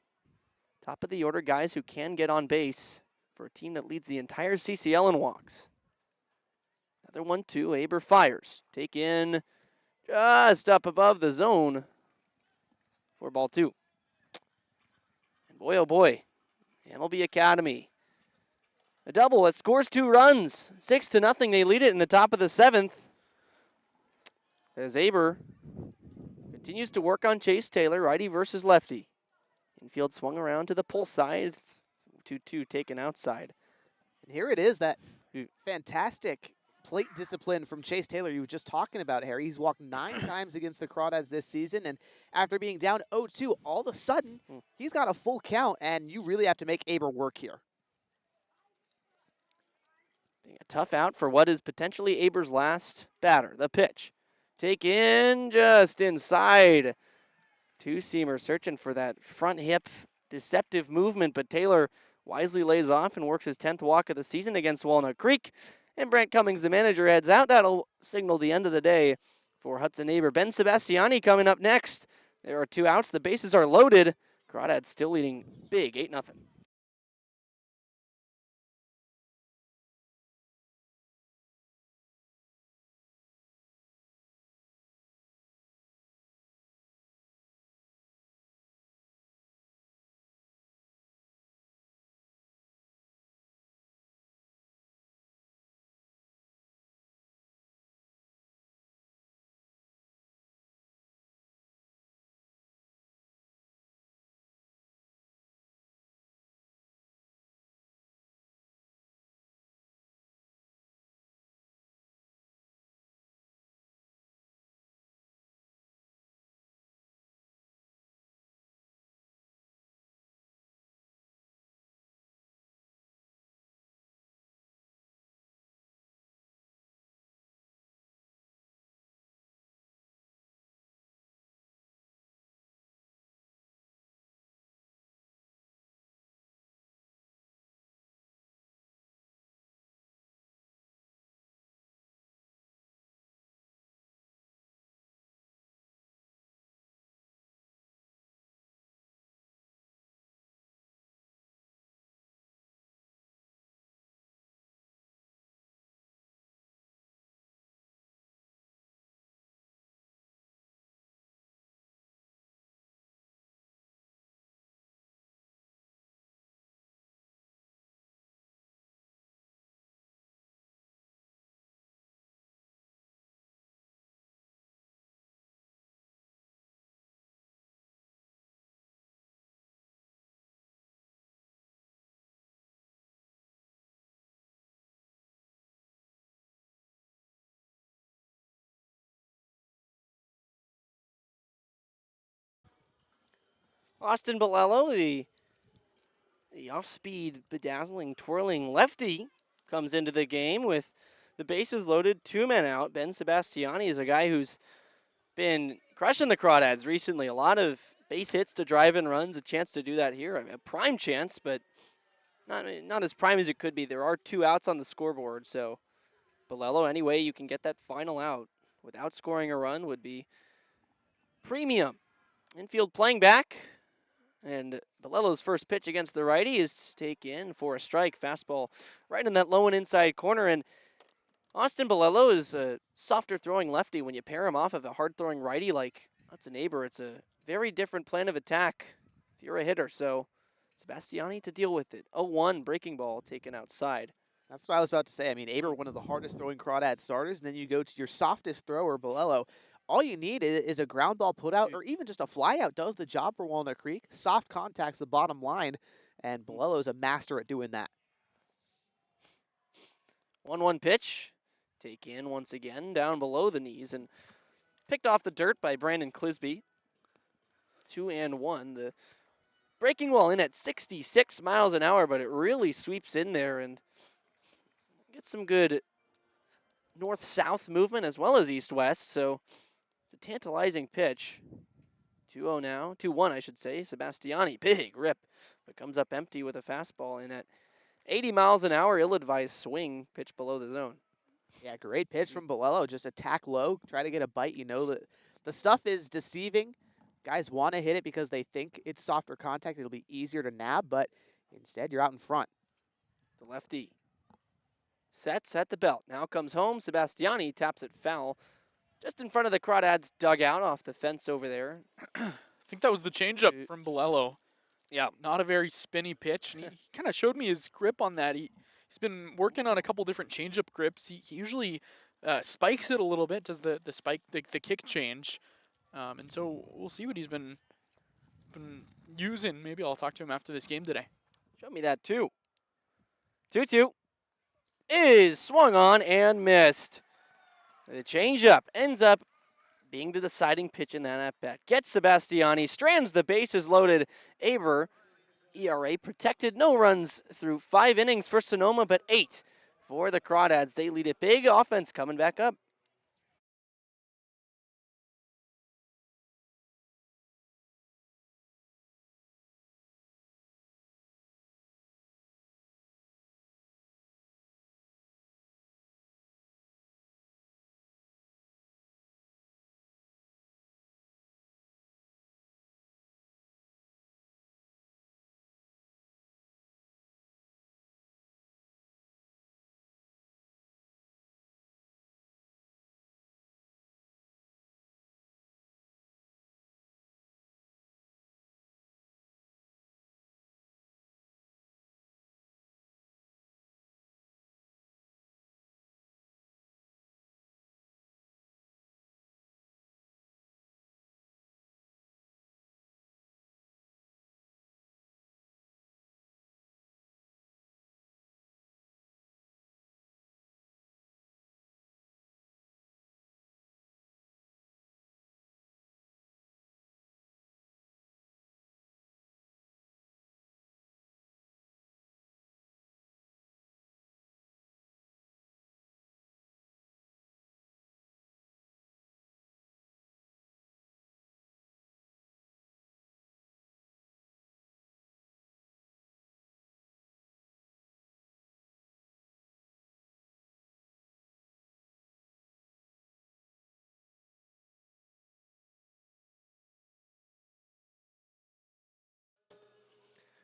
top of the order guys who can get on base for a team that leads the entire CCL in walks. Another 1-2. Aber fires. Take in just up above the zone for ball 2. And boy, oh boy, MLB Academy. A double that scores 2 runs. 6-0. They lead it in the top of the 7th. As Aber continues to work on Chase Taylor, righty versus lefty. Infield swung around to the pull side. 2-2 taken outside. And here it is, that fantastic plate discipline from Chase Taylor you were just talking about, Harry. He's walked 9 times against the Crawdads this season, and after being down 0-2, all of a sudden, he's got a full count, and you really have to make Aber work here. Being a tough out for what is potentially Aber's last batter. The pitch. Take in just inside. Two-seamer searching for that front hip deceptive movement, but Taylor wisely lays off and works his 10th walk of the season against Walnut Creek. And Brent Cummings, the manager, heads out. That'll signal the end of the day for Hudson Aber. Ben Sebastiani coming up next. There are 2 outs. The bases are loaded. Crawdads still leading big, 8-0. Austin Bolello, the off-speed, bedazzling, twirling lefty, comes into the game with the bases loaded, 2 men out. Ben Sebastiani is a guy who's been crushing the Crawdads recently. A lot of base hits to drive in runs, a chance to do that here. A prime chance, but not as prime as it could be. There are 2 outs on the scoreboard, so Bolello, any way you can get that final out without scoring a run would be premium. Infield playing back. And Bolello's first pitch against the righty is taken for a strike. Fastball right in that low and inside corner. And Austin Bolello is a softer throwing lefty. When you pair him off of a hard throwing righty like Hudson Aber, it's a very different plan of attack if you're a hitter. So Sebastiani to deal with it. 0-1 breaking ball taken outside. That's what I was about to say. I mean, Aber, one of the hardest throwing Crawdad starters, and then you go to your softest thrower, Bolello. All you need is a ground ball put out, or even just a fly out does the job for Walnut Creek. Soft contact's the bottom line, and Bolello's a master at doing that. 1-1 pitch. Take in once again, down below the knees, and picked off the dirt by Brandon Clisby. 2-1. The breaking ball in at 66 miles an hour, but it really sweeps in there and gets some good north-south movement as well as east-west, so it's a tantalizing pitch. 2-0 now. 2-1, I should say. Sebastiani, big rip, but comes up empty with a fastball in at 80 miles an hour, ill-advised swing, pitch below the zone. Yeah, great pitch from Bolello. Just attack low, try to get a bite. You know that the stuff is deceiving. Guys want to hit it because they think it's softer contact. It'll be easier to nab, but instead you're out in front. The lefty sets at the belt. Now comes home. Sebastiani taps it foul just in front of the Crawdads dugout off the fence over there. I think that was the changeup from Bolello. Yeah. Not a very spinny pitch. And he kind of showed me his grip on that. He's been working on a couple different changeup grips. He usually spikes it a little bit, does the spike, the kick change. And so we'll see what he's been using. Maybe I'll talk to him after this game today. Show me that too. 2-2 is swung on and missed. The changeup ends up being the deciding pitch in that at-bat. Gets Sebastiani, strands the bases loaded. Aber, ERA protected, no runs through 5 innings for Sonoma, but 8 for the Crawdads. They lead it big. Offense coming back up.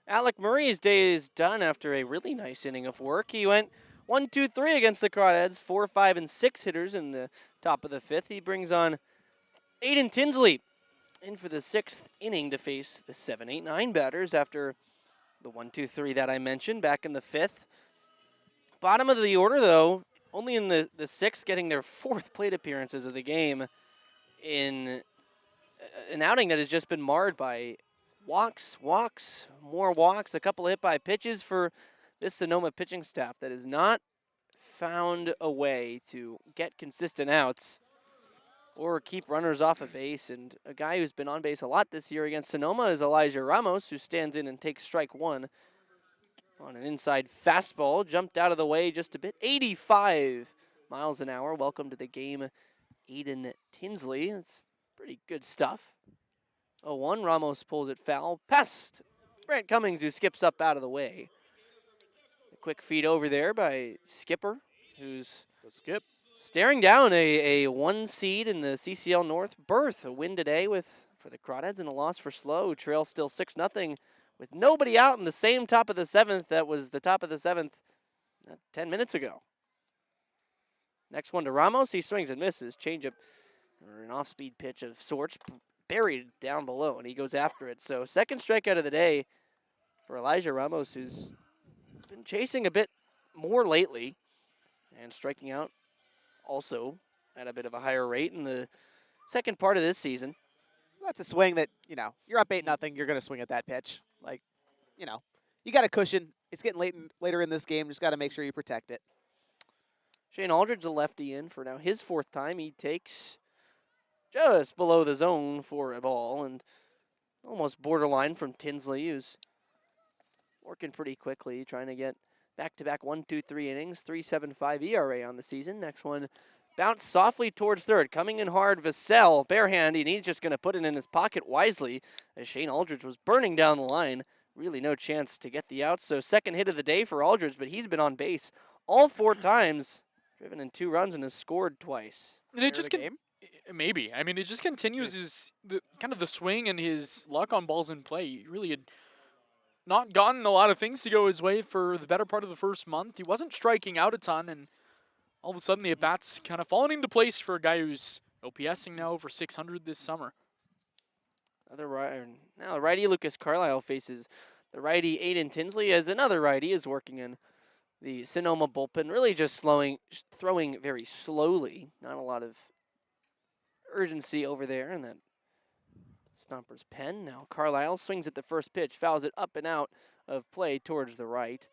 Alec Murray's day is done after a really nice inning of work. He went 1-2-3 against the Crawdads, 4, 5, and 6 hitters in the top of the 5th. He brings on Aiden Tinsley in for the 6th inning to face the 7, 8, 9 batters after the 1-2-3 that I mentioned back in the 5th. Bottom of the order, though, only in the 6th, getting their 4th plate appearances of the game in an outing that has just been marred by walks, more walks, a couple hit by pitches for this Sonoma pitching staff that has not found a way to get consistent outs or keep runners off of base. And a guy who's been on base a lot this year against Sonoma is Elijah Ramos, who stands in and takes strike 1 on an inside fastball. Jumped out of the way just a bit. 85 miles an hour. Welcome to the game, Aiden Tinsley. That's pretty good stuff. 0-1, Ramos pulls it foul. Past Brent Cummings, who skips up out of the way. A quick feed over there by Skipper, who's staring down a 1 seed in the CCL North berth. A win today for the Crawdads and a loss for Slow. Trail still 6-0 with nobody out in the same top of the 7th that was the top of the 7th 10 minutes ago. Next one to Ramos. He swings and misses. Changeup or an off-speed pitch of sorts, buried down below, and he goes after it. So 2nd strikeout of the day for Elijah Ramos, who's been chasing a bit more lately and striking out also at a bit of a higher rate in the 2nd part of this season. That's a swing that, you're up 8-0, you're going to swing at that pitch. Like, you got a cushion. It's getting later in this game. Just got to make sure you protect it. Shane Aldridge, the lefty, in for now his 4th time. He takes just below the zone for a ball and almost borderline from Tinsley, who's working pretty quickly, trying to get back-to-back 1-2-3 innings, 3.75 ERA on the season. Next one bounced softly towards 3rd. Coming in hard, Vassell, barehanded, and he's just going to put it in his pocket wisely as Shane Aldridge was burning down the line. Really no chance to get the out. So 2nd hit of the day for Aldridge, but he's been on base all 4 times driven in 2 runs and has scored twice. And it Player of just the can game? maybe. I mean, it just continues his kind of the swing and his luck on balls in play. He really had not gotten a lot of things to go his way for the better part of the first month. He wasn't striking out a ton, and all of a sudden the at-bats kind of falling into place for a guy who's OPSing now over 600 this summer. Now the righty Lucas Carlisle faces the righty Aiden Tinsley, as another righty is working in the Sonoma bullpen, really just throwing very slowly. Not a lot of urgency over there in that Stompers pen. Now Carlisle swings at the first pitch, fouls it up and out of play towards the right.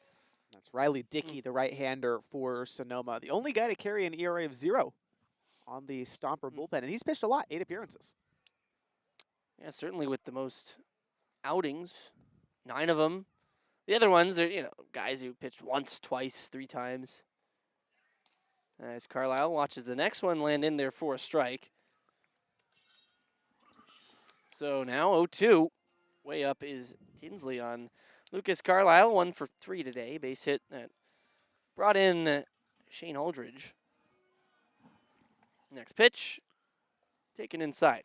That's Riley Dickey, the right-hander for Sonoma. The only guy to carry an ERA of 0 on the Stomper bullpen. And he's pitched a lot, 8 appearances. Yeah, certainly with the most outings, 9 of them. The other ones are, guys who pitched once, twice, 3 times. As Carlisle watches the next one land in there for a strike. So now 0-2. Way up is Tinsley on Lucas Carlisle, 1 for 3 today. Base hit that brought in Shane Aldridge. Next pitch, taken inside.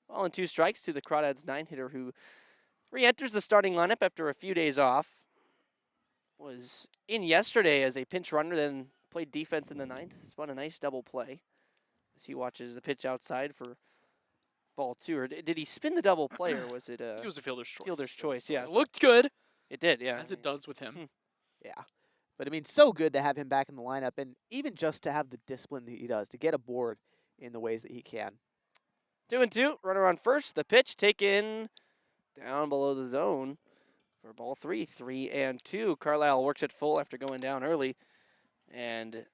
Ball and 2 strikes to the Crawdads 9-hitter who re-enters the starting lineup after a few days off. Was in yesterday as a pinch runner, then played defense in the 9th. Spun a nice double play as he watches the pitch outside for ball 2. Or did he spin the double play, or was it It was a fielder's choice. fielder's choice? Yes. It looked good, It did, yeah. as it does with him. Yeah. But I mean, so good to have him back in the lineup, and even just to have the discipline that he does, to get aboard in the ways that he can. 2-2, runner on first. The pitch taken down below the zone for ball 3. 3-2. Carlisle works it full after going down early. And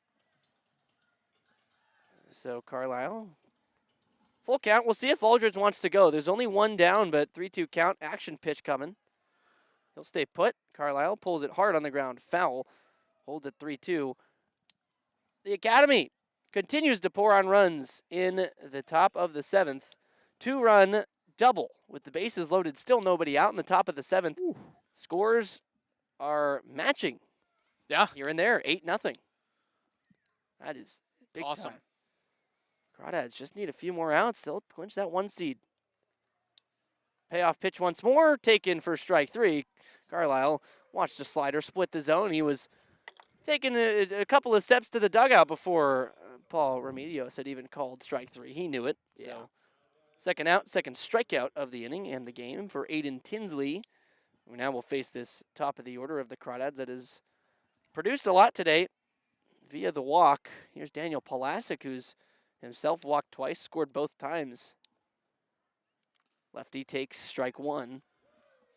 so Carlisle, full count. We'll see if Aldridge wants to go. There's only 1 down, but 3-2 count. Action pitch coming. He'll stay put. Carlisle pulls it hard on the ground. Foul. Holds it 3-2. The Academy continues to pour on runs in the top of the 7th. 2-run double with the bases loaded. Still nobody out in the top of the 7th. Ooh. Scores are matching. Yeah. Here and there, 8-0. That is big awesome. time. Crawdads just need a few more outs. They'll clinch that 1 seed. Payoff pitch once more. Taken for strike 3. Carlisle watched the slider split the zone. He was taking a couple of steps to the dugout before Paul Remedios had even called strike 3. He knew it. Yeah. So second out, second strikeout of the inning and the game for Aiden Tinsley. We now will face this top of the order of the Crawdads that has produced a lot today via the walk. Here's Daniel Palasic, who's himself walked twice, scored both times. Lefty takes strike 1.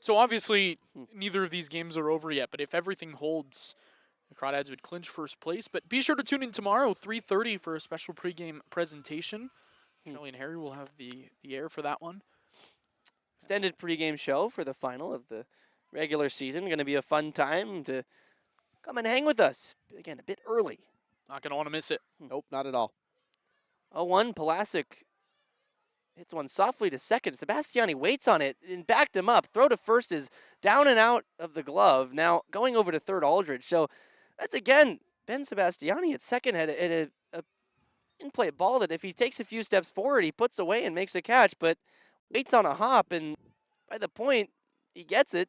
So obviously, neither of these games are over yet, but if everything holds, the Crawdads would clinch first place. But be sure to tune in tomorrow, 3:30, for a special pregame presentation. Kelly and Harry will have the air for that one. Extended pregame show for the final of the regular season. Going to be a fun time to come and hang with us. Again, a bit early. Not going to want to miss it. Nope, not at all. 0-1, Palasic hits one softly to second. Sebastiani waits on it and backed him up. Throw to first is down and out of the glove. Now going over to third, Aldridge. So that's, again, Ben Sebastiani at second had a in-play ball that if he takes a few steps forward, he puts away and makes a catch, but waits on a hop, and by the point he gets it,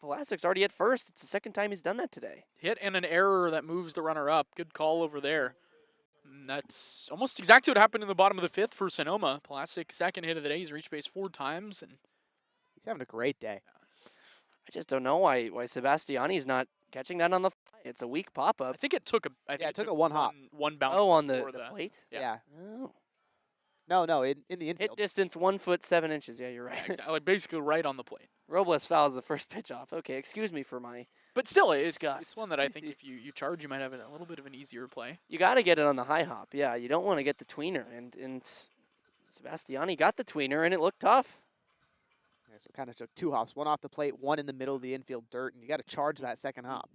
Palasic's already at first. It's the second time he's done that today. Hit and an error that moves the runner up. Good call over there. And that's almost exactly what happened in the bottom of the 5th for Sonoma. Palasic's second hit of the day. He's reached base 4 times, and He's having a great day. I just don't know why Sebastiani's not catching that on the fly. It's a weak pop-up. I think it took it took a one hop. One bounce. Oh, on the before that. plate? Yeah. Oh. No, in the Hit infield. distance 1 foot 7 inches. Yeah, you're right. Yeah, exactly. Basically right on the plate. Robles fouls the first pitch off. Okay, excuse me for my... But still, it's Disgust. one that I think if you charge, you might have a little bit of an easier play. You got to get it on the high hop. Yeah, you don't want to get the tweener. And Sebastiani got the tweener, and it looked tough. Yeah, so kind of took 2 hops, 1 off the plate, 1 in the middle of the infield dirt, and you got to charge that second hop.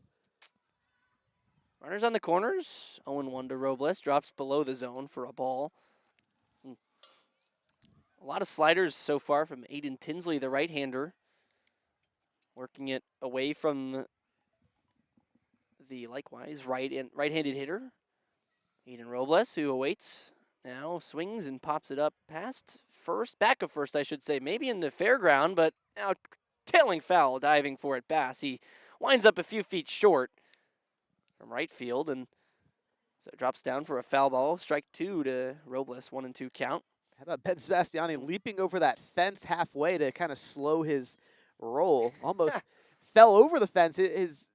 Runners on the corners. 0-1 to Robles. Drops below the zone for a ball. A lot of sliders so far from Aiden Tinsley, the right-hander. Working it away from the likewise right-handed hitter, Eden Robles, who awaits. Now swings and pops it up past first, back of first, I should say, maybe in the fairground, but now tailing foul, diving for it, Bass. He winds up a few feet short from right field, and so it drops down for a foul ball. Strike 2 to Robles, 1-2 count. How about Ben Sebastiani leaping over that fence halfway to kind of slow his roll? Almost fell over the fence. His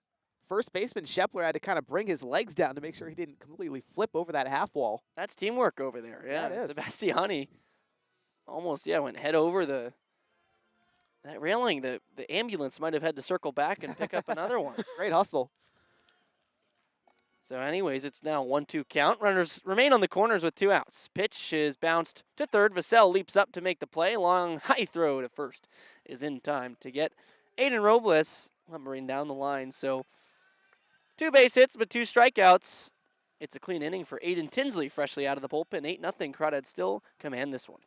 first baseman, Shepler, had to kind of bring his legs down to make sure he didn't completely flip over that half wall. That's teamwork over there. Yeah, Yeah, it is. Sebastiani almost, went head over that railing. The ambulance might have had to circle back and pick up another one. Great hustle. So anyways, it's now 1-2 count. Runners remain on the corners with 2 outs. Pitch is bounced to third. Vassell leaps up to make the play. Long high throw to first is in time to get Aiden Robles lumbering down the line. So 2 base hits, but 2 strikeouts. It's a clean inning for Aiden Tinsley, freshly out of the bullpen. 8-0. Crawdads still command this one.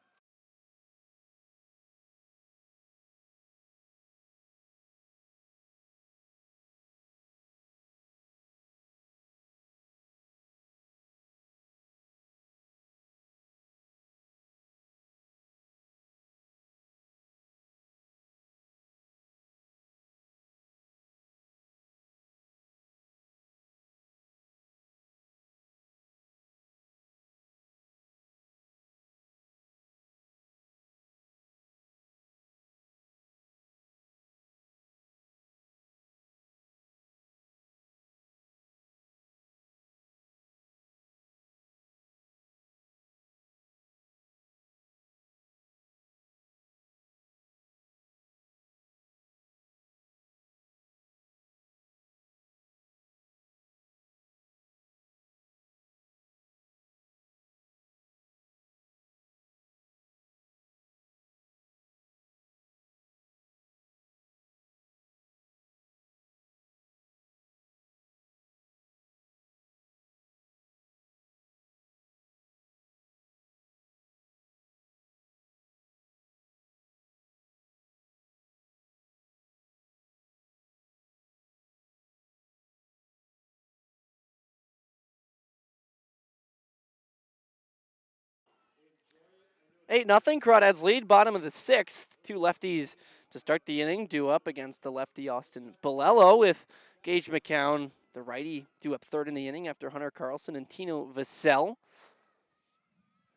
Eight nothing. Crawdads lead. Bottom of the 6th. 2 lefties to start the inning. Due up against the lefty Austin Bolello with Gage McCown, the righty, due up third in the inning after Hunter Carlson and Tino Vassell.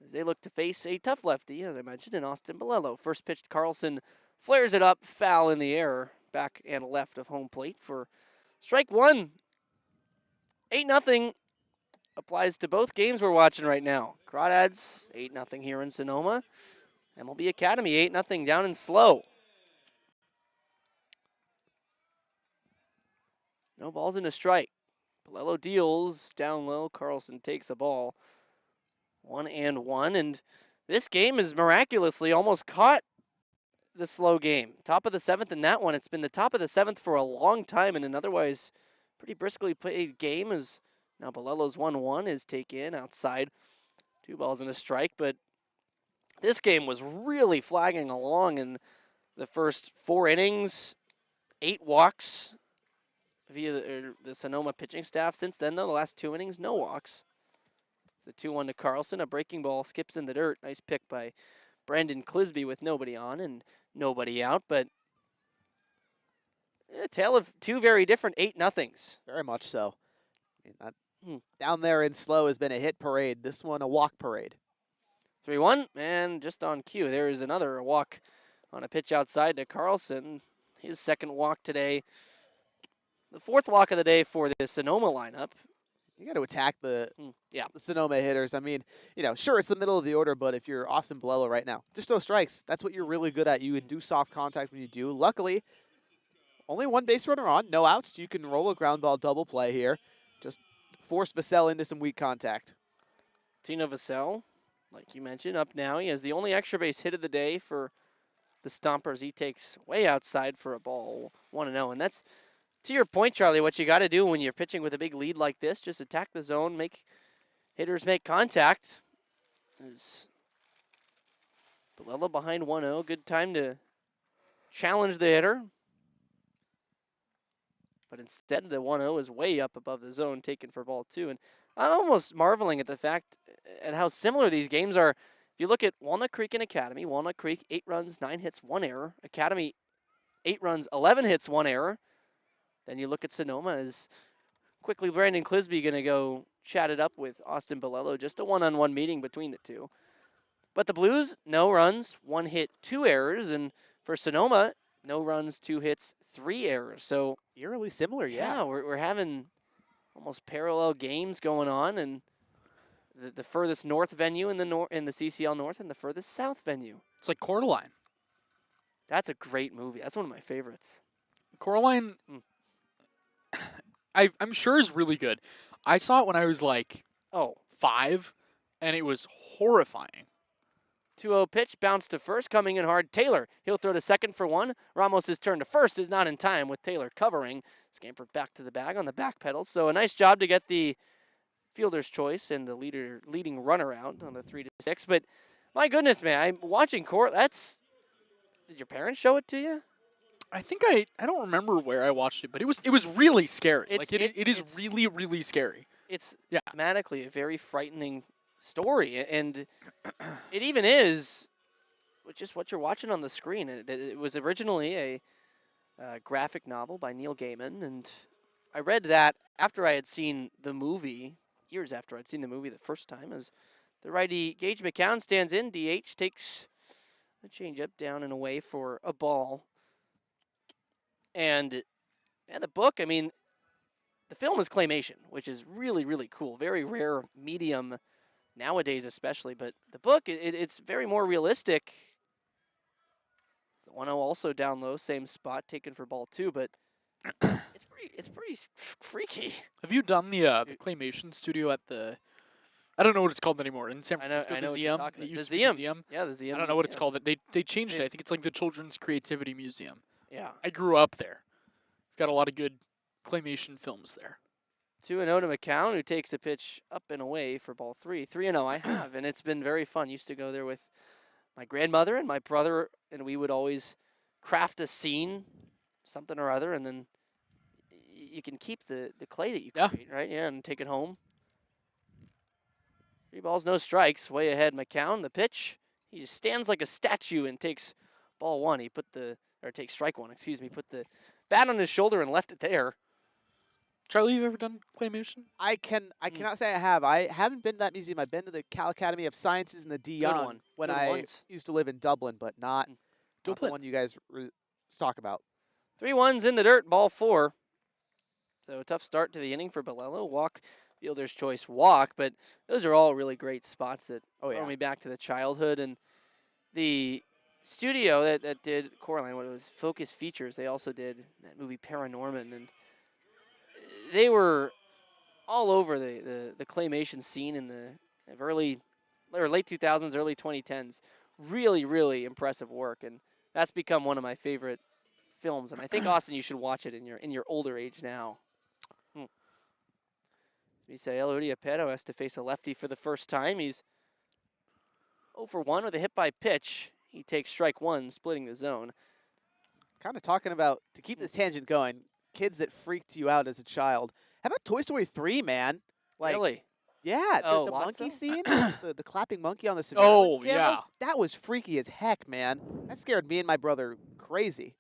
As they look to face a tough lefty, as I mentioned, in Austin Bolello. First pitch, Carlson flares it up, foul in the air, back and left of home plate for strike 1. 8-0 applies to both games we're watching right now. Crawdads 8-0 here in Sonoma. MLB Academy 8-0 down in Slow. No balls in a strike. Bolello deals down low. Carlson takes a ball. 1-1, and this game is miraculously almost caught the Slow game. Top of the 7th in that one. It's been the top of the 7th for a long time in an otherwise pretty briskly played game. As now Bolello's 1-1 is taken outside. 2 balls and a strike, but this game was really flagging along in the first 4 innings. 8 walks via the Sonoma pitching staff. Since then, though, the last 2 innings, no walks. The 2-1 to Carlson. A breaking ball skips in the dirt. Nice pick by Brandon Clisby with nobody on and nobody out. But a tale of 2 very different 8-0s. Very much so. I mean, down there in Slow has been a hit parade. This one, a walk parade. 3-1, and just on cue, there is another walk on a pitch outside to Carlson. His 2nd walk today. The 4th walk of the day for the Sonoma lineup. You got to attack the Yeah. Sonoma hitters. I mean, sure, it's the middle of the order, but if you're Austin Bolello right now, just throw strikes. That's what you're really good at. You would do soft contact when you do. Luckily, only 1 base runner on, no outs. You can roll a ground ball double play here. Just force Vassell into some weak contact. Tino Vassell, like you mentioned, up now. He has the only extra base hit of the day for the Stompers. He takes way outside for a ball, 1-0. And that's, to your point, Charlie, what you got to do when you're pitching with a big lead like this. Just attack the zone, make hitters make contact. Is Bolello behind 1-0. Good time to challenge the hitter. But instead, the 1-0 is way up above the zone, taken for ball 2. And I'm almost marveling at the fact at how similar these games are. If you look at Walnut Creek and Academy, Walnut Creek, 8 runs, 9 hits, 1 error. Academy, 8 runs, 11 hits, 1 error. Then you look at Sonoma as quickly Brandon Clisby going to go chat it up with Austin Bolello. Just a one-on-one meeting between the two. But the Blues, no runs, 1 hit, 2 errors. And for Sonoma, no runs, 2 hits, 3 errors. So Eerily similar, yeah. we're having almost parallel games going on, and the furthest north venue in the CCL North and the furthest south venue. It's like Coraline. That's a great movie. That's one of my favorites. Coraline, I'm sure is really good. I saw it when I was like 5, and it was horrifying. 2-0 pitch, bounce to first, coming in hard. Taylor, he'll throw to second for 1. Ramos' turn to first is not in time with Taylor covering. Scampered back to the bag on the back pedal. So a nice job to get the fielder's choice and the leading runner out on the 3-6. But my goodness, man, I'm watching did your parents show it to you? I think I don't remember where I watched it, but it was really scary. It is really, really scary. It's thematically a very frightening story, and it even is just what you're watching on the screen. It was originally a graphic novel by Neil Gaiman, and I read that after I had seen the movie, years after I'd seen the movie the first time, as the righty Gage McCown stands in. DH takes the changeup down and away for a ball. And the book, I mean, the film is claymation, which is really, really cool. Very rare medium nowadays especially. But the book, it's very more realistic. The 1-0 also down low, same spot, taken for ball 2. But it's pretty freaky. Have you done the claymation studio at the... I don't know what it's called anymore. In San Francisco, I know the what you're Zeum. talking It about. used The to be Zeum. the Zeum. Yeah, the Zeum. I don't know what it's called. They changed it. I think it's like the Children's Creativity Museum. Yeah. I grew up there. Got a lot of good claymation films there. 2-0 to McCown, who takes a pitch up and away for ball 3. 3-0 I have, and it's been very fun. Used to go there with my grandmother and my brother, and we would always craft a scene, something or other, and then you can keep the clay that you create, right? Yeah, and take it home. 3 balls, no strikes. Way ahead, McCown. The pitch, he just stands like a statue and takes ball 1. Takes strike 1, excuse me. Put the bat on his shoulder and left it there. Charlie, you ever done claymation? I cannot say I have. I haven't been to that museum. I've been to the Cal Academy of Sciences in the Dion when I used to live in Dublin, but not the one you guys talk about. 3-1's in the dirt, ball 4. So a tough start to the inning for Bolello. Walk, fielder's choice walk, but those are all really great spots that throw me back to the childhood. And the studio that did Coraline, what it was, Focus Features, they also did that movie Paranorman, and they were all over the claymation scene in the late 2000s, early 2010s. Really, really impressive work, and that's become one of my favorite films. And I think, Austin, you should watch it in your older age now. Misael Uriapero has to face a lefty for the first time. He's 0 for 1 with a hit by pitch. He takes strike 1, splitting the zone. Kind of talking about, to keep this tangent going, the that freaked you out as a child. How about Toy Story 3, man? Like, really? Yeah, the monkey scene, the clapping monkey on the surveillance cameras, that was freaky as heck, man. That scared me and my brother crazy.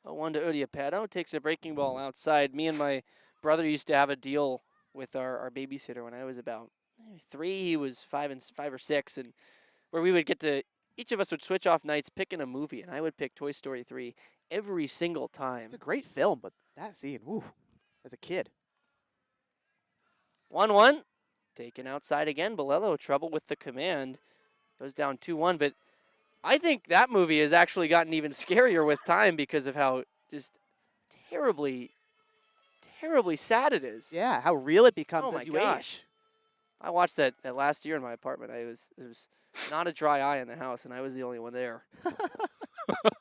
0-1 to Uriapero, takes a breaking ball outside. Me and my brother used to have a deal with our babysitter when I was about 3. He was 5 or 6, and where we would get to, each of us would switch off nights picking a movie, and I would pick Toy Story 3 every single time. It's a great film, but that scene, woo, as a kid. 1-1, taken outside again. Bolello, trouble with the command, goes down 2-1, but I think that movie has actually gotten even scarier with time because of how just terribly sad it is. Yeah, how real it becomes as you age. I watched that last year in my apartment. It was not a dry eye in the house, and I was the only one there.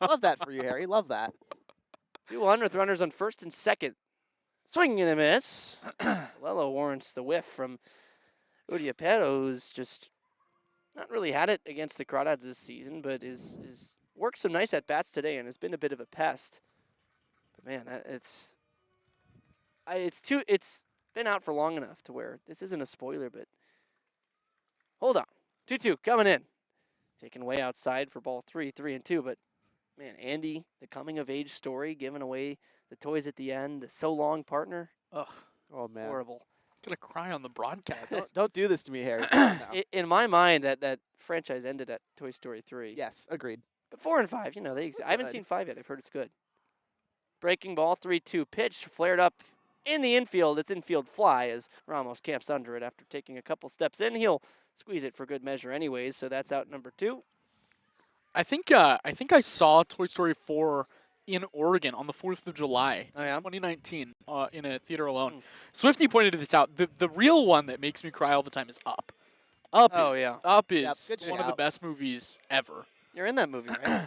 Love that for you, Harry. Love that. 2-1 with runners on first and second. Swing and a miss. Lello warrants the whiff from Uriapero, who's just not really had it against the Crawdads this season, but is worked some nice at-bats today and has been a bit of a pest. But, man, It's been out for long enough to where this isn't a spoiler, but hold on. 2-2 coming in. Taken way outside for ball 3, 3-2. But man, Andy, the coming of age story, giving away the toys at the end, the so long partner. Ugh, Oh man. Horrible. gonna cry on the broadcast. Don't do this to me, Harry. No. In my mind, that franchise ended at Toy Story 3. Yes, agreed. But 4 and 5, you know, I haven't good. seen 5 yet. I've heard it's good. Breaking ball, 3-2 pitch, flared up in the infield. It's infield fly as Ramos camps under it after taking a couple steps in. He'll squeeze it for good measure anyways, so that's out number 2. I think I saw Toy Story 4 in Oregon on the 4th of July, Oh, yeah? 2019, in a theater alone. Mm. Swifty pointed this out. The real one that makes me cry all the time is Up. Up Oh, is yeah. Up Yep, is good one of the shout. best movies ever. You're in that movie, right?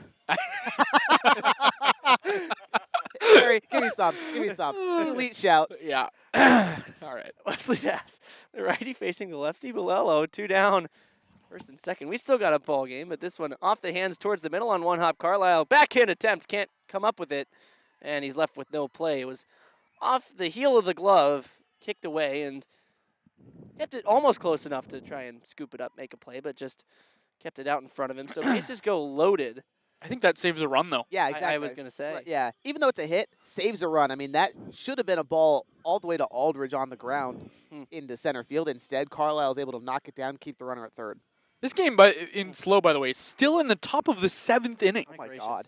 Harry, give me some. Give me some. Elite shout. Yeah. All right. Wesley pass. The righty facing the lefty. Bolello, 2 down. First and second. We still got a ball game, but this one off the hands towards the middle on one hop. Carlisle backhand attempt. Can't come up with it, and he's left with no play. It was off the heel of the glove, kicked away, and kept it almost close enough to try and scoop it up, make a play, but just kept it out in front of him. So bases go loaded. I think that saves a run though. Yeah, exactly. I was going to say. Right, yeah, even though it's a hit, saves a run. I mean, that should have been a ball all the way to Aldridge on the ground into center field. Instead, Carlisle is able to knock it down, keep the runner at third. This game, but in slow, by the way, still in the top of the 7th inning. Oh my gracious. God.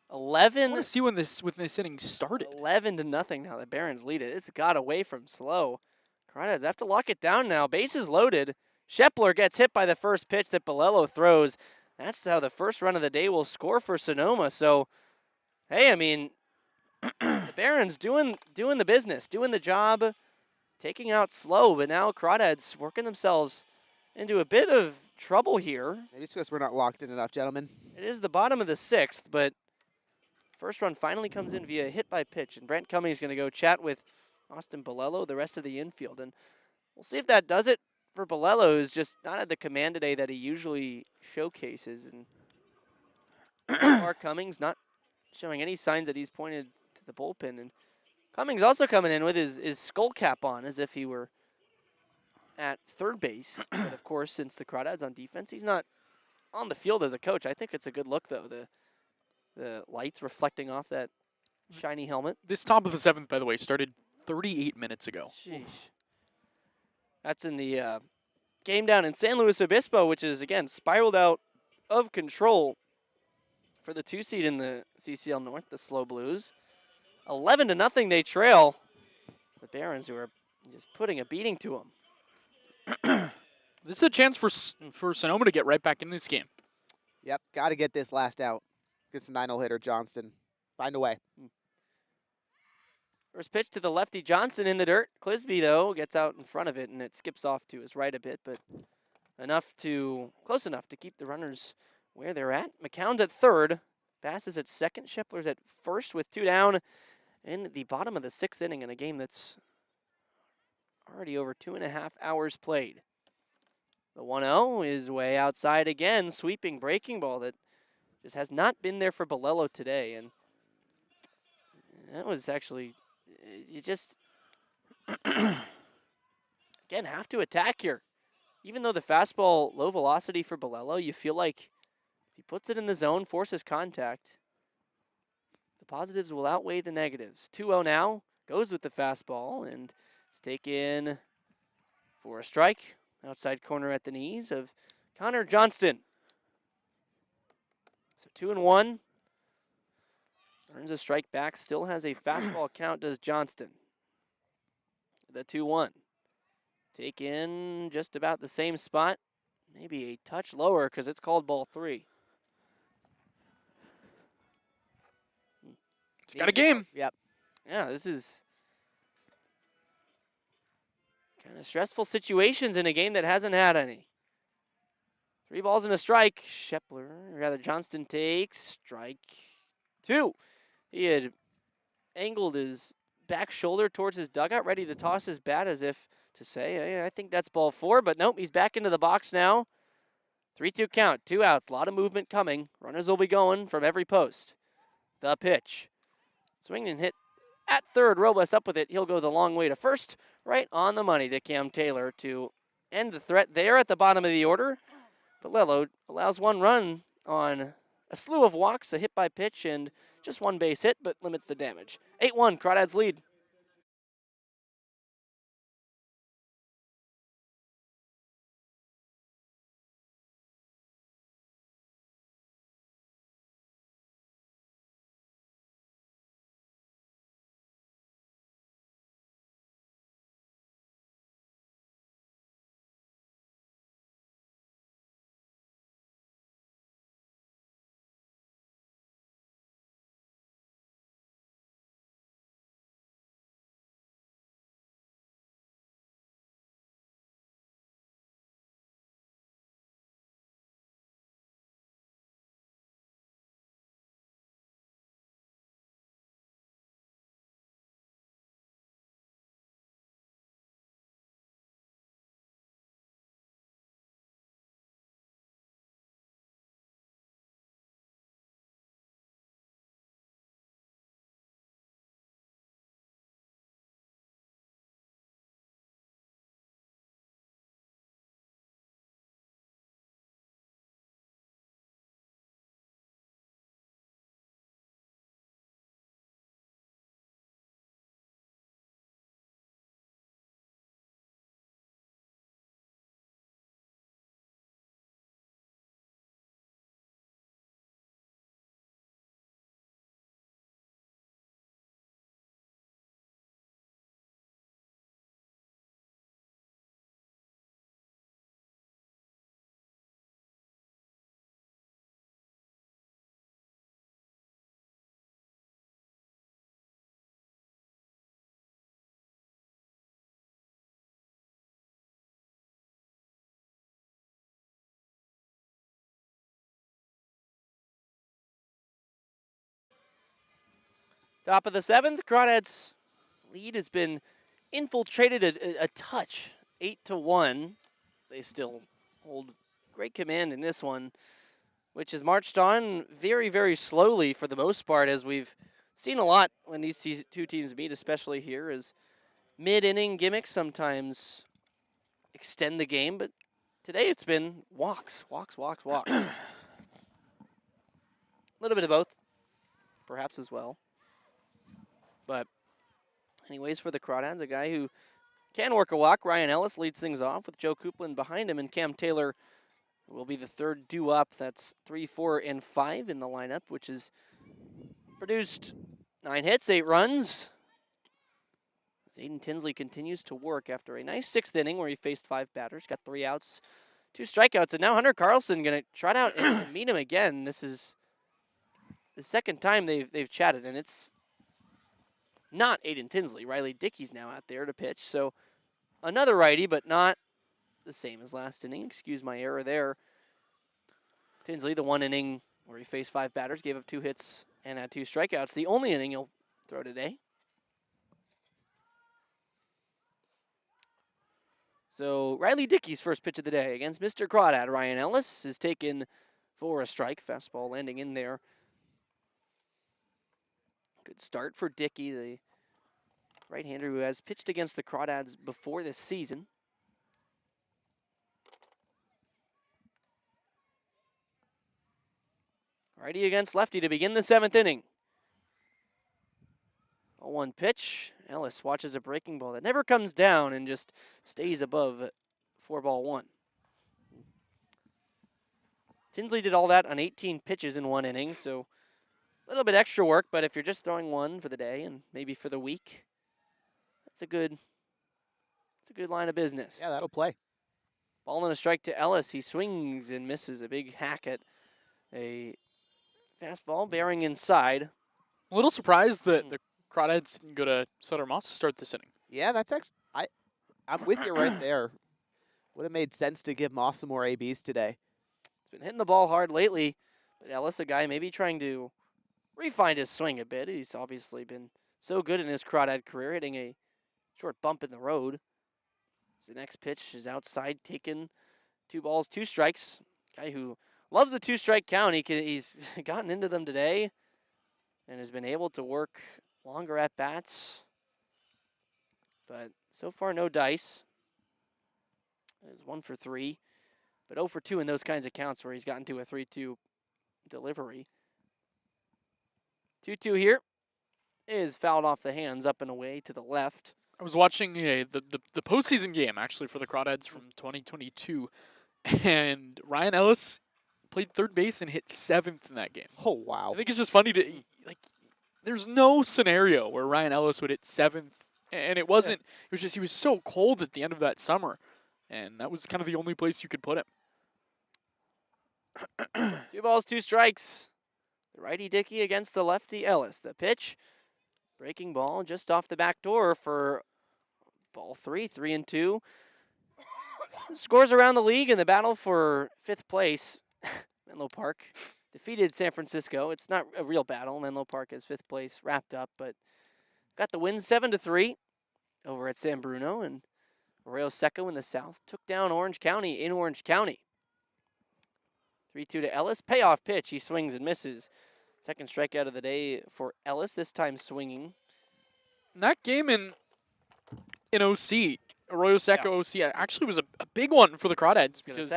I 11 want to see when this inning started. 11-0 now. The Barons lead it. It's got away from slow. Crawdads have to lock it down now. Bases loaded. Shepler gets hit by the first pitch that Bolello throws. That's how the first run of the day will score for Sonoma. So, hey, I mean, the Barons doing the business, doing the job, taking out slow. But now Crawdads working themselves into a bit of trouble here. Maybe it's because we're not locked in enough, gentlemen. It is the bottom of the 6th, but first run finally comes in via hit by pitch, and Brent Cummings is going to go chat with Austin Bolello, the rest of the infield, and we'll see if that does it for Bolello, who's just not had the command today that he usually showcases, and Mark Cummings not showing any signs that he's pointed to the bullpen, and Cummings also coming in with his skull cap on as if he were at third base, but of course, since the Crawdads on defense, he's not on the field as a coach. I think it's a good look, though, the lights reflecting off that shiny helmet. This top of the 7th, by the way, started 38 minutes ago. Sheesh. That's in the game down in San Luis Obispo, which is, again, spiraled out of control for the 2 seed in the CCL North, the Slow Blues. 11-0 they trail. The Barons, who are just putting a beating to them. This is a chance for Sonoma to get right back in this game. Yep, got to get this last out. Gets the 9-0 hitter, Johnston. Find a way. First pitch to the lefty Johnson in the dirt. Clisby, though, gets out in front of it, and it skips off to his right a bit, but close enough to keep the runners where they're at. McCown's at third. Bass is at second. Shepler's at first with 2 down in the bottom of the 6th inning in a game that's already over 2.5 hours played. The 1-0 is way outside again. Sweeping breaking ball that just has not been there for Bolello today. And that was actually, you just, again, have to attack here. Even though the fastball, low velocity for Bolello, you feel like if he puts it in the zone, forces contact, the positives will outweigh the negatives. 2-0 now, goes with the fastball, and it's taken for a strike. Outside corner at the knees of Connor Johnston. So 2-1. Earns a strike back. Still has a fastball count, does Johnston. The 2-1. Taken just about the same spot. Maybe a touch lower because it's called ball 3. Got a game. Yep. Yeah, this is kind of stressful situations in a game that hasn't had any. 3 balls and a strike. Johnston takes strike 2. He had angled his back shoulder towards his dugout, ready to toss his bat as if to say, hey, I think that's ball 4, but nope, he's back into the box now. 3-2 count, 2 outs, a lot of movement coming. Runners will be going from every post. The pitch. Swing and hit At third, Robles up with it. He'll go the long way to first. Right on the money to Cam Taylor to end the threat there at the bottom of the order. But Lello allows one run on a slew of walks, a hit by pitch, and just one base hit, but limits the damage. 8-1, Crawdads lead. Top of the seventh, Crawdads' lead has been infiltrated a touch, 8-1. They still hold great command in this one, which has marched on very, very slowly for the most part, as we've seen a lot when these two teams meet, especially here, as mid-inning gimmicks sometimes extend the game, but today it's been walks, walks, walks, walks. A little bit of both, perhaps as well. But anyways, for the Crawdads, a guy who can work a walk, Ryan Ellis leads things off with Joe Coupland behind him, and Cam Taylor will be the third due up. That's 3, 4, and 5 in the lineup, which has produced 9 hits, 8 runs. As Aiden Tinsley continues to work after a nice 6th inning where he faced 5 batters, got 3 outs, 2 strikeouts, and now Hunter Carlson going to trot out and meet him again. This is the second time they've chatted, and it's not Aiden Tinsley. Riley Dickey's now out there to pitch, so another righty, but not the same as last inning. Excuse my error there. Tinsley, the 1 inning where he faced 5 batters, gave up 2 hits and had 2 strikeouts. The only inning he'll throw today. So Riley Dickey's first pitch of the day against Mr. Crawdad. Ryan Ellis is taken for a strike. Fastball landing in there. Good start for Dickey, the right-hander who has pitched against the Crawdads before this season. Righty against lefty to begin the 7th inning. 0-1 pitch. Ellis watches a breaking ball that never comes down and just stays above 4-1. Tinsley did all that on 18 pitches in 1 inning, so a little bit extra work, but if you're just throwing 1 for the day and maybe for the week, that's a good line of business. Yeah, that'll play. Ball and a strike to Ellis. He swings and misses a big hack at a fastball bearing inside. A little surprised that the Crawdads didn't go to Sutter Moss to start this inning. Yeah, that's actually I'm with you right there. Would have made sense to give Moss some more ABs today. He's been hitting the ball hard lately, but Ellis, a guy maybe trying to refine his swing a bit. He's obviously been so good in his Crawdad career, hitting a short bump in the road. The next pitch is outside, taken 2 balls, 2 strikes. Guy who loves the 2-strike count. He's gotten into them today and has been able to work longer at bats. But so far, no dice. It's 1 for 3, but 0 for 2 in those kinds of counts where he's gotten to a 3-2 delivery. 2-2 here is fouled off the hands, up and away to the left. I was watching the postseason game actually for the Crawdads from 2022, and Ryan Ellis played third base and hit 7th in that game. Oh, wow. I think it's just funny to like. There's no scenario where Ryan Ellis would hit 7th, and it wasn't. It was just he was so cold at the end of that summer, and that was kind of the only place you could put him. 2 balls, 2 strikes. The righty Dickey against the lefty Ellis. The pitch, breaking ball just off the back door for ball 3, 3-2. Scores around the league in the battle for 5th place. Menlo Park defeated San Francisco. It's not a real battle. Menlo Park has 5th place wrapped up, but got the win 7-3 over at San Bruno, and Arroyo Seco in the south took down Orange County in Orange County. 3-2 to Ellis. Payoff pitch. He swings and misses. Second strikeout of the day for Ellis, this time swinging. That game in OC, Arroyo Seco OC, actually was a big one for the Crawdads because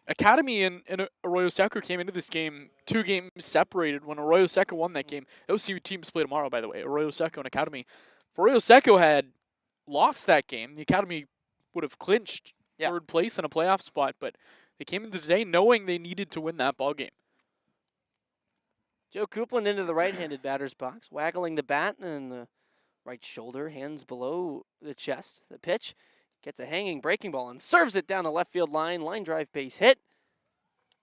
Academy and Arroyo Seco came into this game 2 games separated. When Arroyo Seco won that game, OC teams play tomorrow, by the way, Arroyo Seco and Academy. If Arroyo Seco had lost that game, the Academy would have clinched 3rd place in a playoff spot, but they came into today knowing they needed to win that ball game. Joe Coupland into the right-handed batter's box, waggling the bat and the right shoulder, hands below the chest. The pitch gets a hanging breaking ball and serves it down the left field line. Line drive base hit.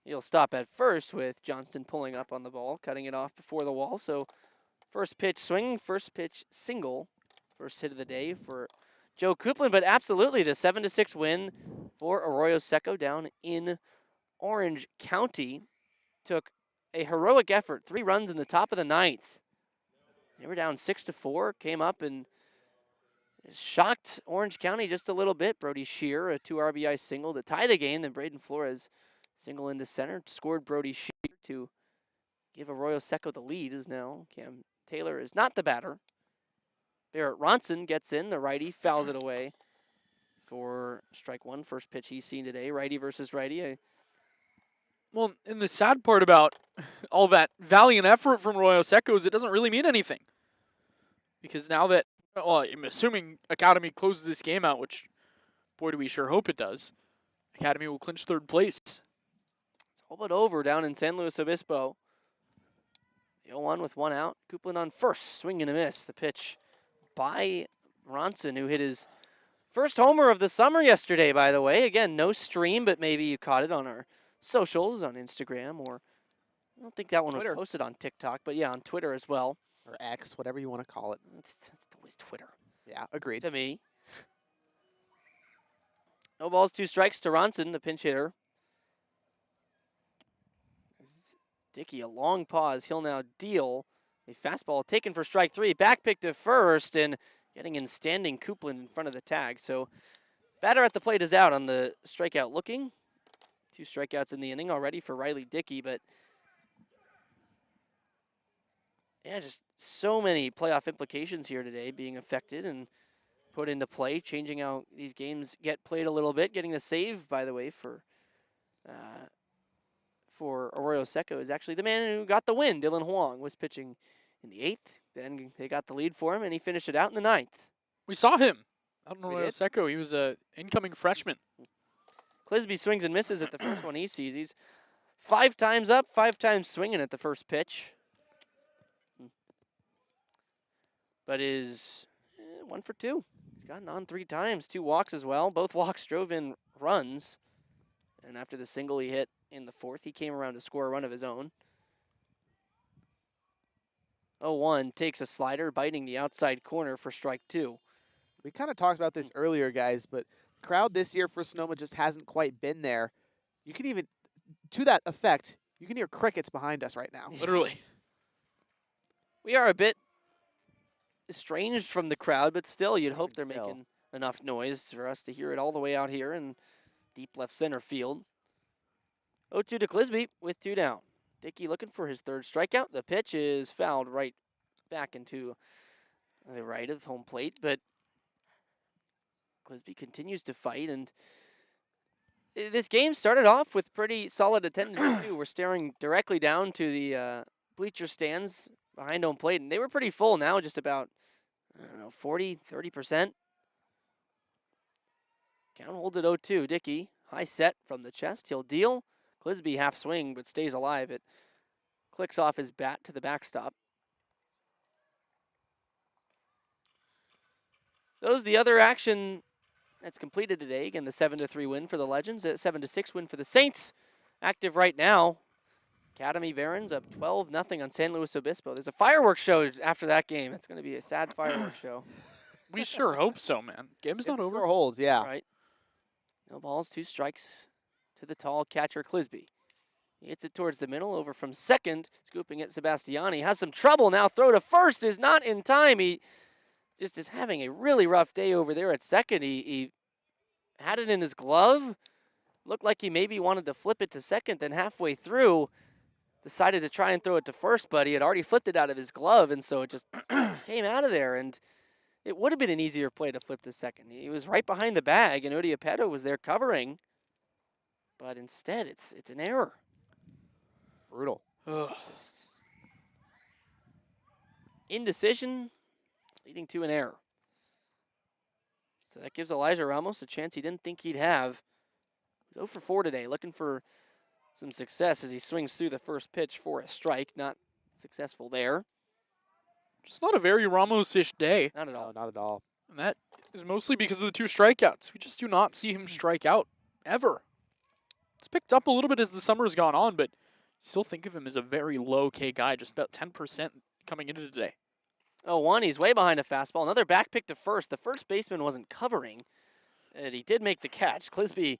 He'll stop at first with Johnston pulling up on the ball, cutting it off before the wall. So first pitch swing, first pitch single. First hit of the day for Joe Coupland, but absolutely the 7-6 win for Arroyo Seco down in Orange County. Took a heroic effort, 3 runs in the top of the 9th. They were down 6-4, came up and shocked Orange County just a little bit. Brody Shear, a 2 RBI single to tie the game. Then Braden Flores, single into center, scored Brody Shear to give Arroyo Seco the lead. As now Cam Taylor is not the batter. Barrett Ronson gets in, the righty, fouls it away for strike 1. First pitch he's seen today, righty versus righty. Well, and the sad part about all that valiant effort from Arroyo Seco is it doesn't really mean anything. Because now that, well, I'm assuming Academy closes this game out, which, boy, do we sure hope it does, Academy will clinch 3rd place. It's all but over down in San Luis Obispo. The 0-1 with 1 out. Coupland on first, swing and a miss. The pitch by Ronson, who hit his first homer of the summer yesterday, by the way. Again, no stream, but maybe you caught it on our socials, on Instagram, or I don't think that one was posted on TikTok, but yeah, on Twitter as well. Or X, whatever you want to call it. It's always Twitter. Yeah, agreed. To me. No balls, 2 strikes to Ronson, the pinch hitter. Dickey, a long pause. He'll now deal a fastball taken for strike 3. Back pick to first and getting in standing Coupland in front of the tag. So batter at the plate is out on the strikeout looking. 2 strikeouts in the inning already for Riley Dickey, but yeah, just so many playoff implications here today being affected and put into play, changing how these games get played a little bit. Getting the save, by the way, for Arroyo Seco is actually the man who got the win. Dylan Huang was pitching in the 8th. Then they got the lead for him, and he finished it out in the 9th. We saw him out in Arroyo Seco. He was an incoming freshman. Clisby swings and misses at the first one he sees. He's 5 times up, 5 times swinging at the first pitch. But is 1 for 2. He's gotten on 3 times, 2 walks as well. Both walks drove in runs. And after the single he hit in the 4th, he came around to score a run of his own. 0-1 takes a slider, biting the outside corner for strike 2. We kind of talked about this earlier, guys, but the crowd this year for Sonoma just hasn't quite been there. You can even, to that effect, you can hear crickets behind us right now. Literally. We are a bit estranged from the crowd, but still, you'd hope they're making enough noise for us to hear it all the way out here in deep left center field. 0-2 to Clisby with 2 down. Dickey looking for his 3rd strikeout. The pitch is fouled right back into the right of home plate, but Clisby continues to fight, and this game started off with pretty solid attendance too. We're staring directly down to the bleacher stands behind home plate, and they were pretty full now, just about, I don't know, 40, 30%. Count holds at 0-2. Dickey, high set from the chest. He'll deal. Clisby half swing, but stays alive. It clicks off his bat to the backstop. Those the other action that's completed today. Again, the 7-3 win for the Legends, a 7-6 win for the Saints. Active right now. Academy Barons up 12-0 on San Luis Obispo. There's a fireworks show after that game. It's going to be a sad fireworks show. We sure hope so, man. Game's If not the over. score holds, yeah. Right. No balls, 2 strikes to the tall catcher Clisby. He hits it towards the middle, over from second, scooping it. Sebastiani has some trouble now. Throw to first is not in time. He just is having a really rough day over there at second. He had it in his glove. Looked like he maybe wanted to flip it to second, then halfway through decided to try and throw it to first, but he had already flipped it out of his glove, and so it just came out of there. And it would have been an easier play to flip to second. He was right behind the bag, and Odiapedo was there covering. But instead, it's an error. Brutal. Ugh. Indecision leading to an error. So that gives Elijah Ramos a chance he didn't think he'd have. He's 0 for 4 today, looking for some success as he swings through the first pitch for a strike. Not successful there. Just not a very Ramos-ish day. Not at No, all. not at all. And that is mostly because of the 2 strikeouts. We just do not see him strike out, ever. It's picked up a little bit as the summer's gone on, but still think of him as a very low-K guy, just about 10% coming into today. 0-1, he's way behind a fastball. Another back pick to first. The first baseman wasn't covering, and he did make the catch. Clisby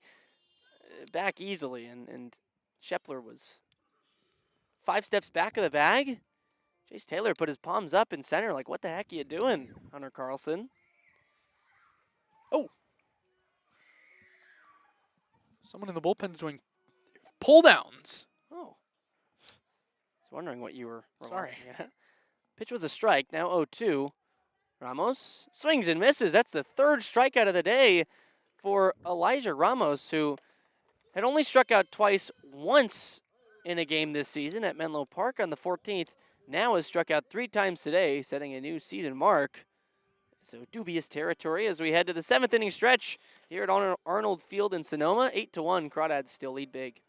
back easily, and Schepler was 5 steps back of the bag. Chase Taylor put his palms up in center like, what the heck are you doing, Hunter Carlson? Oh. Someone in the bullpen's doing pull-downs. Oh. I was wondering what you were Sorry. at. Pitch was a strike, now 0-2. Ramos swings and misses. That's the 3rd strikeout of the day for Elijah Ramos, who had only struck out once in a game this season at Menlo Park on the 14th. Now has struck out 3 times today, setting a new season mark. So dubious territory as we head to the 7th inning stretch here at Arnold Field in Sonoma. 8-1, Crawdads still lead big.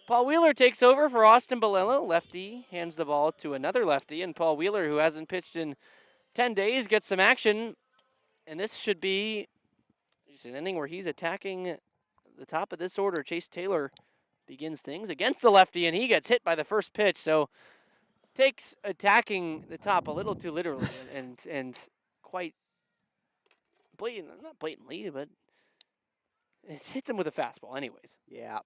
Paul Wheeler takes over for Austin Bolello. Lefty hands the ball to another lefty, and Paul Wheeler, who hasn't pitched in 10 days, gets some action. And this should be an inning where he's attacking the top of this order. Chase Taylor begins things against the lefty, and he gets hit by the first pitch. So takes attacking the top a little too literally, and quite not blatantly, but it hits him with a fastball anyways. Yeah.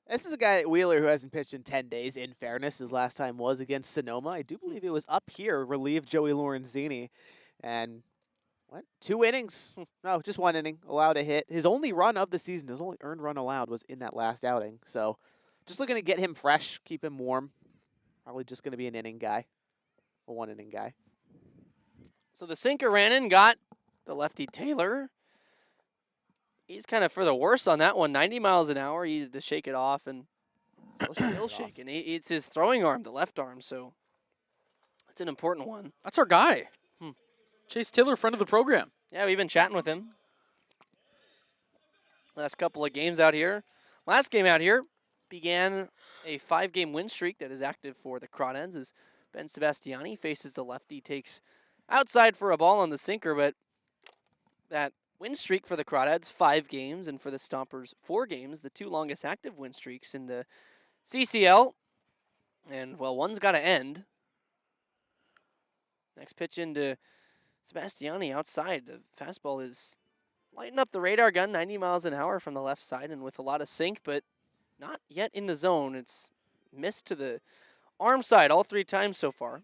This is a guy, Wheeler, who hasn't pitched in 10 days. In fairness, his last time was against Sonoma. I do believe it was up here, relieved Joey Lorenzini, and went 2 innings. No, just 1 inning, allowed a hit. His only run of the season, his only earned run allowed was in that last outing. So just looking to get him fresh, keep him warm. Probably just going to be an inning guy, a 1 inning guy. So the sinker ran in, got the lefty Taylor. He's kind of for the worse on that one. 90 miles an hour. He needed to shake it off, and still shaking. It's his throwing arm, the left arm, so it's an important one. That's our guy. Chase Taylor, friend of the program. Yeah, we've been chatting with him. Last couple of games out here. Last game out here began a 5-game win streak that is active for the Crawdads as Ben Sebastiani faces the lefty, takes outside for a ball on the sinker, but that win streak for the Crawdads, 5 games, and for the Stompers, 4 games, the 2 longest active win streaks in the CCL. And, well, one's got to end. Next pitch into Sebastiani outside. The fastball is lighting up the radar gun, 90 miles an hour from the left side, and with a lot of sink, but not yet in the zone. It's missed to the arm side all 3 times so far.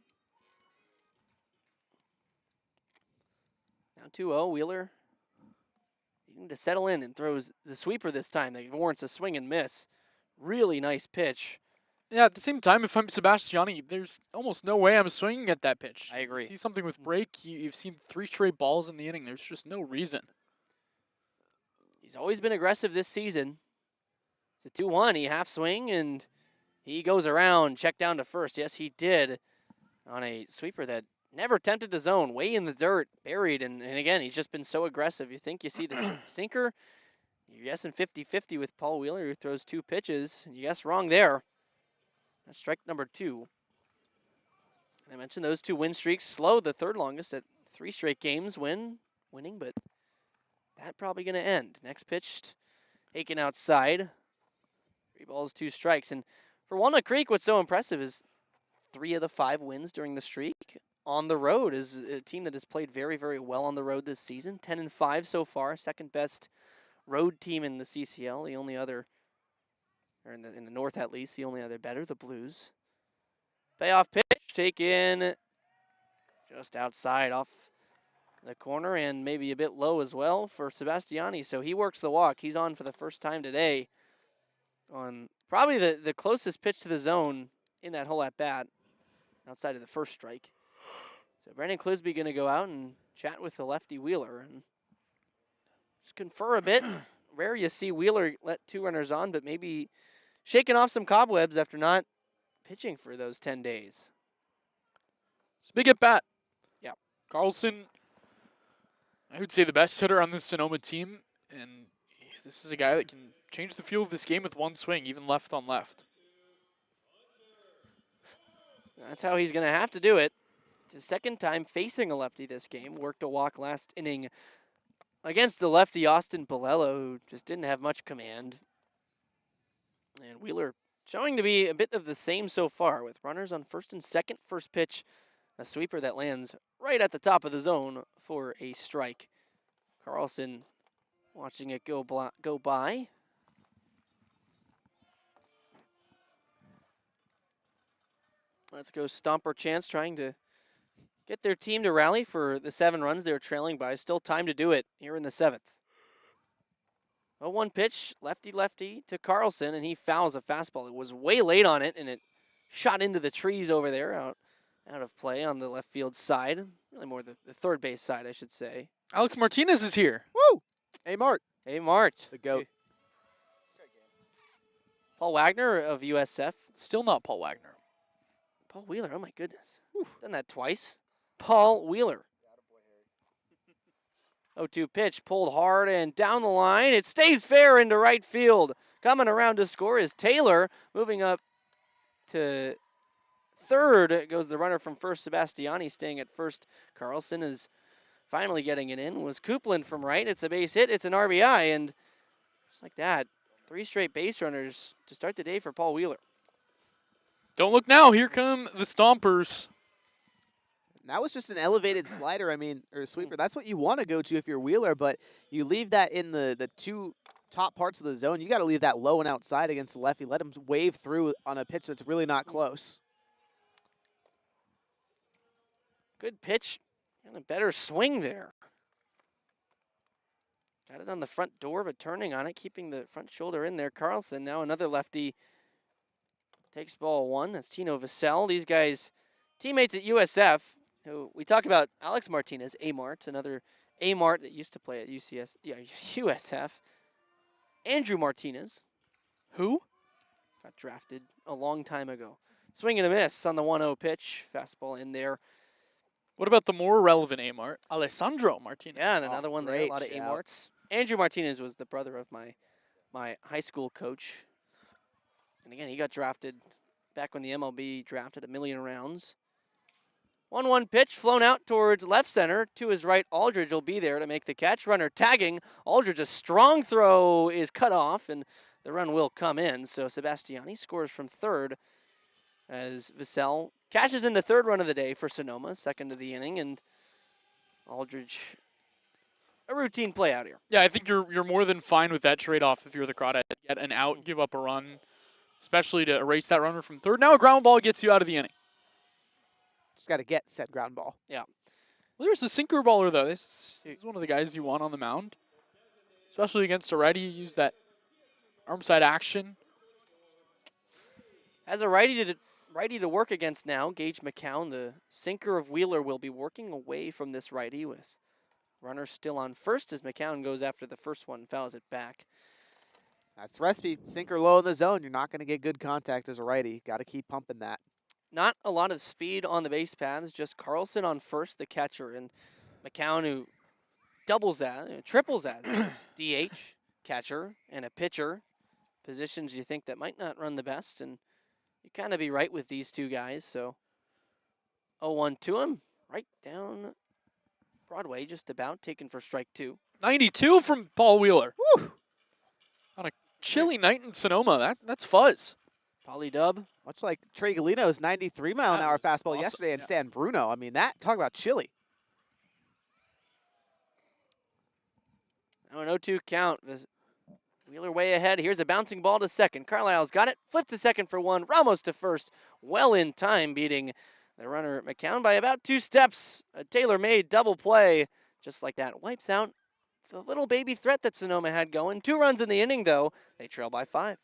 Now 2-0, Wheeler to settle in and throws the sweeper this time. That warrants a swing and miss. Really nice pitch. Yeah, at the same time, if I'm Sebastiani, there's almost no way I'm swinging at that pitch. I agree. You see something with break, you've seen 3 straight balls in the inning. There's just no reason. He's always been aggressive this season. It's a 2-1. He half swing, and he goes around, check down to first. Yes, he did on a sweeper that never tempted the zone, way in the dirt, buried, and again, he's just been so aggressive. You think you see the sinker, you're guessing 50-50 with Paul Wheeler, who throws 2 pitches, and you guess wrong there. That's strike number 2. And I mentioned those 2 win streaks, slow the 3rd longest at 3 straight games winning, but that probably going to end. Next pitch, taken outside. 3 balls, 2 strikes, and for Walnut Creek, what's so impressive is 3 of the 5 wins during the streak on the road is a team that has played very, very well on the road this season. 10-5 so far, 2nd best road team in the CCL. The only other, or in the North at least, the only other better, the Blues. Payoff pitch taken just outside off the corner and maybe a bit low as well for Sebastiani. So he works the walk. He's on for the first time today on probably the closest pitch to the zone in that whole at-bat outside of the first strike. So Brandon Clisby going to go out and chat with the lefty Wheeler and just confer a bit. Rare you see Wheeler let 2 runners on, but maybe shaking off some cobwebs after not pitching for those 10 days. It's a big at bat. Yeah. Carlson, I would say the best hitter on this Sonoma team, and this is a guy that can change the feel of this game with 1 swing, even left on left. That's how he's going to have to do it. It's his 2nd time facing a lefty this game. Worked a walk last inning against the lefty Austin Bolello, who just didn't have much command. And Wheeler showing to be a bit of the same so far with runners on 1st and 2nd. First pitch, a sweeper that lands right at the top of the zone for a strike. Carlson watching it go by. Let's go Stomper Chance trying to get their team to rally for the 7 runs they're trailing by. Still time to do it here in the 7th. 0-1 pitch, lefty to Carlson, and he fouls a fastball. It was way late on it, and it shot into the trees over there, out of play on the left field side. Really more the 3rd base side, I should say. Alex Martinez is here. Woo! Hey, Mart. Hey, Mart. The GOAT. Paul Wagner of USF. Still not Paul Wagner. Paul Wheeler, oh my goodness. Done that twice. Paul Wheeler. 0-2 pitch, pulled hard and down the line. It stays fair into right field. Coming around to score is Taylor. Moving up to third goes the runner from first, Sebastiani, staying at first. Carlson is finally getting it in. Was Coupland from right. It's a base hit. It's an RBI, and just like that, 3 straight base runners to start the day for Paul Wheeler. Don't look now. Here come the Stompers. That was just an elevated slider, or sweeper. That's what you want to go to if you're Wheeler, but you leave that in the 2 top parts of the zone. You got to leave that low and outside against the lefty. Let him wave through on a pitch that's really not close. Good pitch and a better swing there. Got it on the front door, but turning on it, keeping the front shoulder in there. Carlson, now another lefty, takes ball 1. That's Tino Vassell. These guys, teammates at USF. Who we talk about Alex Martinez, A-Mart, another A-Mart that used to play at USF. Andrew Martinez. Who? Got drafted a long time ago. Swing and a miss on the 1-0 pitch. Fastball in there. What about the more relevant A-Mart? Alessandro Martinez. Yeah, and another one there. A great lot of shout. A-Marts. Andrew Martinez was the brother of my high school coach. And again, he got drafted back when the MLB drafted 1,000,000 rounds. 1-1 pitch flown out towards left center. To his right, Aldridge will be there to make the catch. Runner tagging. Aldridge, a strong throw is cut off, and the run will come in. So Sebastiani scores from third as Vassell cashes in the 3rd run of the day for Sonoma, 2nd of the inning, and Aldridge, a routine play out here. Yeah, I think you're more than fine with that trade-off if you're the Crawdads. Get an out, give up a run, especially to erase that runner from third. Now a ground ball gets you out of the inning. Just got to get said ground ball. Well, there's a sinker baller, though. This is one of the guys you want on the mound, especially against a righty. You use that arm side action. As a righty to work against now, Gage McCown, the sinker of Wheeler, will be working away from this righty with runner still on first as McCown goes after the first one, fouls it back. That's the recipe. Sinker low in the zone. You're not going to get good contact as a righty. Got to keep pumping that. Not a lot of speed on the base paths, just Carlson on first, the catcher, and McCown who doubles that, triples that. DH, catcher, and a pitcher. Positions you think that might not run the best, and you kind of be right with these 2 guys. So 0-1 to him, right down Broadway, just about, taken for strike 2. 92 from Paul Wheeler. Woo! On a chilly night in Sonoma, that's fuzz. Polly Dub. Much like Trey Galino's 93-mile-an-hour That was fastball awesome. yesterday in Yeah. San Bruno. Talk about chilly. Now an 0-2 count. Wheeler way ahead. Here's a bouncing ball to second. Carlisle's got it. Flipped to second for 1. Ramos to first. Well in time, beating the runner McCown by about 2 steps. A tailor-made double play. Just like that. Wipes out the little baby threat that Sonoma had going. 2 runs in the inning, though. They trail by 5.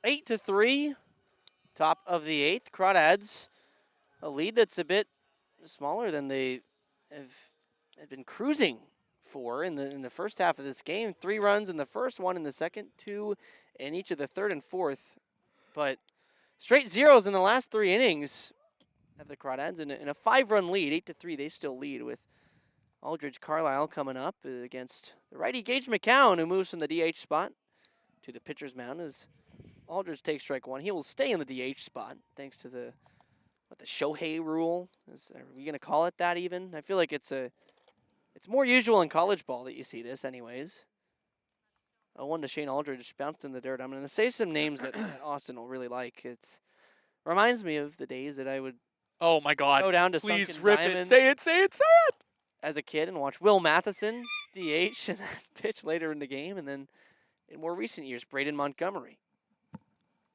8-3, top of the 8th. Crawdads, a lead that's a bit smaller than they had been cruising for in the first half of this game. 3 runs in the first, 1 in the second, 2 in each of the third and fourth. But straight zeros in the last 3 innings of the Crawdads in a 5-run lead. 8-3, they still lead with Aldridge Carlisle coming up against the righty Gage McCown, who moves from the DH spot to the pitcher's mound as Aldridge takes strike 1. He will stay in the DH spot thanks to the Shohei rule. Are we gonna call it that even? I feel like it's more usual in college ball that you see this anyways. 0-1 to Shane Aldridge, bounced in the dirt. I'm gonna say some names that Austin will really like. It reminds me of the days that I would Oh my God! go down to Please Sunken rip Diamond it. Say it. Say it. Say it. as a kid and watch Will Matheson DH and pitch later in the game, and then in more recent years, Braden Montgomery.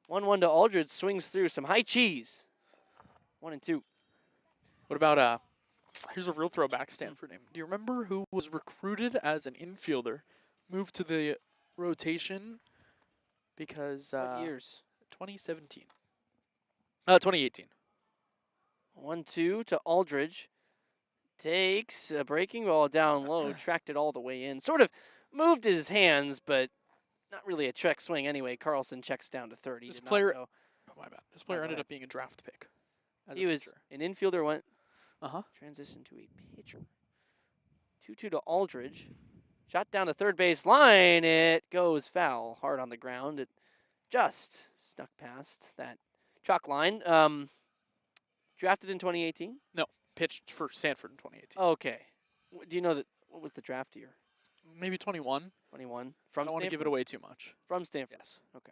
1-1 to Aldridge, swings through some high cheese. 1-2. What about here's a real throwback Stanford name. Do you remember who was recruited as an infielder, moved to the rotation because What years? 2017. 2018. 1-2 to Aldridge. Takes a breaking ball down low, tracked it all the way in. Sort of moved his hands, but not really a check swing anyway. Carlson checks down to third. This player, Go. oh my bad. This player go ended ahead. up being a draft pick. As He a was pitcher. an infielder, went Uh-huh. transition to a pitcher. 2-2 to Aldridge. Shot down the third base line. It goes foul, hard on the ground. It just snuck past that chalk line. Drafted in 2018. Pitched for Stanford in 2018. Okay. Do you know what was the draft year? Maybe 21. 21 I from don't want to give it Stanford? away too much. From Stanford. Yes. Okay.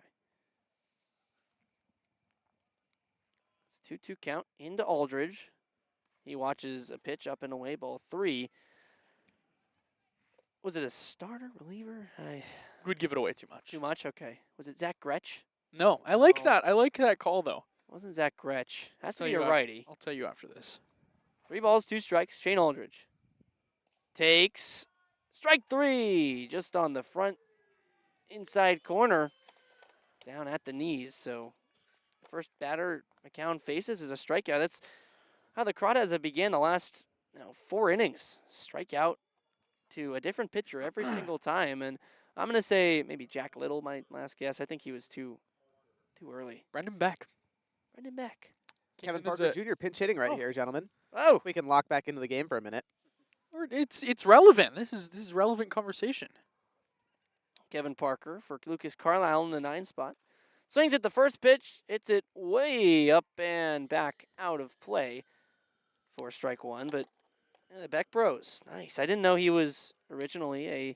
It's 2-2 count into Aldridge. He watches a pitch up and away, ball 3. Was it a starter, reliever? Would give it away too much. Too much? Okay. Was it Zach Gretsch? No, I like No. that. I like that call though. Wasn't Zach Gretsch. Has to tell be you a after- righty. I'll tell you after this. 3 balls, 2 strikes. Shane Aldridge takes strike 3, just on the front inside corner, down at the knees. So the first batter McCown faces is a strikeout. That's how the Crawdads have began the last 4 innings. Strikeout to a different pitcher every single time. And I'm going to say maybe Jack Little, my last guess. I think he was too early. Brendan Beck. Brendan Beck. Kevin in as Parker a- Jr. pinch hitting right Oh. here, gentlemen. Oh, We can lock back into the game for a minute. It's relevant. This is relevant conversation. Kevin Parker for Lucas Carlisle in the 9 spot. Swings at the first pitch, hits it way up and back out of play for strike 1. But the Beck Bros, nice. I didn't know he was originally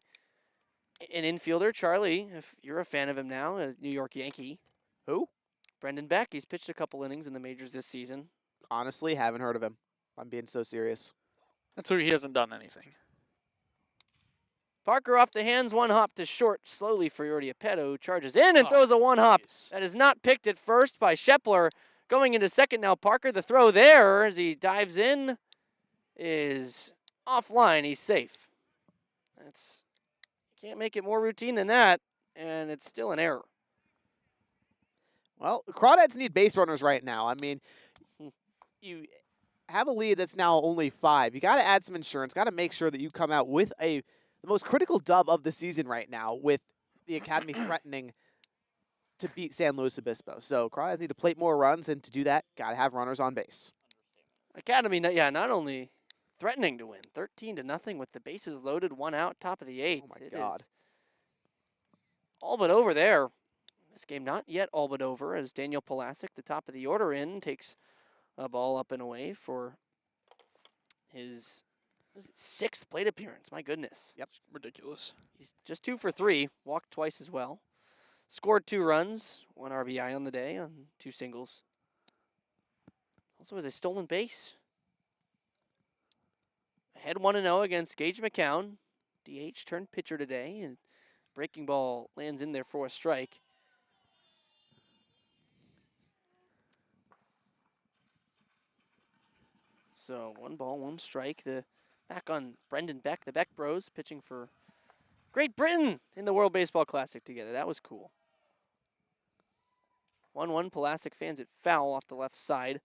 an infielder. Charlie, if you're a fan of him now, a New York Yankee. Who? Brendan Beck. He's pitched a couple innings in the majors this season. Honestly, haven't heard of him. I'm being so serious. That's why he hasn't done anything. Parker off the hands, 1 hop to short, slowly for Yordiapetto, charges in and Oh, throws a 1 hop. jeez. That is not picked at first by Shepler. Going into second now, Parker. The throw there as he dives in is offline. He's safe. Can't make it more routine than that, and it's still an error. Well, Crawdads need base runners right now. I mean, you have a lead that's now only 5. You got to add some insurance. Got to make sure that you come out with the most critical dub of the season right now, with the Academy threatening to beat San Luis Obispo. So Crawdads need to plate more runs, and to do that, got to have runners on base. Academy, not only threatening to win, 13-0 with the bases loaded, 1 out, top of the 8th. Oh my It God. is all but over there. This game not yet all but over as Daniel Pulasic, the top of the order takes a ball up and away for his 6th plate appearance. My goodness. Yep. It's ridiculous. He's just 2 for 3, walked twice as well. Scored 2 runs, 1 RBI on the day on 2 singles. Also has a stolen base. Ahead 1-0 against Gage McCown. DH turned pitcher today, and breaking ball lands in there for a strike. So 1 ball, 1 strike. Back on Brendan Beck, the Beck Bros, pitching for Great Britain in the World Baseball Classic together. That was cool. 1-1 Pulaski fans it foul off the left side.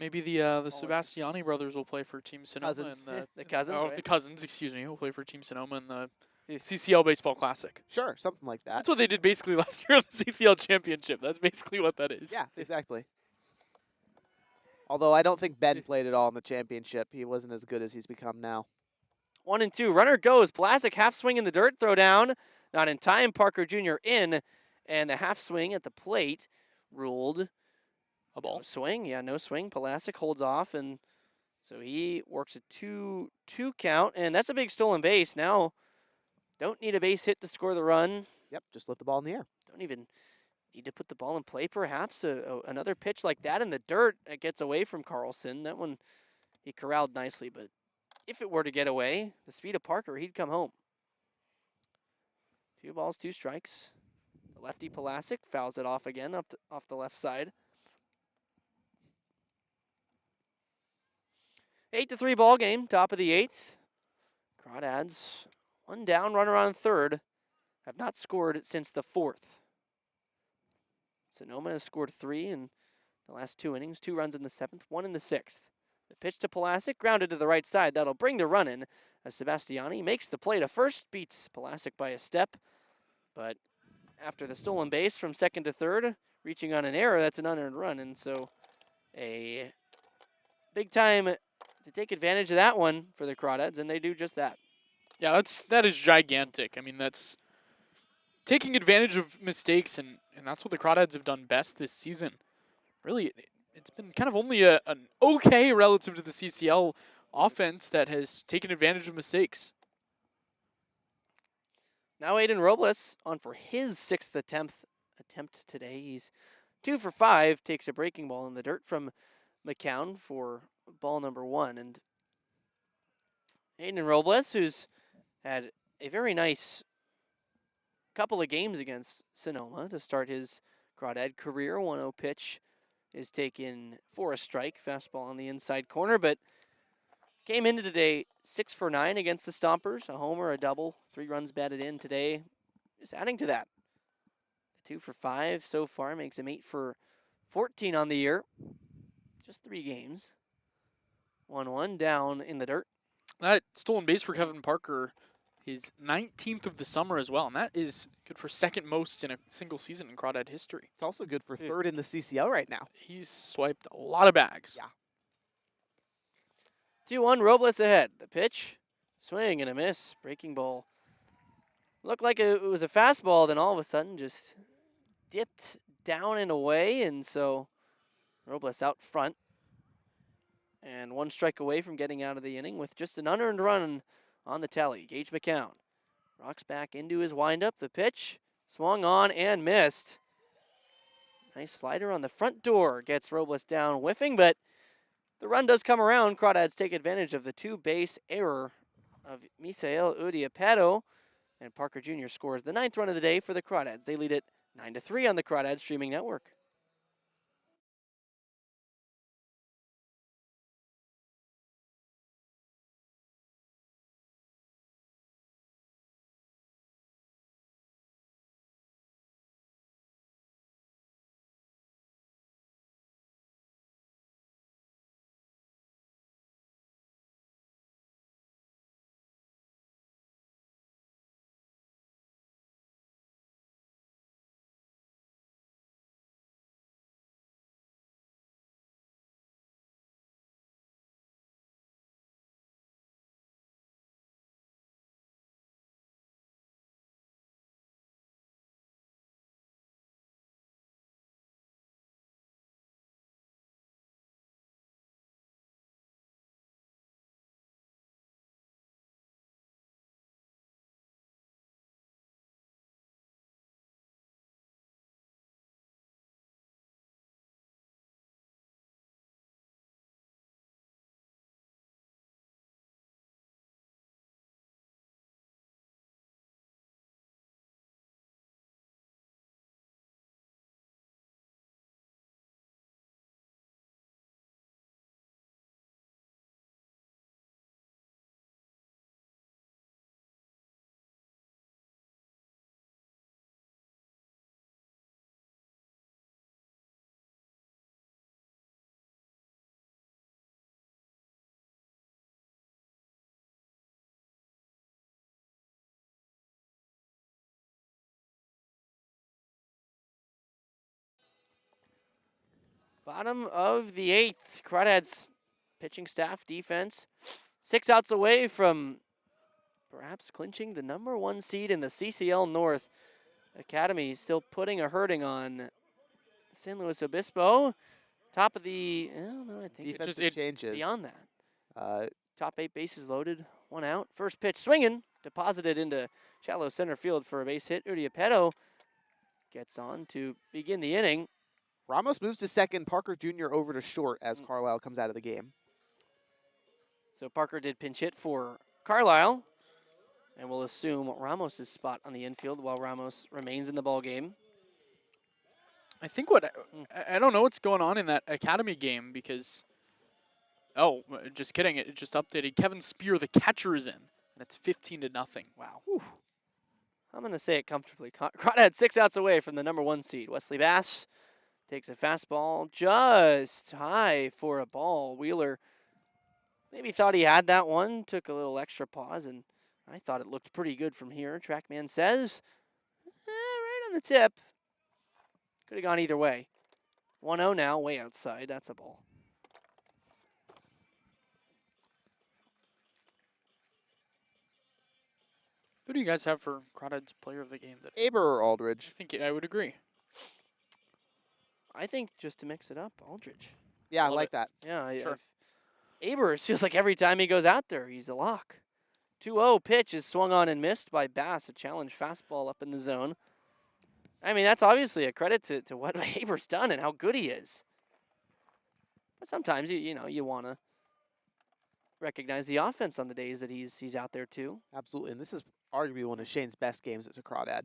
Maybe the Sebastiani brothers will play for Team Sonoma Cousins. and The cousins, oh, right? the cousins, excuse me, will play for Team Sonoma in the Yeah. CCL Baseball Classic. Sure, something like that. That's what they did basically last year in the CCL Championship. That's basically what that is. Yeah, exactly. Although I don't think Ben played at all in the championship. He wasn't as good as he's become now. 1-2. Runner goes. Pulaski half swing in the dirt. Throw down. Not in time. Parker Jr. in. And the half swing at the plate ruled A ball. no swing. Yeah, no swing. Pulaski holds off. And so he works a 2-2 count. And that's a big stolen base. Now, don't need a base hit to score the run. Yep, just lift the ball in the air. Don't even need to put the ball in play, perhaps. Another pitch like that in the dirt that gets away from Carlson. That one he corralled nicely, but if it were to get away, the speed of Parker, he'd come home. 2 balls, 2 strikes. The lefty Pulaski fouls it off again off the left side. 8-3 ball game, top of the 8th. Crawdads, 1 down, runner on third. Have not scored since the 4th. Sonoma has scored 3 in the last 2 innings, 2 runs in the 7th, 1 in the 6th. The pitch to Pulaski, grounded to the right side. That'll bring the run in as Sebastiani makes the play to first, beats Pulaski by a step. But after the stolen base from second to third, reaching on an error, that's an unearned run. And so a big time to take advantage of that one for the Crawdads, and they do just that. Yeah, that is gigantic. I mean, that's taking advantage of mistakes, and that's what the Crawdads have done best this season. Really, it's been kind of only an okay relative to the CCL offense that has taken advantage of mistakes. Now Aiden Robles on for his 6th attempt today. He's 2 for 5, takes a breaking ball in the dirt from McCown for ball number 1. And Aiden Robles, who's had a very nice couple of games against Sonoma to start his Crawdad career. 1-0 pitch is taken for a strike. Fastball on the inside corner, but came into today 6 for 9 against the Stompers. A homer, a double, 3 runs batted in today. Just adding to that. 2 for 5 so far makes him 8 for 14 on the year. Just 3 games. 1-1 down in the dirt. That stolen base for Kevin Parker is 19th of the summer as well, and that is good for 2nd most in a single season in Crawdad history. It's also good for 3rd in the CCL right now. He's swiped a lot of bags. Yeah. 2-1, Robles ahead. The pitch, swing and a miss. Breaking ball. Looked like it was a fastball, then all of a sudden just dipped down and away, and so Robles out front. And 1 strike away from getting out of the inning with just an unearned run on the tally. Gage McCown rocks back into his windup. The pitch swung on and missed. Nice slider on the front door. Gets Robles down whiffing, but the run does come around. Crawdads take advantage of the 2-base error of Misael Udiapedo. And Parker Jr. scores the 9th run of the day for the Crawdads. They lead it 9-3 on the Crawdads streaming network. Bottom of the 8th. Crawdads pitching staff, defense. 6 outs away from perhaps clinching the #1 seed in the CCL North. Academy still putting a hurting on San Luis Obispo. Top of the, no, I think it's Defensive changes. beyond that. Uh, Top 8 bases loaded, 1 out. First pitch swinging, deposited into shallow center field for a base hit. Uriapetto gets on to begin the inning. Ramos moves to second. Parker Jr. over to short as Carlisle comes out of the game. So Parker did pinch hit for Carlisle, and we'll assume Ramos' spot on the infield while Ramos remains in the ball game. I think I don't know what's going on in that Academy game because, just kidding. It just updated. Kevin Spear, the catcher, is in, and it's 15-0. Wow. Whew. I'm going to say it comfortably. Crawdad 6 outs away from the #1 seed. Wesley Bass takes a fastball just high for a ball. Wheeler maybe thought he had that one, took a little extra pause, and I thought it looked pretty good from here. Trackman says, right on the tip. Could have gone either way. 1-0 now, way outside. That's a ball. Who do you guys have for Crawdads player of the game? Aber or I Aldridge? think I would agree. I think just to mix it up, Aldridge. Yeah, I Love like it. that. Yeah, Sure. Aber, it's just like every time he goes out there, he's a lock. 2-0 pitch is swung on and missed by Bass, a challenge fastball up in the zone. I mean, that's obviously a credit to what Aber's done and how good he is. But sometimes, you want to recognize the offense on the days that he's out there too. Absolutely, and this is arguably one of Shane's best games as a Crawdad.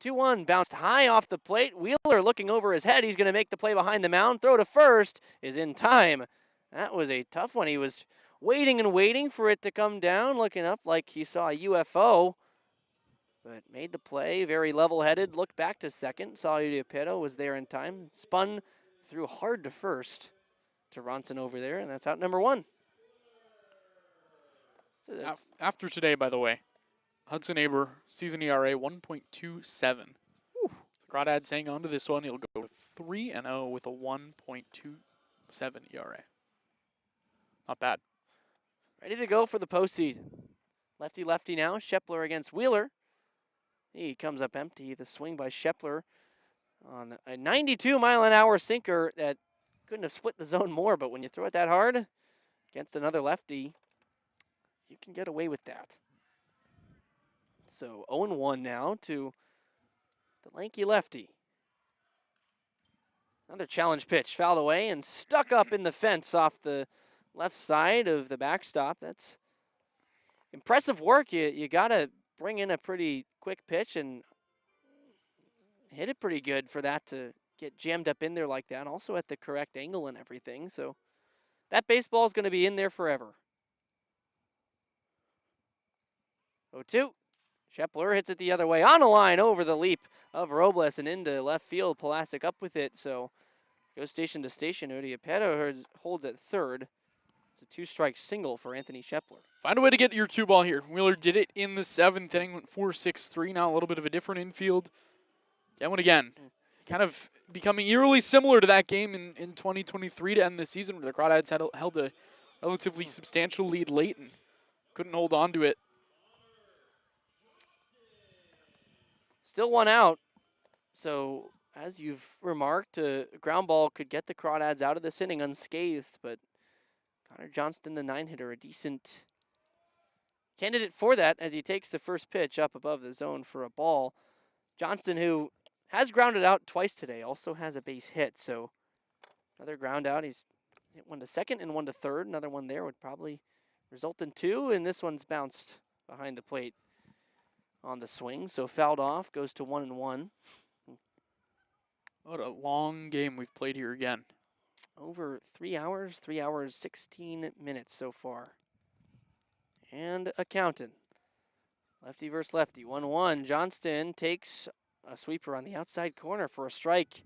2-1, bounced high off the plate. Wheeler looking over his head. He's going to make the play behind the mound. Throw to first is in time. That was a tough one. He was waiting and waiting for it to come down, looking up like he saw a UFO, but made the play. Very level-headed. Looked back to second. Saw Uriapetto was there in time. Spun through hard to first to Ronson over there, and that's out #1. So After today, by the way, Hudson Aber, season ERA 1.27. The Crawdads hang on to this one. He'll go 3-0 with a 1.27 ERA. Not bad. ready to go for the postseason. Lefty-lefty now. Shepler against Wheeler. He comes up empty. The swing by Shepler on a 92-mile-an-hour sinker that couldn't have split the zone more, but when you throw it that hard against another lefty, you can get away with that. So 0-1 now to the lanky lefty. Another challenge pitch, fouled away and stuck up in the fence off the left side of the backstop. That's impressive work. You got to bring in a pretty quick pitch and hit it pretty good for that to get jammed up in there like that. Also at the correct angle and everything. So that baseball is going to be in there forever. 0-2. Shepler hits it the other way on a line over the leap of Robles and into left field. Pulaski up with it. So goes station to station. Uriapetto holds at third. It's a 2-strike single for Anthony Shepler. Find a way to get your 2 ball here. Wheeler did it in the 7th inning, went 4-6-3. Now a little bit of a different infield. That one again, kind of becoming eerily similar to that game in 2023 to end the season where the Crawdads held a relatively substantial lead late and couldn't hold on to it. Still 1 out. So, as you've remarked, a ground ball could get the Crawdads out of this inning unscathed, but Connor Johnston, the 9-hitter, a decent candidate for that as he takes the first pitch up above the zone for a ball. Johnston, who has grounded out twice today, also has a base hit, so another ground out. He's hit one to second and one to third. Another one there would probably result in 2, and this one's bounced behind the plate on the swing, so fouled off, goes to 1-1. What a long game we've played here again. Over 3 hours, 3 hours, 16 minutes so far. And a counting. Lefty versus lefty, 1-1. Johnston takes a sweeper on the outside corner for a strike.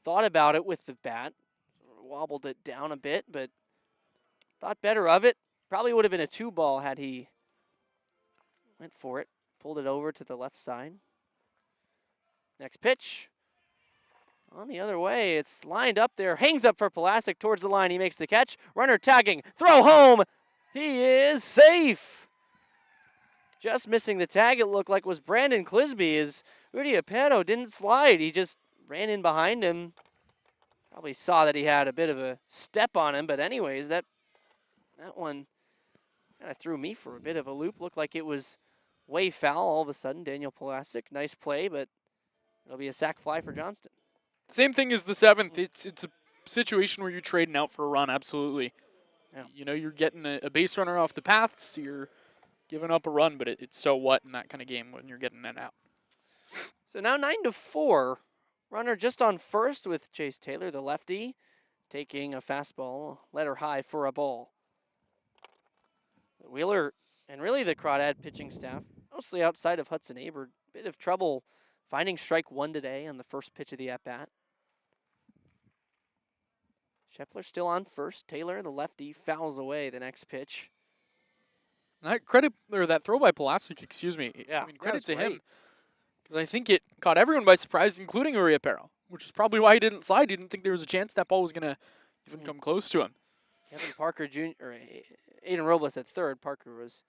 Thought about it with the bat, wobbled it down a bit, but thought better of it. Probably would have been a 2-ball had he went for it. Pulled it over to the left side. Next pitch. On the other way, it's lined up there. Hangs up for Pulaski towards the line. He makes the catch. Runner tagging. Throw home. He is safe. Just missing the tag, it looked like was Brandon Clisby. As Rudy Aparo didn't slide. He just ran in behind him. Probably saw that he had a bit of a step on him. But anyways, that one kind of threw me for a bit of a loop. Looked like it was way foul all of a sudden. Daniel Pulaski, nice play, but it'll be a sack fly for Johnston. Same thing as the 7th. It's a situation where you're trading out for a run, absolutely. Yeah. You know, you're getting a base runner off the paths, so you're giving up a run, but it's so what in that kind of game when you're getting it out. So now 9-4. Runner just on first with Chase Taylor, the lefty, taking a fastball, letter high for a ball. Wheeler and really the Crawdad pitching staff, mostly outside of Hudson Aber, bit of trouble finding strike one today on the first pitch of the at-bat. Scheffler still on first. Taylor, the lefty, fouls away the next pitch. That throw by Pulaski, excuse me. Yeah, I mean, credit to great. him. Because I think it caught everyone by surprise, including Uri Aparo, which is probably why he didn't slide. He didn't think there was a chance that ball was going to even come close to him. Kevin Parker Jr., or Aiden Robles at third. Parker was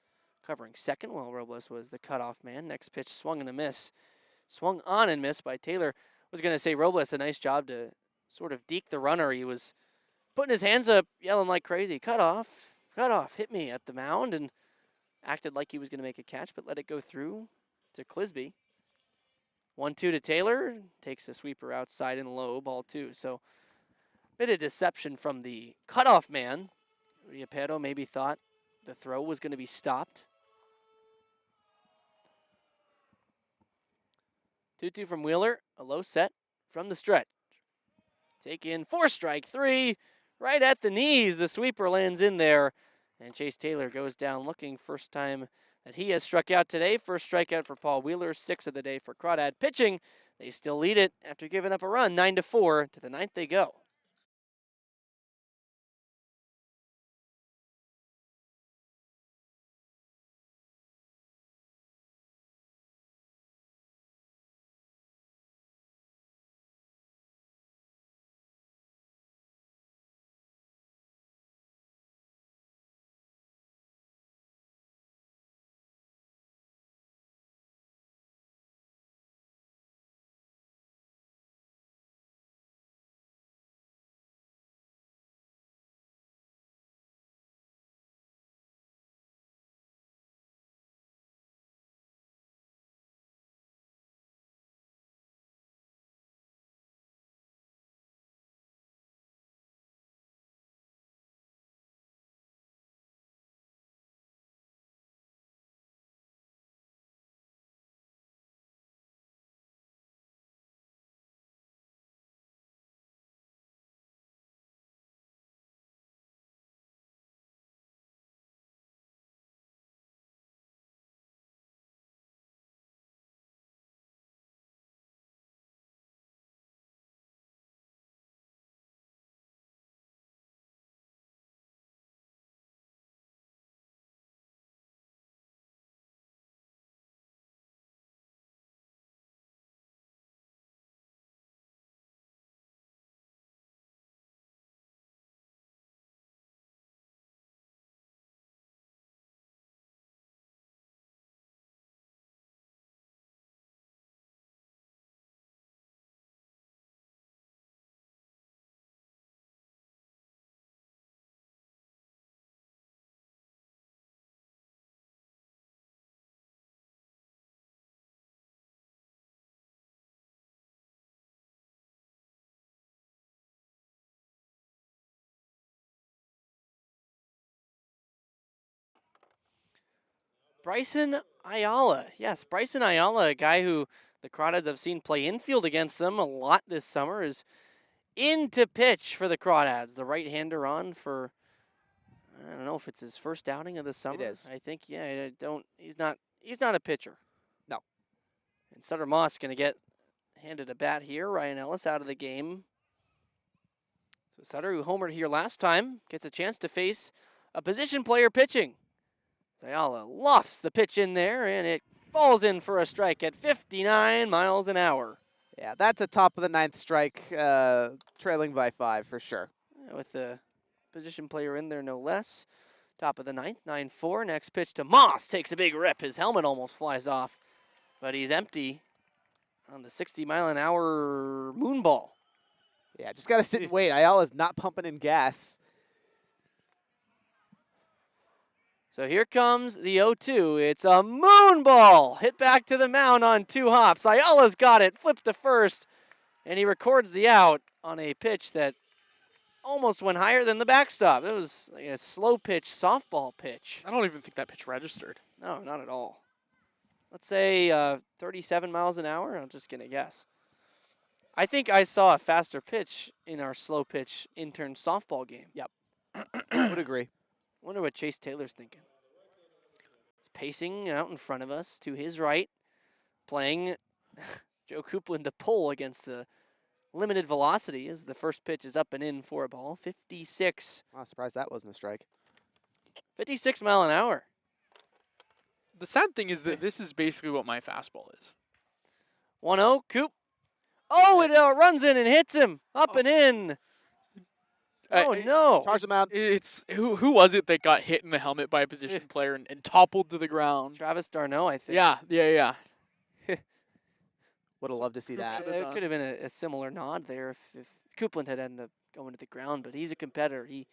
covering second while Robles was the cutoff man. Next pitch swung and a miss. Swung on and missed by Taylor. Was going to say Robles a nice job to sort of deke the runner. He was putting his hands up, yelling like crazy. Cut off, hit me at the mound, and acted like he was going to make a catch, but let it go through to Clisby. 1-2 to Taylor. Takes the sweeper outside and low, ball 2. So bit of deception from the cutoff man. Rudy Aparo maybe thought the throw was going to be stopped. 2-2 from Wheeler. A low set from the stretch. Take in 4 strike 3. Right at the knees. The sweeper lands in there. And Chase Taylor goes down looking. First time that he has struck out today. First strikeout for Paul Wheeler. 6 of the day for Crawdad. Pitching, they still lead it after giving up a run. 9-4 to the 9th they go. Bryson Ayala. Yes, Bryson Ayala, a guy who the Crawdads have seen play infield against them a lot this summer, is in to pitch for the Crawdads. The right-hander on for, I don't know if it's his first outing of the summer. It is. I think, yeah, he's not a pitcher. No. And Sutter Moss going to get handed a bat here. Ryan Ellis out of the game. So Sutter, who homered here last time, gets a chance to face a position player pitching. Ayala lofts the pitch in there, and it falls in for a strike at 59 miles an hour. Yeah, that's a top of the ninth strike, trailing by 5 for sure. With the position player in there, no less. Top of the ninth, 9-4. Next pitch to Moss. Takes a big rip. His helmet almost flies off, but he's empty on the 60-mile-an-hour moonball. Yeah, just got to sit and wait. Ayala's not pumping in gas. So here comes the 0-2. It's a moonball. Hit back to the mound on 2 hops. Ayala's got it. Flipped to first, and he records the out on a pitch that almost went higher than the backstop. It was like a slow pitch, softball pitch. I don't even think that pitch registered. No, not at all. Let's say 37 miles an hour. I'm just going to guess. I think I saw a faster pitch in our slow pitch intern softball game. Yep. Would agree. Wonder what Chase Taylor's thinking. He's pacing out in front of us to his right, playing Joe Coupland to pull against the limited velocity as the first pitch is up and in for a ball. 56. I'm surprised that wasn't a strike. 56 mile an hour. The sad thing is that this is basically what my fastball is. 1-0, Coop. Oh, it runs in and hits him. Up and in. Oh, no. Charge him out. It's who was it that got hit in the helmet by a position player and toppled to the ground? Travis Darno, I think. Yeah. Would have loved to see that. should've It done. could have been a similar nod there if Coupland had ended up going to the ground, but he's a competitor. He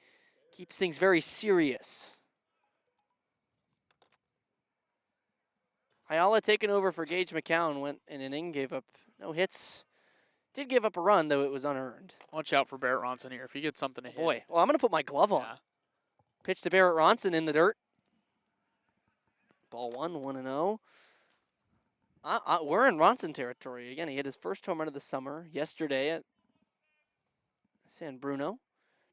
keeps things very serious. Ayala taking over for Gage McCown, went an inning, gave up no hits. Did give up a run, though it was unearned. Watch out for Barrett Ronson here. If he gets something to hit. Boy, well, I'm going to put my glove on. Yeah. Pitch to Barrett Ronson in the dirt. Ball 1-0. We're in Ronson territory. Again, he hit his first home run of the summer yesterday at San Bruno.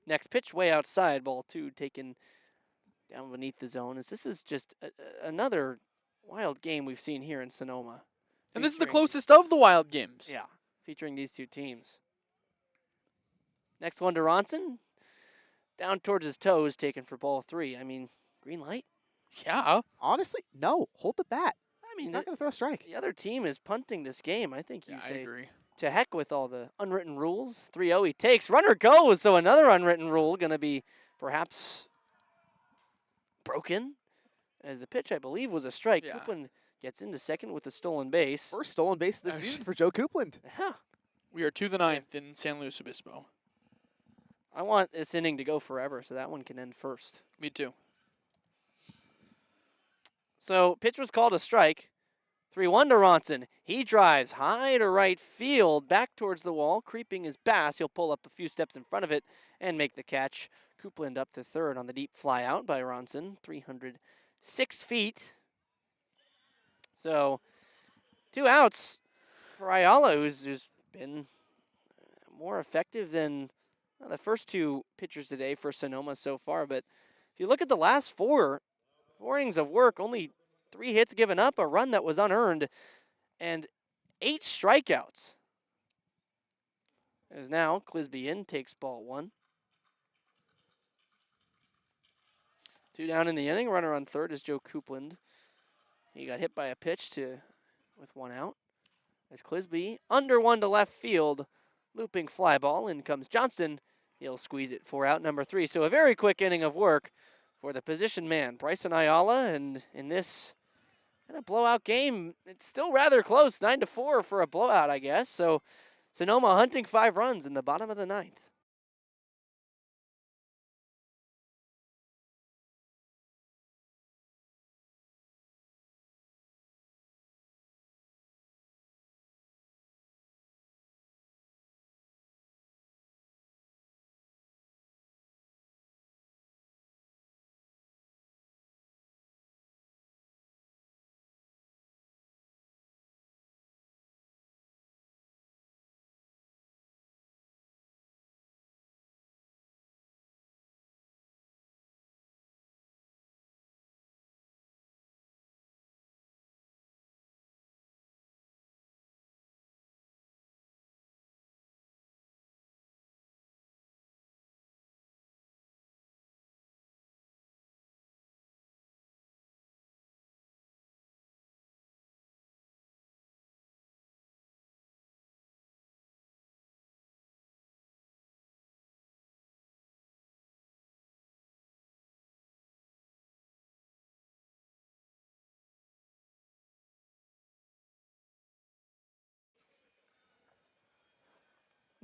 Next pitch way outside, ball 2 taken down beneath the zone. This is just another wild game we've seen here in Sonoma. And this is the featuring- closest of the Wild games. Yeah, featuring these two teams. Next one to Ronson. Down towards his toes, taken for ball 3. I mean, green light? Yeah. Honestly, no. Hold the bat. I He's mean, not going to throw a strike. the other team is punting this game. I think you Yeah, I say agree. to heck with all the unwritten rules. 3-0 he takes. Runner goes, so another unwritten rule going to be perhaps broken. As the pitch, I believe, was a strike. Yeah. Coupland gets into second with a stolen base. First stolen base this season for Joe Coupland. Yeah. We are to the 9th in San Luis Obispo. I want this inning to go forever, so that one can end first. Me too. So pitch was called a strike. 3-1 to Ronson. He drives high to right field, back towards the wall, creeping his bass. He'll pull up a few steps in front of it and make the catch. Coupland up to third on the deep fly out by Ronson. 306 feet. So 2 outs for Ayala, who's been more effective than the first 2 pitchers today for Sonoma so far. But if you look at the last 4 innings of work, only 3 hits given up, a run that was unearned, and 8 strikeouts. As now Clisby in, takes ball 1. 2 down in the inning. Runner on third is Joe Coupland. He got hit by a pitch with 1 out. As Clisby under 1 to left field, looping fly ball. In comes Johnson. He'll squeeze it 4 out, number 3. So a very quick inning of work for the position man, Bryson Ayala, and in this kind of blowout game, it's still rather close, 9-4 for a blowout, I guess. So Sonoma hunting 5 runs in the bottom of the 9th.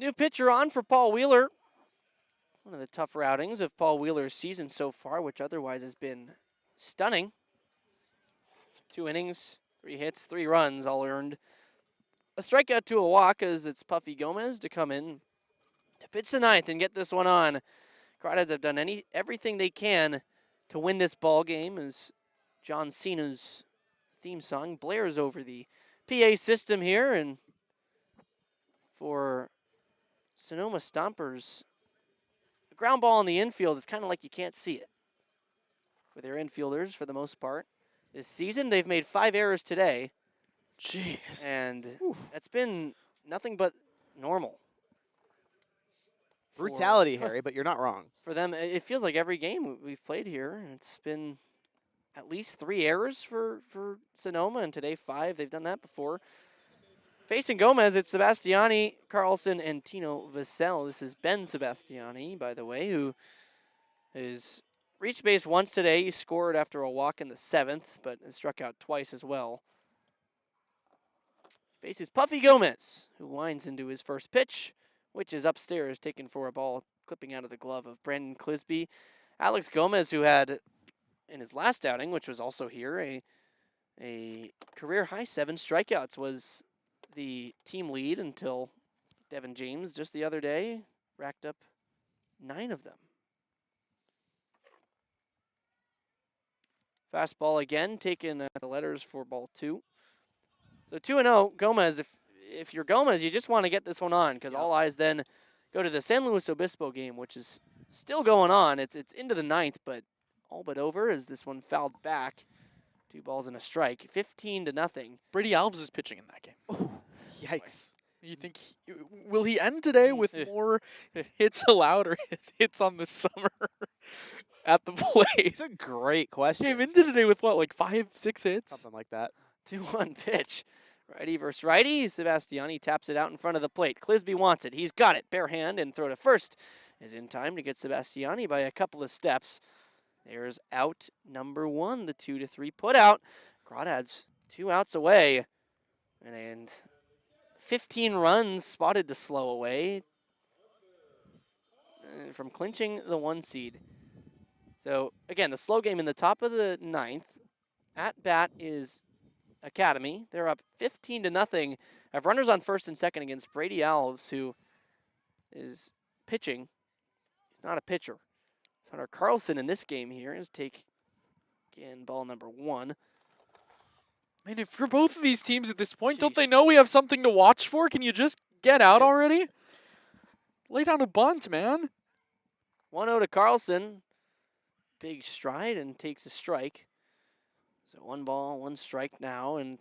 New pitcher on for Paul Wheeler. One of the tougher outings of Paul Wheeler's season so far, which otherwise has been stunning. 2 innings, 3 hits, 3 runs, all earned. A strikeout to a walk as it's Puffy Gomez to come in to pitch the ninth and get this one on. Crawdads have done everything they can to win this ball game as John Cena's theme song blares over the PA system here. And for Sonoma Stompers, the ground ball in the infield is kind of like you can't see it. For their infielders, for the most part, this season they've made 5 errors today. Jeez. And that's been nothing but normal. Brutality, Harry, but you're not wrong. For them, it feels like every game we've played here, it's been at least 3 errors for Sonoma, and today 5. They've done that before. Facing Gomez, it's Sebastiani, Carlson, and Tino Vassell. This is Ben Sebastiani, by the way, who has reached base once today. He scored after a walk in the 7th, but has struck out twice as well. Faces Puffy Gomez, who winds into his first pitch, which is upstairs, taken for a ball clipping out of the glove of Brandon Clisby. Alex Gomez, who had in his last outing, which was also here, a career-high 7 strikeouts, was the team lead until Devin James just the other day racked up 9 of them. Fastball again, taken at the letters for ball 2. So 2-0, Gomez. If you're Gomez, you just want to get this one on because all eyes then go to the San Luis Obispo game, which is still going on. It's into the 9th, but all but over as this one fouled back. 2 balls and a strike, 15-0. Brady Alves is pitching in that game. Oh, yikes. You think will he end today with more hits allowed or hits on the summer at the plate? It's a great question. Came into today with what, like 5, 6 hits? Something like that. 2-1 pitch. Righty versus righty. Sebastiani taps it out in front of the plate. Clisby wants it. He's got it. Bare hand and throw to first is in time to get Sebastiani by a couple of steps. There's out number 1, the 2-3 put out. Crawdads 2 outs away. And 15 runs spotted to slow away from clinching the 1 seed. So, again, the slow game in the top of the 9th. At bat is Academy. They're up 15-0. Have runners on first and second against Brady Alves, who is pitching. He's not a pitcher. Hunter Carlson in this game here is take, again, ball number 1. I mean, for both of these teams at this point, don't they know we have something to watch for? Can you just get out already? Lay down a bunt, man. 1-0 to Carlson. Big stride and takes a strike. So 1 ball, 1 strike now. And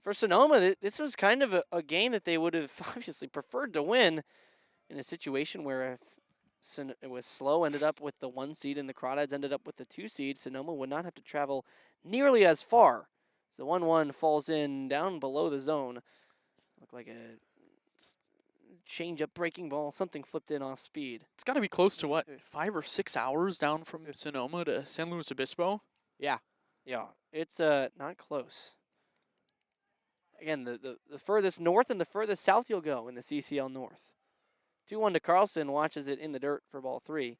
for Sonoma, this was kind of a game that they would have obviously preferred to win in a situation where if it was slow, ended up with the 1 seed, and the Crawdads ended up with the 2 seed, Sonoma would not have to travel nearly as far. So the 1-1 falls in down below the zone. Looked like a change-up breaking ball, something flipped in off speed. It's got to be close to, what, 5 or 6 hours down from Sonoma to San Luis Obispo? Yeah. Yeah, it's not close. Again, the furthest north and the furthest south you'll go in the CCL North. 2-1 to Carlson, watches it in the dirt for ball 3.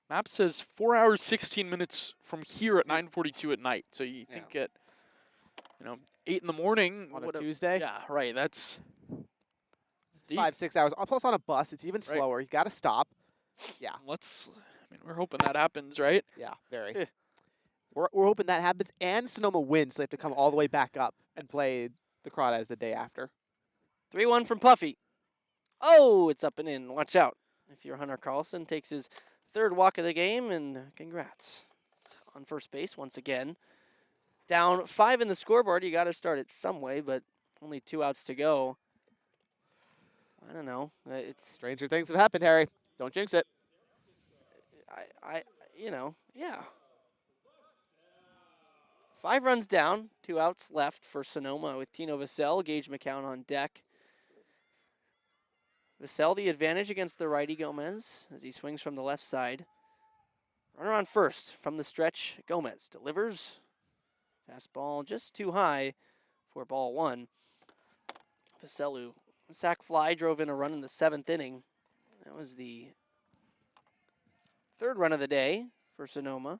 Map says 4 hours, 16 minutes from here at 9:42 at night. So you think at, 8 in the morning. On a Tuesday? Yeah, right. That's deep. 5-6 hours. Plus on a bus, it's even slower. You got to stop. Yeah. We're hoping that happens, right? Yeah, very. We're hoping that happens, and Sonoma wins, so they have to come all the way back up and play the Crawdads the day after. 3-1 from Puffy. Oh, it's up and in. Watch out. If you're Hunter Carlson, takes his 3rd walk of the game, and congrats. On first base once again. Down 5 in the scoreboard. You got to start it some way, but only 2 outs to go. I don't know. It's Stranger things have happened, Harry. Don't jinx it. Yeah. 5 runs down, 2 outs left for Sonoma with Tino Vassell, Gage McCown on deck. Vassell the advantage against the righty Gomez as he swings from the left side. Runner on first from the stretch. Gomez delivers. Fastball just too high for ball 1. Vassell, who sac fly drove in a run in the 7th inning. That was the 3rd run of the day for Sonoma.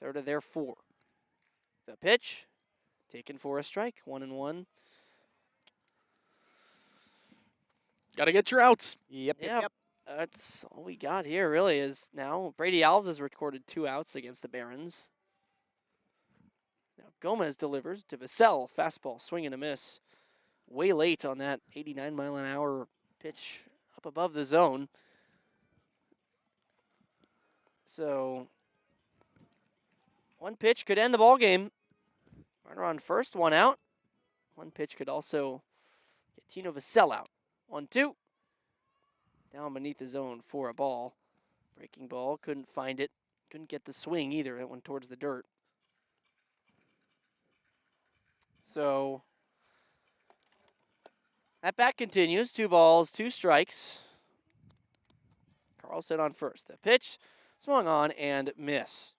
3rd of their 4. The pitch, taken for a strike, 1-1. Got to get your outs. Yep, Yep. yep. That's all we got here, really, is now Brady Alves has recorded 2 outs against the Barons. Now Gomez delivers to Vassell. Fastball, swing and a miss. Way late on that 89-mile-an-hour pitch up above the zone. So, one pitch could end the ball game. Runner on first, 1 out. One pitch could also get Tino Vassell out. 1-2. Down beneath the zone for a ball. Breaking ball, couldn't find it. Couldn't get the swing either. That went towards the dirt. So, that bat continues. 2 balls, 2 strikes. Carlson on first. The pitch swung on and miss.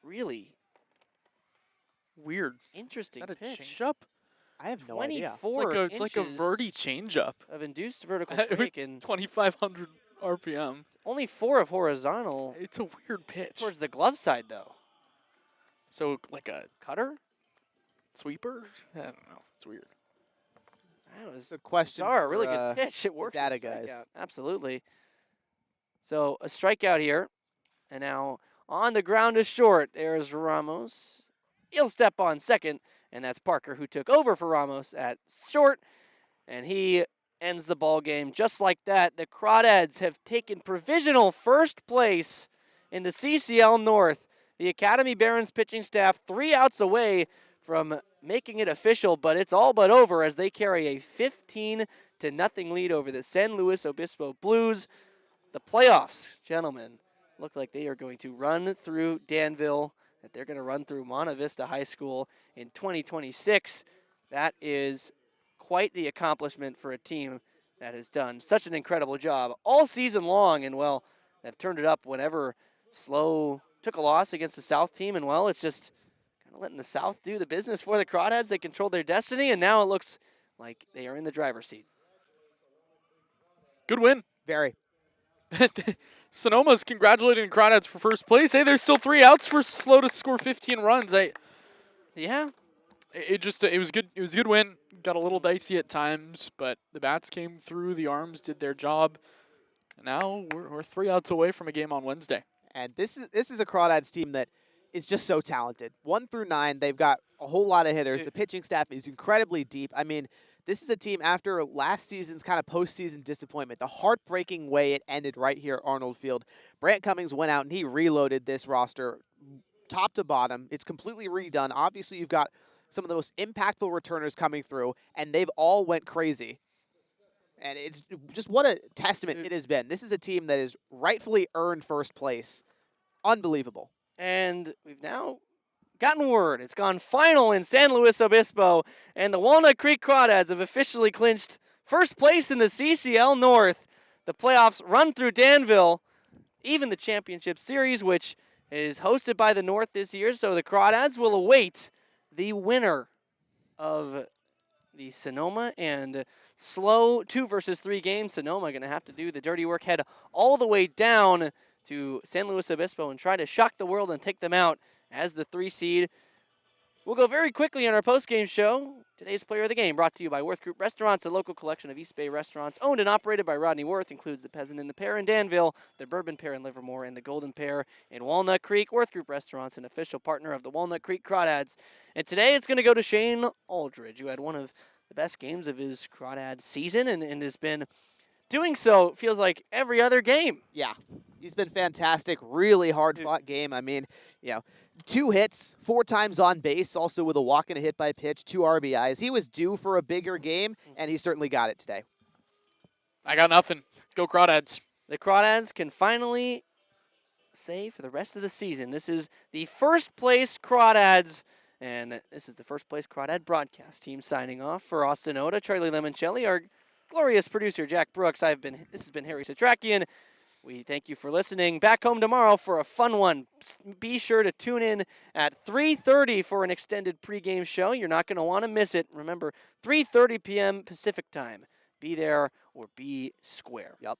Really Weird. interesting Is that a pitch. changeup? I have no idea. 24 It's like a Verdi inches changeup. of induced vertical With break and 2,500 RPM. only 4 of horizontal. It's a weird pitch. Towards the glove side, though. So like a Cutter? sweeper? I don't know. It's weird. That was It's a question. bizarre. Really for, good pitch. It works. data as a guys. strikeout. Absolutely. So a strikeout here. And now on the ground is short. There's Ramos. He'll step on second. And that's Parker, who took over for Ramos at short. And he ends the ball game just like that. The Crawdads have taken provisional first place in the CCL North. The Academy Barons pitching staff 3 outs away from making it official, but it's all but over as they carry a 15-0 lead over the San Luis Obispo Blues. The playoffs, gentlemen, look like they are going to run through Danville, that they're going to run through Monta Vista High School in 2026. That is quite the accomplishment for a team that has done such an incredible job all season long, and, well, they've turned it up whenever Slow took a loss against the South team, and, well, it's just kind of letting the South do the business for the Crawdads. They controlled their destiny, and now it looks like they are in the driver's seat. Good win. Very. Sonoma's congratulating the Crawdads for first place. Hey, there's still 3 outs for Slow to score 15 runs. Yeah. It was good. It was a good win. Got a little dicey at times, but the bats came through. The arms did their job. Now we're 3 outs away from a game on Wednesday. And this is a Crawdads team that is just so talented. 1 through 9, they've got a whole lot of hitters. The pitching staff is incredibly deep. I mean, this is a team after last season's kind of postseason disappointment, the heartbreaking way it ended right here at Arnold Field. Brant Cummings went out and he reloaded this roster top to bottom. It's completely redone. Obviously, you've got some of the most impactful returners coming through, and they've all went crazy. And it's just what a testament it has been. This is a team that has rightfully earned first place. Unbelievable. And we've now gotten word. It's gone final in San Luis Obispo, and the Walnut Creek Crawdads have officially clinched first place in the CCL North. The playoffs run through Danville, even the championship series, which is hosted by the North this year, so the Crawdads will await the winner of the Sonoma and Slow 2 versus 3 games. Sonoma going to have to do the dirty work, head all the way down to San Luis Obispo and try to shock the world and take them out as the 3 seed. We'll go very quickly on our post-game show. Today's player of the game brought to you by Worth Group Restaurants, a local collection of East Bay restaurants owned and operated by Rodney Worth. Includes the Peasant and the Pear in Danville, the Bourbon Pear in Livermore, and the Golden Pear in Walnut Creek. Worth Group Restaurants, an official partner of the Walnut Creek Crawdads. And today it's going to go to Shane Aldridge, who had one of the best games of his Crawdad season and has been doing so, feels like, every other game. Yeah, he's been fantastic. Really hard-fought game. I mean, 2 hits, 4 times on base, also with a walk and a hit by pitch, 2 RBIs. He was due for a bigger game, and he certainly got it today. I got nothing. Go Crawdads. The Crawdads can finally say for the rest of the season, this is the first place Crawdads, and this is the first place Crawdad broadcast team signing off. For Austin Oda, Charlie Limoncelli, our glorious producer Jack Brooks. This has been Harry Setrakian. We thank you for listening. Back home tomorrow for a fun one. Be sure to tune in at 3:30 for an extended pregame show. You're not going to want to miss it. Remember, 3:30 p.m. Pacific time. Be there or be square. Yep.